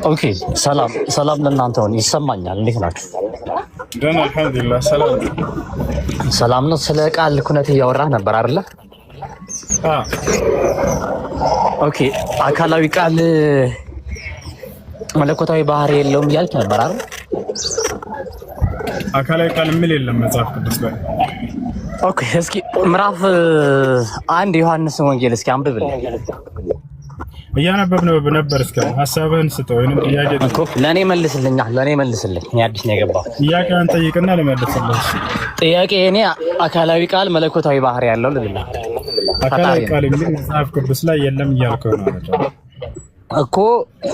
ኦኬ ሰላም ለእናንተ ሆነ። ይሰማኛል። እንዴት ናችሁ? ደህና አልሐምዱሊላህ። ሰላም ነው። ስለ ቃል ኩነት እያወራህ ነበር አይደለ? ኦኬ አካላዊ ቃል መለኮታዊ ባህሪ የለውም እያልክ ነበር አይደል? አካላዊ ቃል ምን የለም መጽሐፍ ቅዱስ ላይ። ኦኬ እስኪ ምዕራፍ 1 ዮሐንስ ወንጌል እስኪ አንብብልኝ። እያነበብነው ነበር። እስከ ሐሳብህን ስጠው ወይንም ጥያቄ እኮ ለኔ መልስልኝ። እኔ አዲስ ነው የገባው። ጥያቄን ጠይቅና ልመልስልህ። ጥያቄ እኔ አካላዊ ቃል መለኮታዊ ባህሪ ያለው ልልህ። አካላዊ ቃል የሚል መጽሐፍ ቅዱስ ላይ የለም እያልከው ነው አይደል? እኮ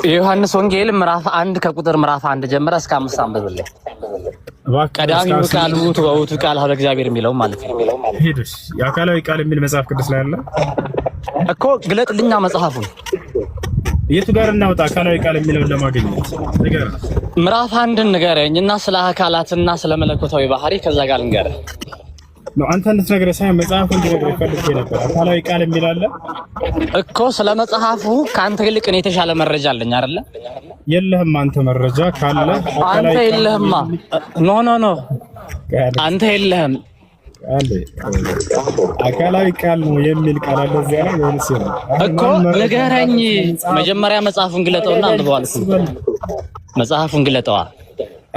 የዮሐንስ ወንጌል ምዕራፍ 1 ከቁጥር ምዕራፍ 1 ጀምረ እስከ 5 አንብብልኝ። ቀዳሚው ቃል ውእቱ ወውእቱ ቃል ኀበ እግዚአብሔር የሚለው ማለት ነው። ሄደሽ የአካላዊ ቃል የሚል መጽሐፍ ቅዱስ ላይ አለ እኮ ግለጥልኛ መጽሐፉን። የቱ ጋር እናውጣ? አካላዊ ቃል የሚለውን ለማግኘት ንገር። ምዕራፍ 1 ንገረኝ እና ስለ አካላትና ስለ መለኮታዊ ባህሪ ከዛ ጋር ንገረኝ ነው። አንተ እንድትነግረኝ ሳይሆን መጽሐፉ እንድነግረኝ ፈልጌ ነበር። አካላዊ ቃል የሚል አለ እኮ። ስለ መጽሐፉ ከአንተ ይልቅ እኔ የተሻለ መረጃ አለኝ አይደለ? የለህም አንተ መረጃ ካለ አንተ የለህማ። ኖ አንተ የለህም። አካላዊ ቃል ነው የሚል ቃል አለ እዚያ ላይ ወይስ የለም እኮ? ንገረኝ። መጀመሪያ መጽሐፉን ግለጠውና አንብበዋል። መጽሐፉን ግለጠዋ።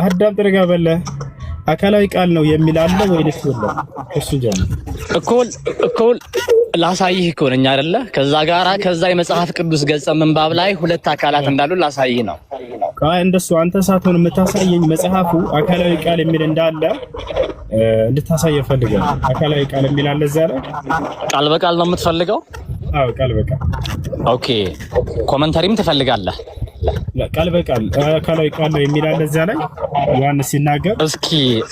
አዳም ጥርጋ በለ አካላዊ ቃል ነው የሚል አለ ወይስ የለም? እሱ ጀምር እኮ ላሳይህ እኮ ነኝ አይደለ? ከዛ የመጽሐፍ ቅዱስ ገጸ ምንባብ ላይ 2 አካላት እንዳሉ ላሳይህ ነው። እንደሱ አንተ ሳትሆን የምታሳየኝ መጽሐፉ አካላዊ ቃል የሚል እንዳለ እንድታሳይ ፈልጋለሁ። አካላዊ ቃል የሚል አለ እዛ ላይ። ቃል በቃል ነው የምትፈልገው? አዎ ቃል በቃል። ኦኬ ኮመንታሪም ትፈልጋለህ? ቃል በቃል አካላዊ ቃል ነው የሚል አለ እዛ ላይ ዮሐንስ ሲናገር። እስኪ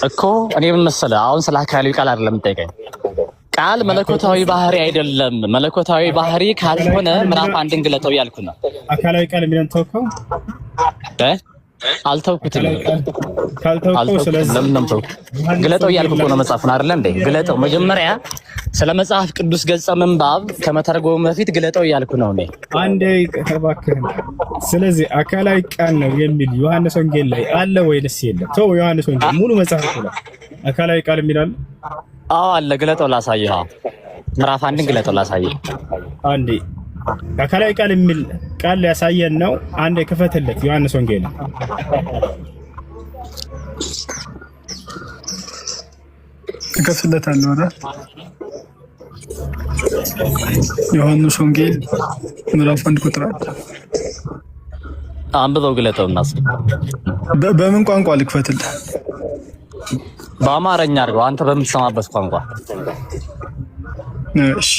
እኮ እኔ ምን መሰለህ፣ አሁን ስለ አካላዊ ቃል አይደለም የምጠይቀኝ። ቃል መለኮታዊ ባህሪ አይደለም። መለኮታዊ ባህሪ ካልሆነ ምዕራፍ 1 ግለጠው ያልኩ ነው። አካላዊ ቃል የሚለን ተውከው? አልተውኩትም። ካልተውከው ስለዚህ ለምን ነው ግለጠው ያልኩ እኮ ነው መጽሐፉን አይደለ እንዴ? ግለጠው መጀመሪያ ስለ መጽሐፍ ቅዱስ ገጸ ምንባብ ከመተርጎም በፊት ግለጠው ያልኩ ነው እኔ። አንዴ እባክህ። ስለዚህ አካላዊ ቃል ነው የሚል ዮሐንስ ወንጌል ላይ አለ ወይስ የለም? ተው ዮሐንስ ወንጌል ሙሉ መጽሐፍ ላይ አካላዊ ቃል የሚል አለ? አዎ አለ። ግለጠው ላሳይህ። ምዕራፍ 1 ግለጠው ላሳይህ። አንዴ አካላዊ ቃል የሚል ቃል ያሳየን ነው። አንዴ ክፈትለት ዮሐንስ ወንጌል እከፍትለታለሁ አይደል? ዮሐንስ ወንጌል ምዕራፍ 1 ቁጥር 1 አንብበው ግለጠው። እና በምን ቋንቋ ልክፈትልህ? በአማርኛ አድርገው አንተ በምትሰማበት ቋንቋ። እሺ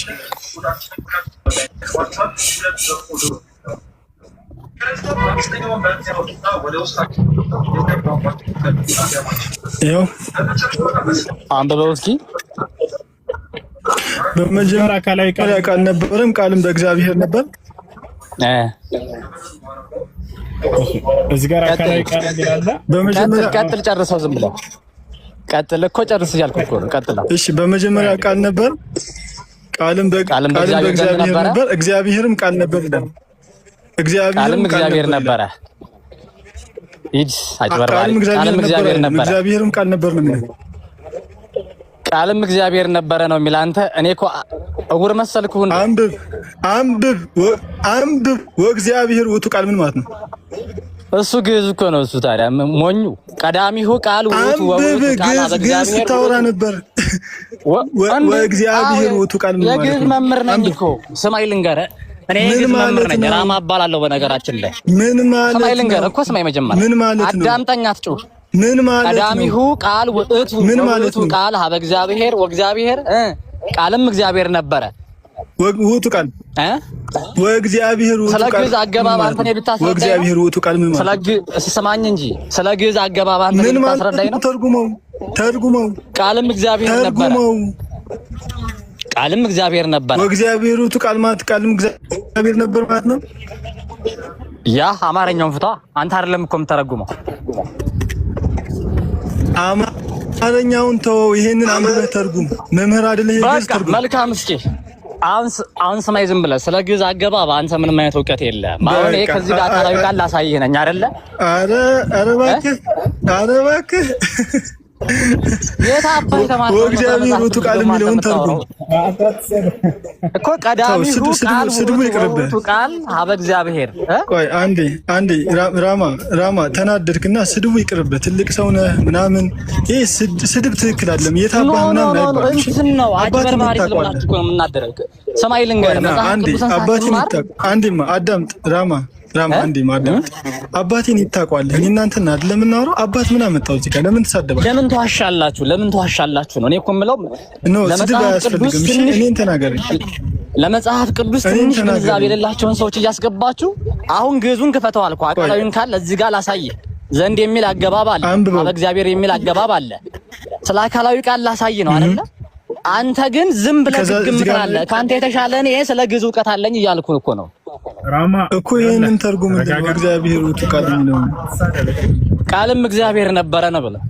ይኸው አንብበው እስኪ። በመጀመሪያ ቃል ነበረም፣ ቃልም በእግዚአብሔር ነበር። እዚህ ጋር አካላዊ ቃል ይላል። በመጀመሪያ ቀጥል፣ ጨርሰው ዝም ብለው ቀጥል እኮ ጨርስ እያልኩ እኮ ነው። ቀጥል። እሺ በመጀመሪያ ቃል ነበር፣ ቃልም በእግዚአብሔር ነበር፣ እግዚአብሔርም ቃል ነበር ይላል። ቃልም እግዚአብሔር ነበረ። ሂድ አጭበርባሪ። ቃልም እግዚአብሔር ነበረ፣ እግዚአብሔርም ቃል ነበር ነው የሚለው። ቃልም እግዚአብሔር ነበረ ነው የሚል አንተ። እኔ እኮ እውር መሰልኩህ? አንብብ ወእግዚአብሔር ውእቱ ቃል ምን ማለት ነው? እሱ ግዕዝ እኮ ነው። እሱ ታዲያ ሞኙ ቀዳሚሁ ቃል ውእቱ ወውእቱ ቃል በእግዚአብሔር ታወራ ነበር። ወእግዚአብሔር ውእቱ ቃል ምን ማለት ነው? የግዕዝ መምህር ነኝ እኮ። ስማይ ልንገርህ፣ እኔ የግዕዝ መምህር ነኝ። ራማ እባላለሁ በነገራችን ላይ። ምን ማለት ነው? ስማይ ልንገርህ እኮ። ስማይ መጀመሪያ ምን ማለት ነው? አዳምጠኝ፣ አትጩህ። ምን ማለት ነው? ቀዳሚሁ ቃል ውእቱ ወውእቱ ቃል በእግዚአብሔር ወእግዚአብሔር ቃልም እግዚአብሔር ነበረ። ውእቱ ቃል ወእግዚአብሔር ውእቱ ቃል። ስለ ግዕዝ አገባብ አንተ ነህ ብታስረዳኝ። ወእግዚአብሔር ውእቱ ቃል ምን ማለት ነው? ስማኝ እንጂ ስለ ግዕዝ አገባብ አንተ ነህ ብታስረዳኝ ነው። ተርጉመው። ቃልም እግዚአብሔር ነበረ። ቃልም እግዚአብሔር ነበረ። ወእግዚአብሔር ውእቱ ቃል ማለት ቃልም እግዚአብሔር ነበር ማለት ነው። ያ አማርኛውን ፍታ። አንተ አይደለም እኮ የምተረጉመው። አማርኛውን ተወው። ይሄንን አንብበህ ተርጉም። መምህር አይደለ? ይሄን ተርጉም። መልካም። እስኪ አሁን ስማይ ዝም ብለህ ስለ ግዕዝ አገባብ አንተ ምንም አይነት እውቀት የለህም። አሁን እኔ ከዚህ ጋር አካላዊ ቃል ላሳይህ ነኝ አይደለ? ኧረ እባክህ የት አባይ ተማርኩ? ወእግዚአብሔር ውእቱ ቃል የሚለውን ተርጉም እኮ። ቀዳሚሁ ቃል ውእቱ ቃል በእግዚአብሔር። ቆይ አንዴ ራማ ተናደድክና ስድቡ ይቅርበት። ትልቅ ሰው ነህ ምናምን። ይሄ ስድብ ትክክል አይደለም። የት አባህ ምናምን አይባልም። እንትን ነው አጭበርባሪ ስለሆናችሁ እኮ ነው የምናደረው። ሰማይ ልንገርህ፣ መጽሐፍ ቅዱስን ሳትማር አንዴማ አዳምጥ ራማ አንዴማ አዳምጥ። አባቴን ይታቋል። እኔ እናንተና አይደለም የምናወራው። አባት ምን አመጣው እዚህ ጋር? ለምን ትሳደባለህ? ለምን ተዋሻላችሁ? ነው? እኔ እኮ የምለው ለመጽሐፍ ቅዱስ ትንሽ ግንዛቤ የሌላቸውን ሰዎች እያስገባችሁ አሁን ግዕዙን ክፈተው አልኩ። አካላዊን ካለ እዚህ ጋር ላሳይህ ዘንድ የሚል አገባብ አለ፣ በእግዚአብሔር የሚል አገባብ አለ። ስለ አካላዊ ቃል ላሳይ ነው አይደለ? አንተ ግን ዝም ብለህ ትገምታለህ። ካንተ የተሻለ እኔ ስለ ግዕዝ እውቀት አለኝ እያልኩ እኮ ነው። ራማ እኮ ይሄንን ተርጉም እንደ እግዚአብሔር ውእቱ ቃል ነው። ቃልም እግዚአብሔር ነበረ ነው ብለህ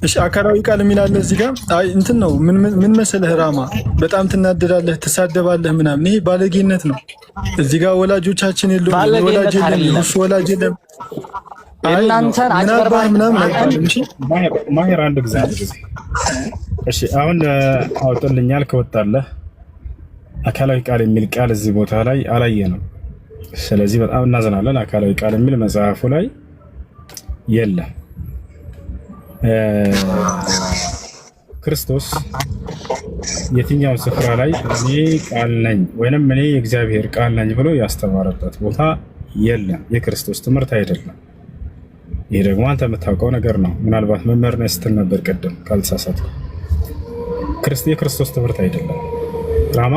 እሺ፣ አካላዊ ቃል የሚላል እዚህ ጋር። አይ እንትን ነው። ምን መሰለህ ራማ፣ በጣም ትናደዳለህ፣ ትሳደባለህ ምናምን። ይሄ ባለጌነት ነው። እዚህ ጋር ወላጆቻችን የሉም፣ ወላጅ የለም፣ እሱ ወላጅ የለም። እናንተን አጭበርባሪ ምናምን አይባልም። እሺ ማሄር አንድ ጊዜ እሺ፣ አሁን አውጥልኛል። ከወጣለህ አካላዊ ቃል የሚል ቃል እዚህ ቦታ ላይ አላየንም። ስለዚህ በጣም እናዘናለን። አካላዊ ቃል የሚል መጽሐፉ ላይ የለም። ክርስቶስ የትኛው ስፍራ ላይ እኔ ቃል ነኝ ወይንም እኔ የእግዚአብሔር ቃል ነኝ ብሎ ያስተማረበት ቦታ የለም። የክርስቶስ ትምህርት አይደለም። ይሄ ደግሞ አንተ የምታውቀው ነገር ነው። ምናልባት መምህር ነህ ስትል ነበር ቅድም ካልተሳሳትኩ። የክርስቶስ ትምህርት አይደለም። ራማ